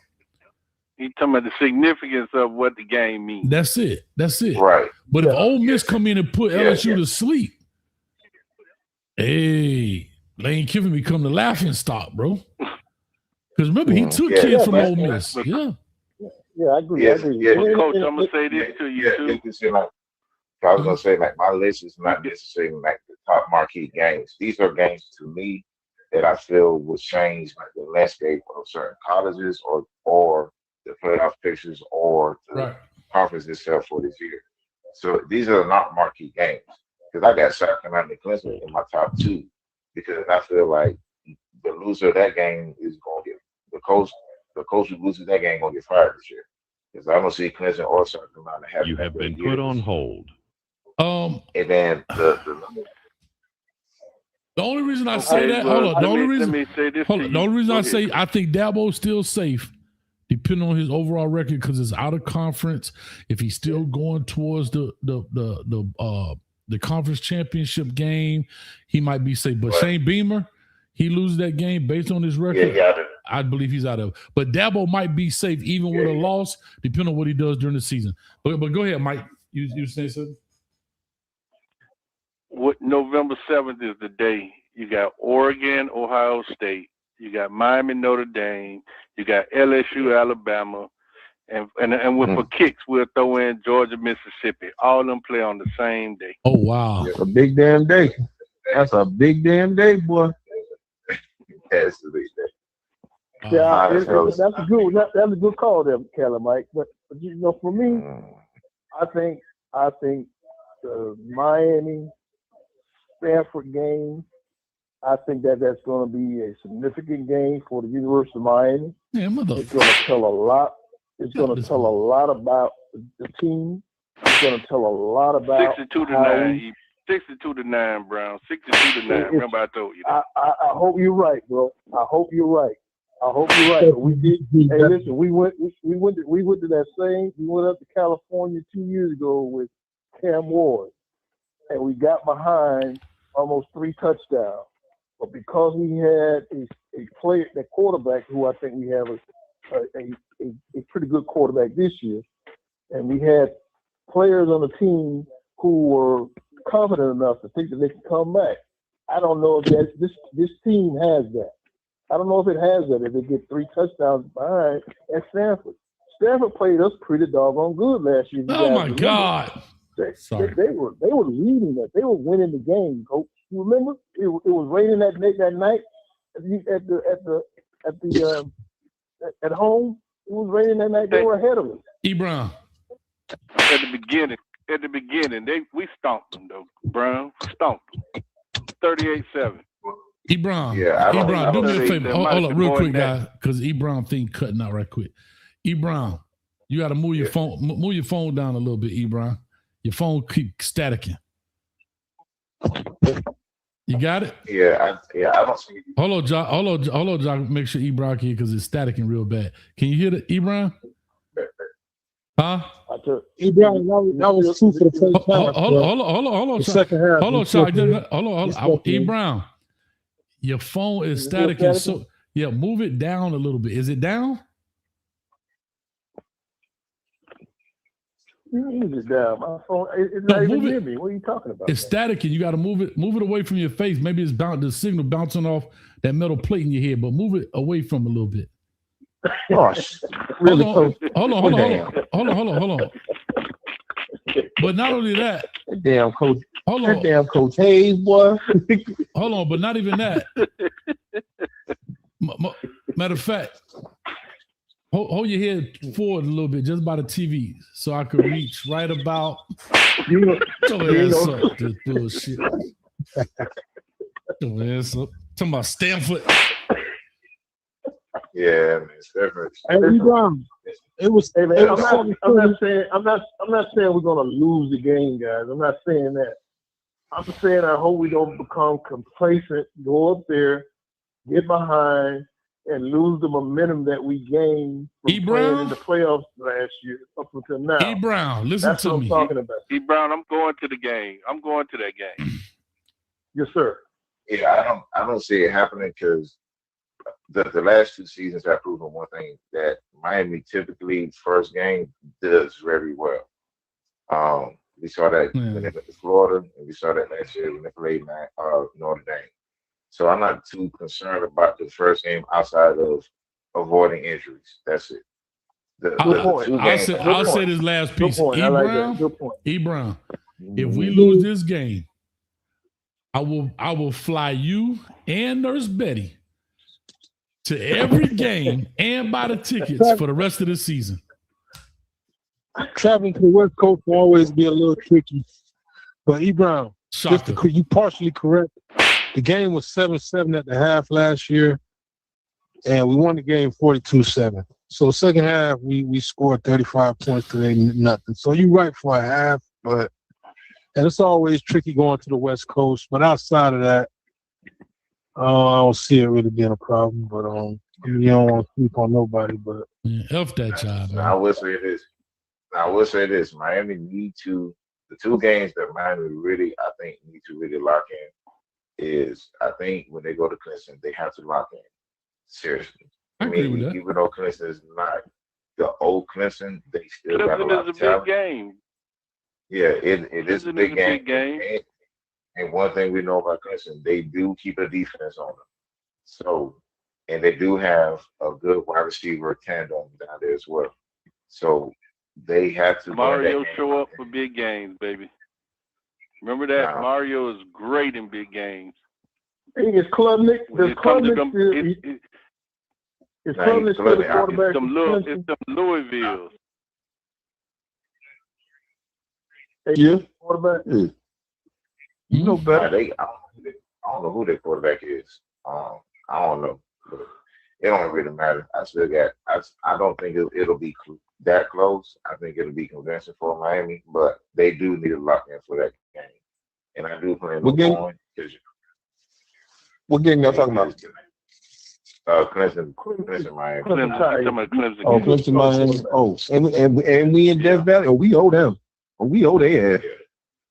He's talking about the significance of what the game means. That's it. Right. But if Ole Miss come in and put LSU to sleep, hey, Lane Kiffin become the laughing stock, bro. Because remember, he took kids from Ole Miss. Yeah, I agree. Coach, I'm going to say this to you, too. I was going to say, like, my list is not necessarily like the top marquee games. These are games to me that I feel will change like the landscape of certain colleges or the playoff pictures or the conference itself for this year. So these are not marquee games because I got South Carolina and Clemson in my top 2 because I feel like the loser of that game is going to get the coach who loses that game going to get fired this year because I don't see Clemson or South Carolina having. You have been put on hold. And then the only reason I say that, the only reason I say I think Dabo's still safe, depending on his overall record, because it's out of conference. If he's still going towards the conference championship game, he might be safe. But Shane Beamer, he loses that game based on his record. I believe he's out of it. But Dabo might be safe even with a loss, depending on what he does during the season. But go ahead, Mike. You say something? November 7th is the day. You got Oregon, Ohio State. You got Miami, Notre Dame. You got LSU, Alabama. And for kicks, we'll throw in Georgia, Mississippi. All of them play on the same day. Oh, wow. That's a big damn day. That's a big damn day, boy. That's a big day. Yeah, that's a good. That's a good call there, Kelly, Mike. But you know, for me, I think the Miami Stanford game I think that's going to be a significant game for the University of Miami. Yeah, it's going to tell a lot. It's going to tell a lot about the team. It's going to tell a lot about 62-9. 62-9, Brown. 62-9. Remember I told you that. I hope you're right, bro. I hope you're right. But we did. Hey, listen, we went to that same. We went up to California 2 years ago with Cam Ward, and we got behind almost 3 touchdowns. But because we had a player, that quarterback, who I think we have a pretty good quarterback this year, and we had players on the team who were confident enough to think that they could come back. I don't know if this team has that. I don't know if it has that. If they get 3 touchdowns behind at Stanford. Stanford played us pretty doggone good last year. Oh my God! They were leading us. They were winning the game, Coach. You remember? It was raining that night at home. It was raining that night. They were ahead of us. Brown. At the beginning, we stomped them though. Brown stomped them. 38-7. Brown. Yeah, Brown, do me a favor. Hold up, real quick, guys, because Brown thing cutting out right quick. Brown, you got to move your phone. Move your phone down a little bit, Brown. Your phone keep staticking. You got it? Yeah, I don't see. Hold on, Jock. Make sure Brown can hear because it's staticking real bad. Can you hear the Brown? Huh? Brown, that was true for the first half. Hold on. The second half. Hold on, Jock. Hold on. Brown, your phone is staticking. So yeah, move it down a little bit. Is it down? Move it down. My phone. It's not even near me. What are you talking about? It's static, and you got to move it away from your face. Maybe it's the signal bouncing off that metal plate in your head, but move it away from a little bit. Gosh, really? Hold on. But not only that, damn coach. Hold on, damn Coach Hayes, boy. Hold on, but not even that. Matter of fact. Hold your head forward a little bit, just by the TV, so I could reach right about. This bullshit. Talking about Stanford. Yeah, man, Stanford. Hey, Brown, it was. Hey, man, I'm not saying we're gonna lose the game, guys. I'm not saying that. I'm saying I hope we don't become complacent, go up there, get behind, and lose the momentum that we gained from playing in the playoffs last year up until now. Brown, listen That's to what me. I'm talking about. Brown, I'm going to the game. I'm going to that game. Yes, sir. Yeah, I don't see it happening because the last 2 seasons have proven one thing, that Miami typically first game does very well. We saw that when they went to Florida, and we saw that last year when they played Notre Dame. So I'm not too concerned about the first game outside of avoiding injuries. That's it. I'll say this last piece. Brown, if we lose this game, I will fly you and Nurse Betty to every game and buy the tickets for the rest of the season. Traveling to the West Coast will always be a little tricky. But Brown, you partially correct. The game was 7-7 at the half last year, and we won the game 42-7. So second half, we scored 35 points to nothing. So you're right for a half, and it's always tricky going to the West Coast. But outside of that, I don't see it really being a problem. But you don't want to sleep on nobody. But F that job, man. I will say this. Miami need to, the 2 games that Miami really, I think, need to really lock in is, I think when they go to Clemson, they have to lock in. Seriously. I agree with that. Even though Clemson is not the old Clemson, they still got a lot of talent. Big game. Yeah, it is a big game. And one thing we know about Clemson, they do keep a defense on them. So, and they do have a good wide receiver tandem down there as well. So they have to. Mario show up for big games, baby. Remember that? Mario is great in big games. Hey, is Klubnik still the quarterback? It's the Louisville. Yeah. Quarterback. You know better. I I don't know who their quarterback is. I don't know. But it don't really matter. I don't think it'll be that close. I think it'll be convincing for Miami, but they do need to lock in for that game. And I do plan on going. What game y'all talking about? Clemson, Miami. Clemson, Miami. Oh, and we in Death Valley. Oh, we owe them. Oh, we owe their ass.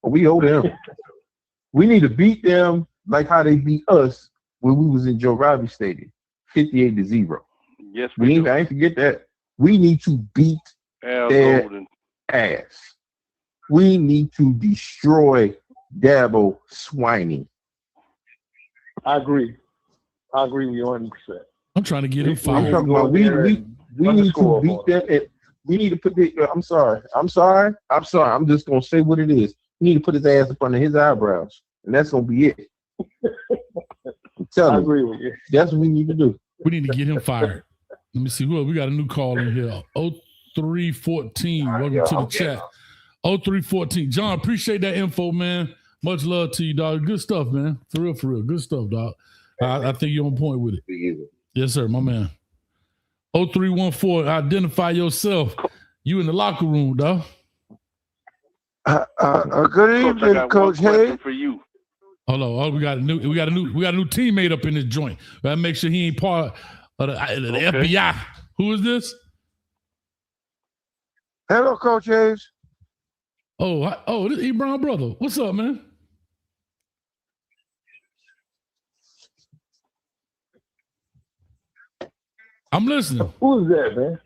Oh, we owe them. We need to beat them like how they beat us when we was in Joe Robbie Stadium, 58-0. Yes, I ain't forget that. We need to beat their ass. We need to destroy Dabo Swiney. I agree with you 100%. I'm trying to get him fired. I'm talking about we need to beat them. We need to put the. I'm sorry. I'm just gonna say what it is. We need to put his ass up under his eyebrows, and that's gonna be it. I'm telling you. I agree with you. That's what we need to do. We need to get him fired. Let me see who else. We got a new call in here. 0314. Welcome to the chat. 0314. John, appreciate that info, man. Much love to you, dog. Good stuff, man. For real. Good stuff, dog. I think you're on point with it. Yes, sir, my man. 0314. Identify yourself. You in the locker room, dog. Good evening, Coach Hayes. For you. Hold on. Oh, we got a new teammate up in this joint. We gotta make sure he ain't part of the FBI. Who is this? Hello, Coach Hayes. Oh, this E-Brown brother. What's up, man? I'm listening. Who's that, man?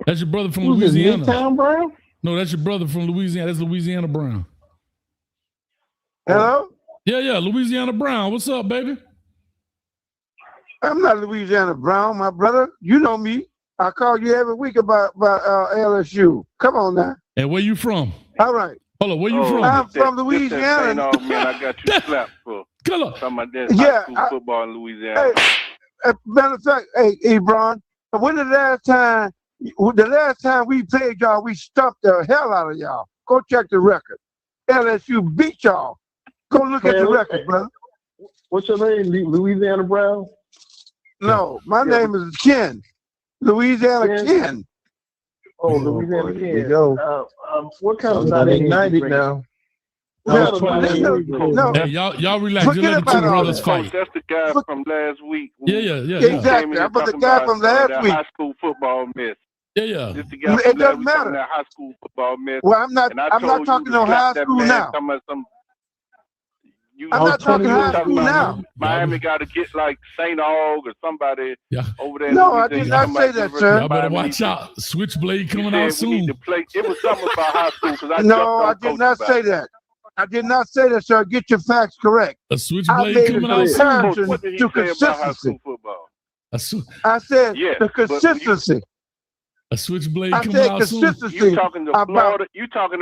That's your brother from Louisiana. Midtown Brown? No, that's your brother from Louisiana. That's Louisiana Brown. Hello? Yeah, Louisiana Brown. What's up, baby? I'm not Louisiana Brown, my brother. You know me. I call you every week about LSU. Come on now. And where you from? All right. Hold on, where you from? I'm from Louisiana. Man, I got you slapped for talking about that high school football in Louisiana. Matter of fact, hey, Ebron, when the last time we played y'all, we stumped the hell out of y'all. Go check the record. LSU beat y'all. Go look at the record, brother. What's your name? Louisiana Brown? No, my name is Ken. Louisiana Ken. Oh, Louisiana Ken. There you go. What kind of not ignited now? No. Hey, y'all relax. You're letting two brothers fight. That's the guy from last week. Yeah. Exactly. I'm the guy from last week. High school football mess. Yeah. Just the guy it doesn't matter. That high school football mess. Well, I'm not talking no high school now. I'm not talking high school now. Miami got to get like St. Aug or somebody over there. No, I did not say that, sir. Y'all better watch out. Switchblade coming out soon. It was something about high school. No, I did not say that. I did not say that, sir. Get your facts correct. A switchblade coming out soon. What did he say about high school football? I said the consistency. A switchblade coming out soon. You talking to Florida? You talking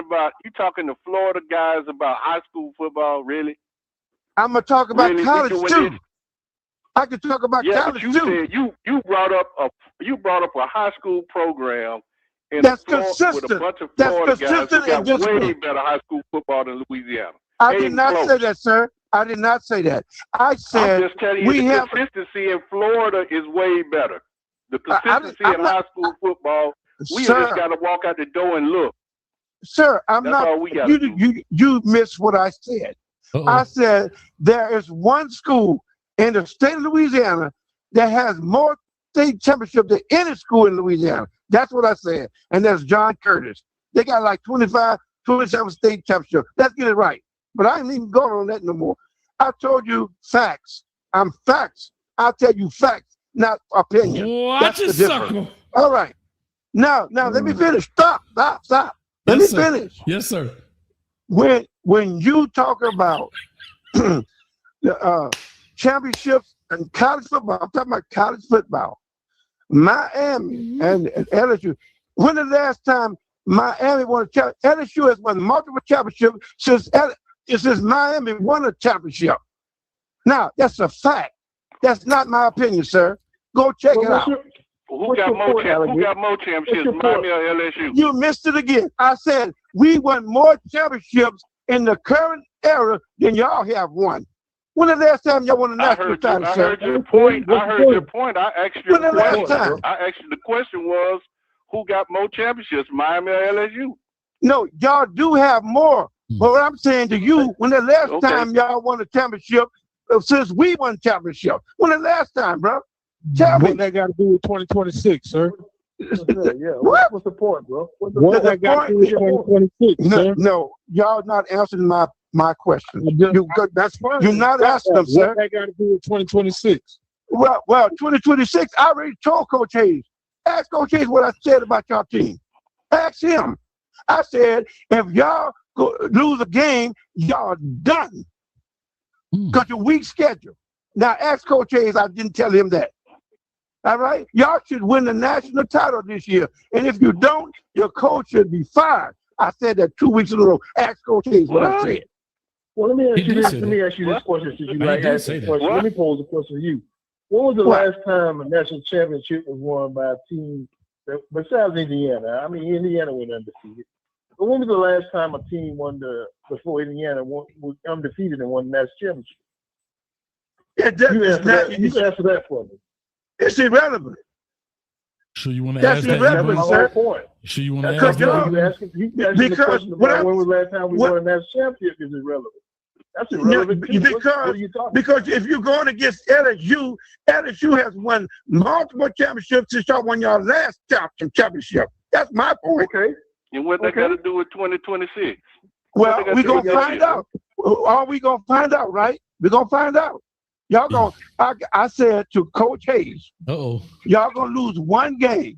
to Florida guys about high school football? Really? I'm gonna talk about college too. I can talk about college too. Said you brought up a high school program. That's consistent. With a bunch of That's Florida consistent guys who got and way better high school football than Louisiana. I did not say that, sir. I did not say that. I said I'm just telling you the consistency in Florida is way better. The consistency in high school football, we just got to walk out the door and look. Sir, I'm That's not. all we gotta do. You missed what I said. I said there is one school in the state of Louisiana that has more state championships than any school in Louisiana. That's what I said. And that's John Curtis. They got like 25, 27 state championships. Let's get it right. But I ain't even going on that no more. I told you facts. I'm facts. I'll tell you facts, not opinion. Watch it, sucker. All right. Now let me finish. Stop. Let me finish. Yes, sir. When you talk about the championships and college football, I'm talking about college football. Miami and LSU. When the last time Miami won a championship? LSU has won multiple championships since Miami won a championship. Now, that's a fact. That's not my opinion, sir. Go check it out. Who got more championships, Miami or LSU? You missed it again. I said we won more championships in the current era than y'all have won. When the last time y'all won a national title, I sir? heard your point. I heard your point. I asked you When the last time? I asked you the question was, who got more championships, Miami or LSU? No, y'all do have more. But what I'm saying to you, when the last time y'all won a championship, since we won championship, when the last time, bro? Tell me. What that got to do with 2026, sir? What's the point, bro? What that got to do with 2026, sir? No, y'all not answering my question. That's fine. You're not asking them, sir. What that got to do with 2026? Well, 2026, I already told Coach Hayes. Ask Coach Hayes what I said about your team. Ask him. I said, if y'all lose a game, y'all done. Because your weak schedule. Now, ask Coach Hayes, I didn't tell him that. All right? Y'all should win the national title this year. And if you don't, your coach should be fired. I said that 2 weeks in a row. Ask Coach Hayes what I said. Well, let me ask you this question since you like asked this question. Let me pose a question to you. When was the last time a national championship was won by a team besides Indiana? I mean, Indiana went undefeated. But when was the last time a team won before Indiana was undefeated and won the national championship? You answer that for me. It's irrelevant. So you want to That's ask that? irrelevant, sir. Point. So you want to Because ask that? The question about when was the last time we won a national championship is irrelevant. That's irrelevant. Because if you're going against LSU, LSU has won multiple championships since y'all won your last championship. That's my point. Okay. And what that got to do with 2026? Well, we're going to find out. Are we going to find out, right? We're going to find out. Y'all going to, I said to Coach Hayes, y'all going to lose one game,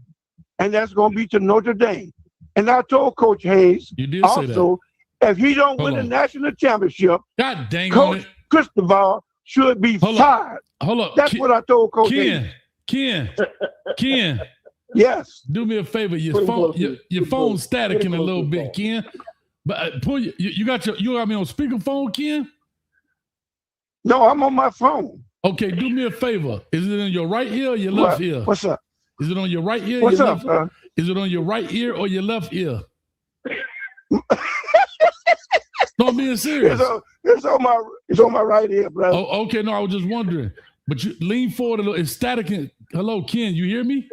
and that's going to be to Notre Dame. And I told Coach Hayes also, if he don't win the national championship, God dang Coach Cristobal should be fired. Hold up. That's what I told Coach Hayes. Ken. Yes. Do me a favor. Your phone's staticking a little bit, Ken. But pull you got me on speakerphone, Ken? No, I'm on my phone. Okay, do me a favor. Is it in your right ear or your left ear? What's up? Is it on your right ear? What's up, sir? Is it on your right ear or your left ear? No, I'm being serious. It's on my right ear, brother. Oh, okay. No, I was just wondering. But you lean forward a little. It's static. Hello, Ken. You hear me?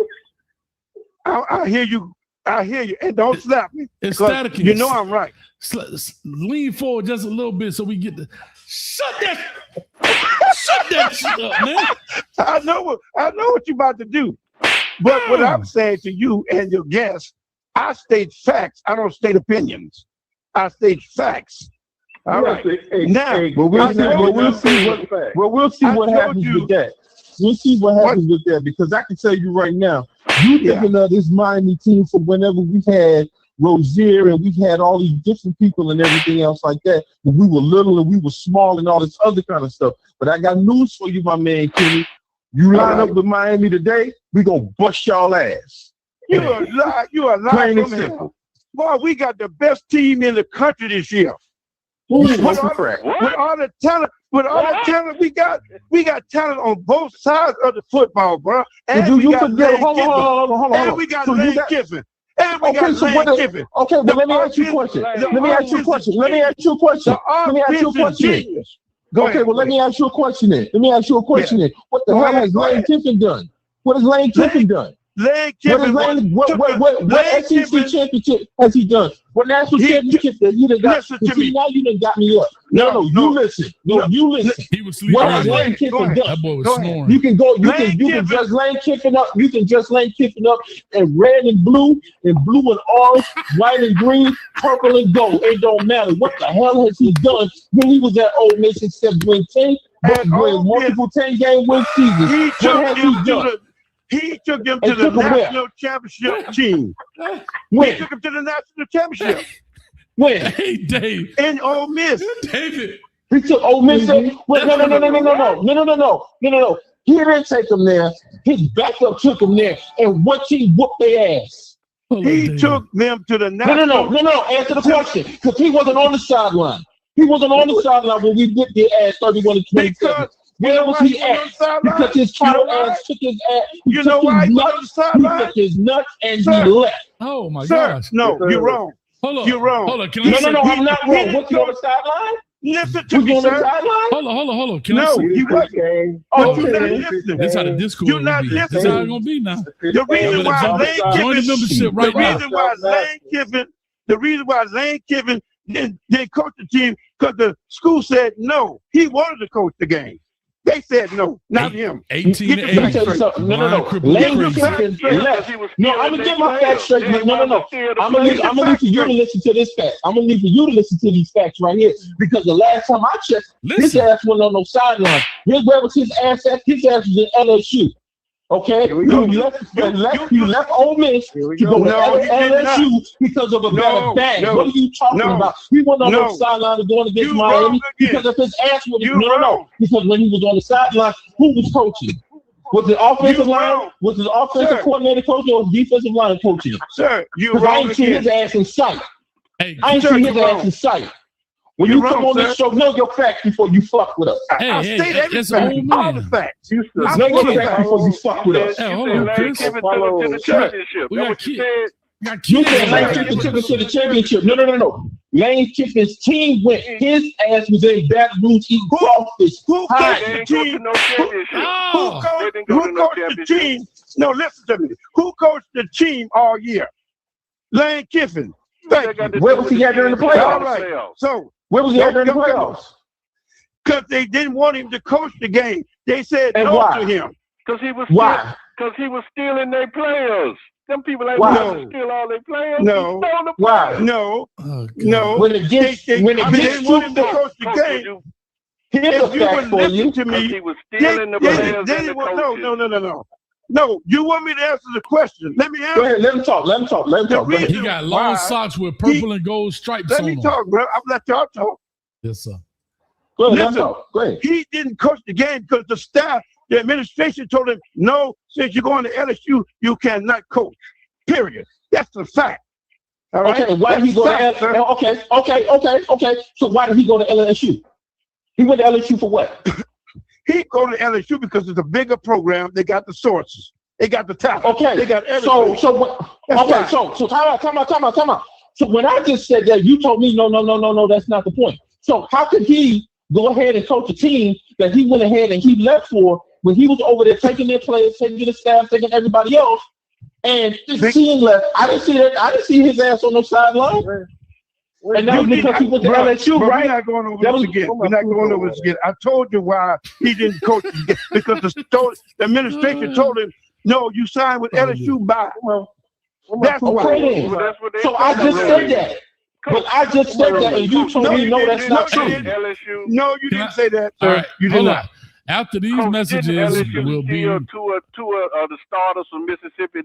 I hear you. I hear you. And don't slap me. It's static. You know I'm right. Lean forward just a little bit so we get the shut that shit up, man. I know what you're about to do. But what I'm saying to you and your guests, I state facts. I don't state opinions. I state facts. All right. Now, we'll see what happens with that. We'll see what happens with that, because I can tell you right now, you thinking of this Miami team for whenever we had Rozier and we had all these different people and everything else like that. But we were little and we were small and all this other kind of stuff. But I got news for you, my man Kenny. You line up with Miami today, we gonna bust y'all ass. You are lying. You are lying. Plain and simple. Boy, we got the best team in the country this year. With all the talent, we got talent on both sides of the football, bro. And we got Lane Kiffin. And we got Lane Kiffin. And we got Lane Kiffin. Okay, but let me ask you a question. Let me ask you a question. Okay, well, let me ask you a question then. What the hell has Lane Kiffin done? What has Lane Kiffin done? Lane Kiffin. What SEC championship has he done? What national championship that you done got? See, now you done got me up. No, you listen. You listen. He was sleeping. What has Lane Kiffin done? That boy was snoring. You can just Lane Kiffin up. You can just Lane Kiffin up in red and blue and orange, white and green, purple and gold. It don't matter. What the hell has he done when he was at Ole Miss except win 10, win multiple 10-game win seasons? What has he done? He took them to the national championship team. When? He took them to the national championship. When? Hey, Dave. In Ole Miss. David. He took Ole Miss. No. He didn't take them there. His backup took them there. And what team whooped their ass? He took them to the national. No. Answer the question. Because he wasn't on the sideline. He wasn't on the sideline when we whipped their ass 31-27. Where was he at? Because his cow ass took his ass. You know why he was on the sideline? He took his nuts and he left. Oh my gosh. gosh. No, you're wrong. Hold on. You're wrong. Hold on. No, I'm not wrong. What's he on the sideline? Listen to me, sir. Hold on. Can I No, see? you wasn't. Oh, You're not listening. This how the Discord You're not will be. This listening. how it's gonna be now. The reason why join the membership right now. The reason why Lane Kiffin didn't coach the team because the school said no. He wanted to coach the game. They said no, not him. 18 to 8. No. Lane Kiffin left. No, I'm gonna get my facts straight. No. I'm gonna leave for you to listen to this fact. I'm gonna leave for you to listen to these facts right here because the last time I checked, his ass went on no sideline. Where was his ass at? His ass was in LSU. Okay, you left Ole Miss to go to LSU because of a better bag. What are you talking about? He went on the sideline going against Miami because of his ass. Because when he was on the sideline, who was coaching? Was the offensive line? Was the offensive coordinator coaching or defensive line coaching? Sir, because I ain't seen his ass in sight. I ain't seen his ass in sight. When you come on this show, know your facts before you fuck with us. I state every fact, all the facts. Know your facts before you fuck with us. Hold on, Chris. You said Lane Kiffin took us to the championship. No. Lane Kiffin's team went. His ass was in Baton Rouge eating crawfish. Who coached the team? Who coached the team? No, listen to me. Who coached the team all year? Lane Kiffin. Where was he at during the playoffs? All right. So where was he at during the playoffs? Because they didn't want him to coach the game. They said and no why? to him. Because he was Because he was stealing their players. Them people ain't want to steal all their players. No. Why? No. No. When it gets they didn't want him to coach the game. Here's a fact for you. To me, he was stealing the players and the coaches. No, you want me to answer the question. Let me answer. Go ahead, let him talk. He got long socks with purple and gold stripes on them. Let me talk, bro. I'll let y'all talk. Yes, sir. Go ahead, Go ahead. He didn't coach the game because the staff, the administration told him, no, since you're going to LSU, you cannot coach. Period. That's the fact. All right? Okay, why did he go to LSU? Okay. So why did he go to LSU? He went to LSU for what? He go to LSU because it's a bigger program. They got the sources. They got the talent. Okay. They got everything. So time out. So when I just said that, you told me no, that's not the point. So how could he go ahead and coach a team that he went ahead and he left for when he was over there taking their players, taking the staff, taking everybody else, and the team left? I didn't see that. I didn't see his ass on the sideline. And that was because he went to LSU, right? We're not going over this again. We're not going over this again. I told you why he didn't coach because the administration told him, no, you signed with LSU by. That's okay. So I just said that. But I just said that, and you told me no, that's not true. LSU. No, you didn't say that, sir. Right, you did not. After these messages will be two of the starters from Mississippi.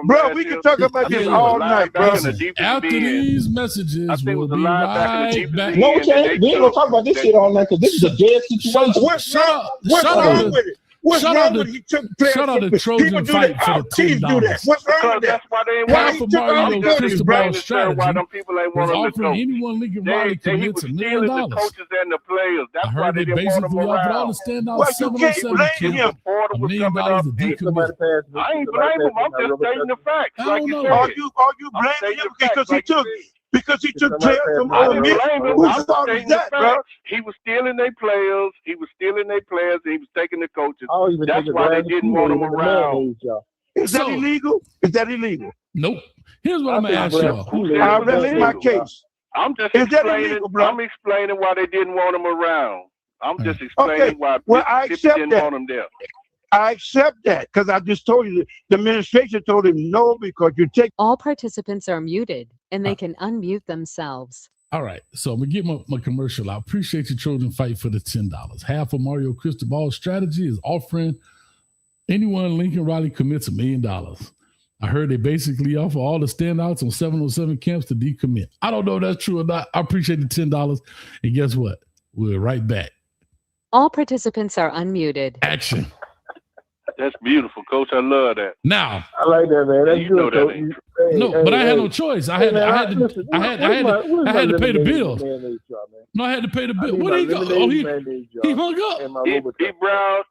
Bro, we can talk about this all night, bro. After these messages will be right back. No, we can't. We ain't gonna talk about this shit all night because this is a dead situation. What's wrong with it? What's wrong with it? He took players. Shut out the Trojan fight for the $10. What's wrong with that? Why he took all the coaches, Why them people ain't want him to coach? Anyone Lincoln Riley commits $1 million. The coaches and the players. That's why they didn't want him offered around. all the standout 707 camp $1 million to decommit. I ain't blaming him. I'm just stating the facts. I don't know. Are you blaming him because he took players from Ole Miss? Whose fault is that, bro? He was stealing their players. He was taking the coaches. That's why they didn't want him around. Is that illegal? Nope. Here's what I'm going to ask y'all. I'll rest my case. I'm just explaining. I'm explaining why they didn't want him around. I'm just explaining why Pitt didn't want him there. I accept that because I just told you the administration told him no because you take. All participants are muted and they can unmute themselves. All right, so I'm gonna get my commercial. I appreciate your Trojan fight for the $10. Half of Mario Cristobal's strategy is offering anyone Lincoln Riley commits $1 million. I heard they basically offer all the standouts on 707 camps to decommit. I don't know if that's true or not. I appreciate the $10, and guess what? We're right back. All participants are unmuted. Action. That's beautiful, Coach. I love that. Now, I like that, man. That's good, Coach. But I had no choice. I had to pay the bill. No, I had to pay the bill. Where did he go? Oh, he hung up. E Brown,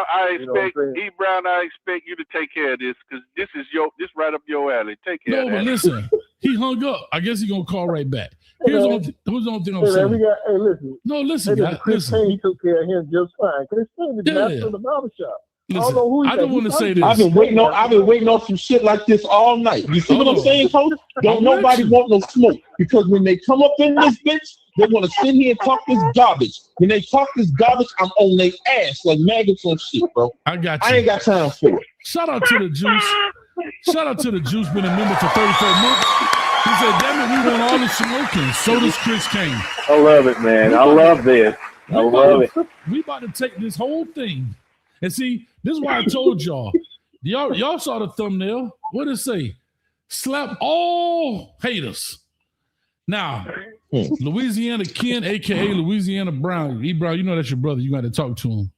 I expect you to take care of this because this right up your alley. Take care of that. No, but listen, he hung up. I guess he's gonna call right back. Here's the only thing I'm saying. Hey, listen. No, listen, guys. Chris Payne took care of him just fine. Chris Payne is master of the barbershop. Listen, I don't know who I just want to say this. I've been waiting on some shit like this all night. You see what I'm saying, Coach? Don't nobody want no smoke because when they come up in this bitch, they want to sit here and talk this garbage. When they talk this garbage, I'm on their ass like maggots on shit, bro. I got you. I ain't got time for it. Shout out to the Juice. Shout out to the Juice, been a member for 34 months. He said, damn it, we want all the smoking. So does Chris Kane. I love it, man. I love this. I love it. We about to take this whole thing. And see, this is why I told y'all. Y'all saw the thumbnail. What did it say? Slap all haters. Now, Louisiana Ken, a.k.a. Louisiana Brown. Brown, you know that's your brother. You got to talk to him.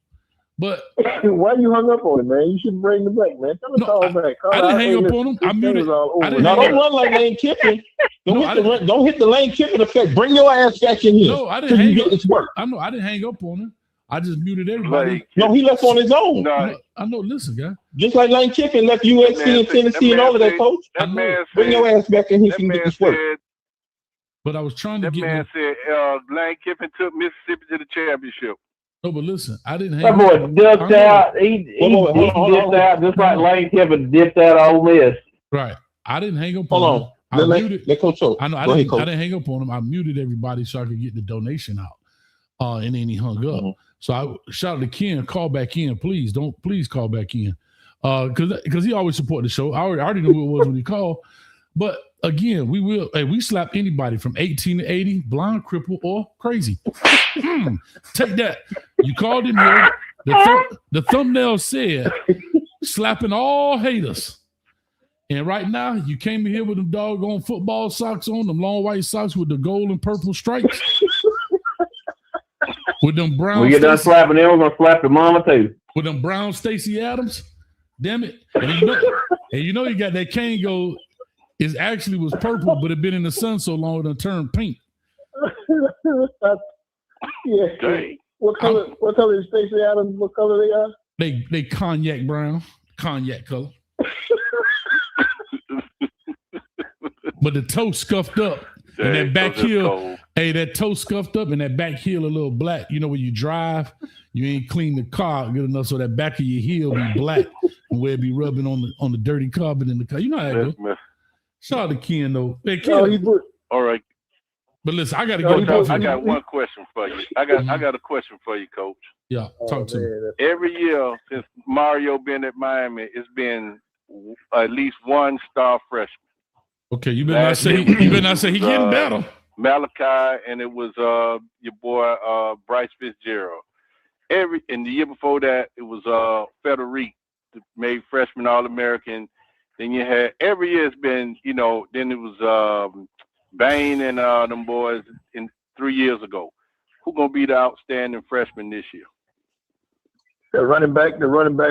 But why you hung up on him, man? You should bring him back, man. Tell him call back. I didn't hang up on him. I muted. Don't run like Lane Kiffin. Don't hit the Lane Kiffin effect. Bring your ass back in here. No, I didn't hang up. I know I didn't hang up on him. I just muted everybody. No, he left on his own. I know. Listen, guy. Just like Lane Kiffin left USC and Tennessee and all of that, Coach. Bring your ass back in here so you can get this work. But I was trying to get. That man said Lane Kiffin took Mississippi to the championship. No, but listen, I didn't hang up. That boy dipped out. He dipped out just like Lane Kiffin dipped out on this. Right. I didn't hang up on him. Let Coach talk. I know. I didn't hang up on him. I muted everybody so I could get the donation out. And then he hung up. Mm-hmm. So I shouted to Ken, call back in, please. Please call back in. Because he always support the show. I already knew who it was when he called. But again, we slap anybody from 18 to 80, blind, cripple, or crazy. Take that. You called in here. The thumbnail said slapping all haters. And right now, you came in here with them doggone football socks on, them long white socks with the gold and purple stripes. With them brown. We get done slapping them, we're gonna slap the mama too. With them brown Stacey Adams. Damn it. And you know you got that cane gold. It actually was purple, but it been in the sun so long it turned pink. Yeah. What color is Stacey Adams? What color they are? They cognac brown. Cognac color. But the toe scuffed up. And that back heel, that toe scuffed up and that back heel a little black. You know, when you drive, you ain't clean the car good enough so that back of your heel be black and where it be rubbing on the dirty carpet in the car. You know how that goes. Shout out to Ken, though. Hey, Ken. All right. But listen, I got to go. I got one question for you. I got a question for you, Coach. Yeah, talk to me. Every year since Mario been at Miami, it's been at least one star freshman. Okay, you better not say he getting better. Malachi, and it was your boy Bryce Fitzgerald. And the year before that, it was Federic, made freshman All-American. Then you had every year it's been, then it was Bain and them boys 3 years ago. Who gonna be the outstanding freshman this year? The running back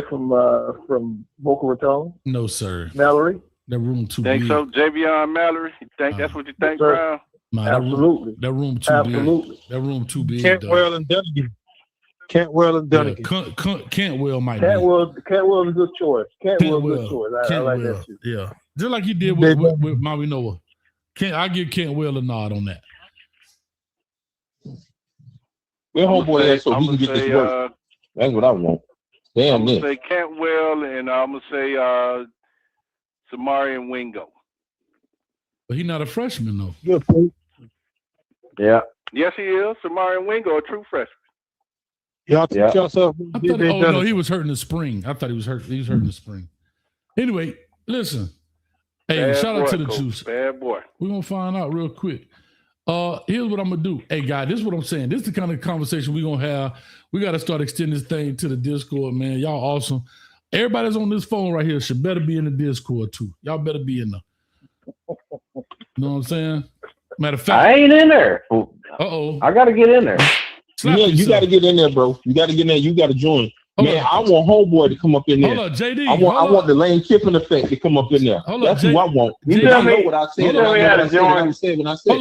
from Boca Raton. No, sir. Mallory. That room too big. Think so, Javion Mallory? You think that's what you think, Brown? Nah, absolutely. That room too big. That room too big. Cantwell and Dunnigan. Cantwell might Cantwell is a good choice. Cantwell is a good choice. I like that too. Yeah. Just like he did with Maui Noah. I give Cantwell a nod on that. Where homeboy at so he can get this work? That's what I want. Damn, I'm gonna say Cantwell, and I'm gonna say Samarian Wingo. But he's not a freshman though. Good. Yeah. Yes, he is. Samarian Wingo, a true freshman. Y'all teach yourself. No, he was hurt in the spring. I thought he was hurt. He was hurt in the spring. Anyway, listen. Hey, shout out to the Juice. Bad boy. We're gonna find out real quick. Here's what I'm gonna do. Hey, guy, this is what I'm saying. This is the kind of conversation we're gonna have. We gotta start extending this thing to the Discord, man. Y'all awesome. Everybody's on this phone right here should better be in the Discord too. Y'all better be in there. You know what I'm saying? Matter of fact, I ain't in there. I gotta get in there. You gotta get in there, bro. You gotta get in there. You gotta join. Man, I want homeboy to come up in there. Hold up, JD. I want the Lane Kiffin effect to come up in there. That's who I want. You tell me what I said. Hold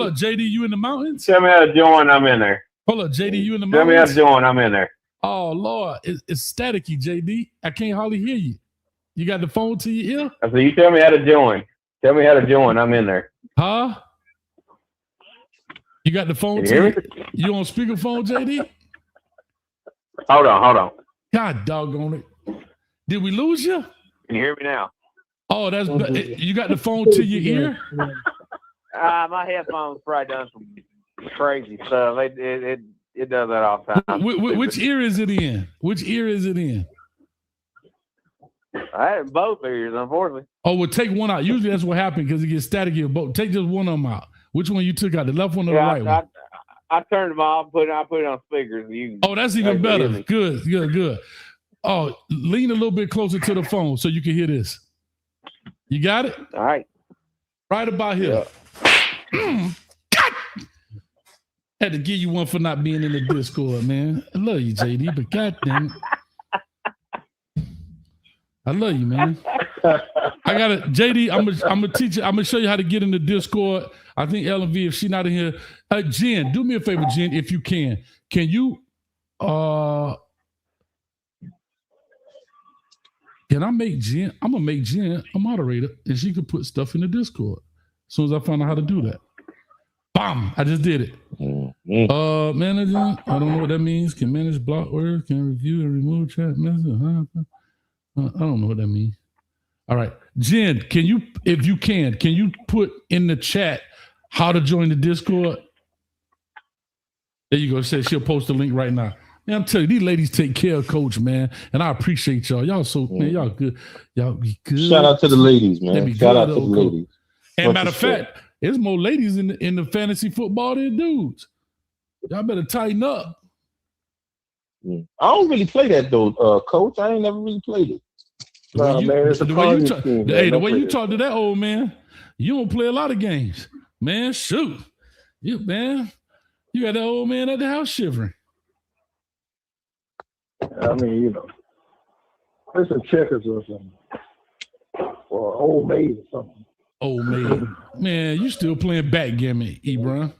up, JD, you in the mountains? Tell me how to join. I'm in there. Hold up, JD, you in the mountains? Tell me how to join. I'm in there. Oh Lord, it's staticky, JD. I can't hardly hear you. You got the phone to your ear? I said, you tell me how to join. Tell me how to join. I'm in there. Huh? You got the phone? You on speakerphone, JD? Hold on. God doggone it! Did we lose you? Can you hear me now? Oh, that's you got the phone to your ear? My headphones probably done some crazy stuff. It does that all the time. Which ear is it in? Which ear is it in? I had both ears, unfortunately. Oh, well, take one out. Usually that's what happens because it gets static in both. Take just one of them out. Which one you took out? The left one or the right one? I turned them off. I put it on speakers. That's even better. Good. Oh, lean a little bit closer to the phone so you can hear this. You got it? All right. Right about here. Yeah. Had to give you one for not being in the Discord, man. I love you, JD, but goddamn it. I love you, man. I got it, JD. I'm gonna teach you. I'm gonna show you how to get in the Discord. I think LV, if she's not in here, Jen, do me a favor, Jen, if you can. Can you? Can I make Jen? I'm gonna make Jen a moderator, and she could put stuff in the Discord. As soon as I find out how to do that. Bam! I just did it. Manager. I don't know what that means. Can manage block words. Can review and remove chat messages. I don't know what that means. All right, Jen. Can you, if you can you put in the chat how to join the Discord? There you go. She'll post the link right now. Man, I'm telling you, these ladies take care of Coach, man, and I appreciate y'all. Y'all so man, y'all good. Y'all be good. Shout out to the ladies, man. Shout out to the ladies. And matter of fact, there's more ladies in the fantasy football than dudes. Y'all better tighten up. I don't really play that though, Coach. I ain't never really played it. The way you talk to that old man, you don't play a lot of games, man. Shoot, you got that old man at the house shivering. I mean, play some checkers or something, or old maid or something. Old maid, man, you still playing backgammon, Ebron?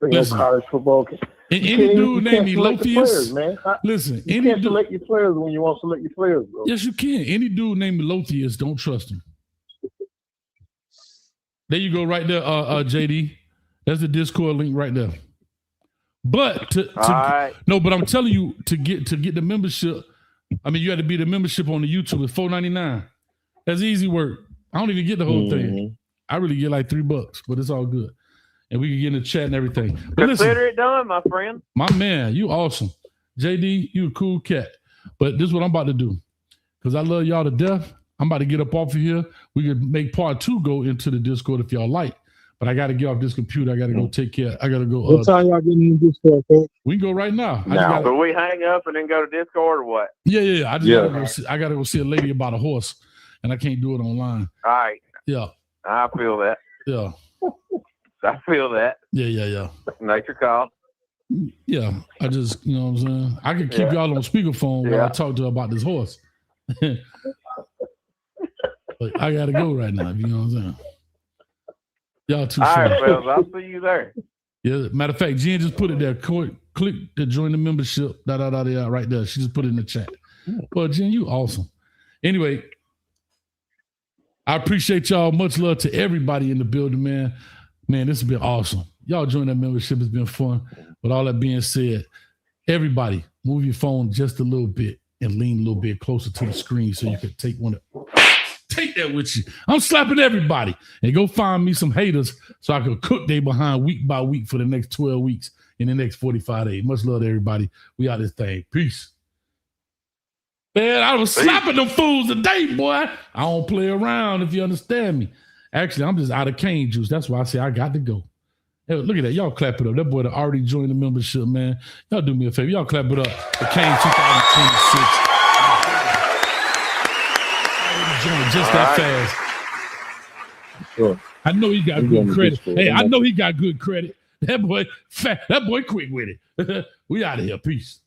Listen, college football. Any dude named Elotheus, man. Listen, you can't select your players when you want to select your players, bro. Yes, you can. Any dude named Elotheus, don't trust him. There you go, right there, JD. That's the Discord link right there. But but I'm telling you, to get the membership, I mean, you had to be the membership on the YouTube. It's $4.99. That's easy work. I don't even get the whole thing. I really get like $3, but it's all good. And we can get in the chat and everything. But consider it done, my friend. My man, you awesome. JD, you a cool cat. But this is what I'm about to do. Because I love y'all to death. I'm about to get up off of here. We could make part 2 go into the Discord if y'all like. But I got to get off this computer. I got to go take care. I got to go. What time y'all getting in the Discord, Coach? We can go right now. So we hang up and then go to Discord or what? Yeah. I got to go see a lady about a horse. And I can't do it online. All right. Yeah. I feel that. Yeah. I feel that. Yeah. Nature call. Yeah. I just, you know what I'm saying? I can keep y'all on speakerphone while I talk to her about this horse. But I got to go right now, you know what I'm saying? Y'all too All short. right, fellas. I'll see you there. Yeah. Matter of fact, Jen just put it there. Click to join the membership. Right there. She just put it in the chat. Well, Jen, you awesome. Anyway, I appreciate y'all. Much love to everybody in the building, man. Man, this has been awesome. Y'all join that membership. It's been fun. With all that being said, everybody, move your phone just a little bit and lean a little bit closer to the screen so you can take that with you. I'm slapping everybody. And go find me some haters so I can cook they behind week by week for the next 12 weeks in the next 45 days. Much love to everybody. We out this thing. Peace. Man, I was slapping them fools today, boy. I don't play around, if you understand me. Actually, I'm just out of cane juice. That's why I say I got to go. Hey, look at that. Y'all clap it up. That boy that already joined the membership, man. Y'all do me a favor. Y'all clap it up. The Cane 2026. Just that fast. Sure. I know he got good credit. Hey, I know he got good credit. That boy quick with it. We out of here. Peace.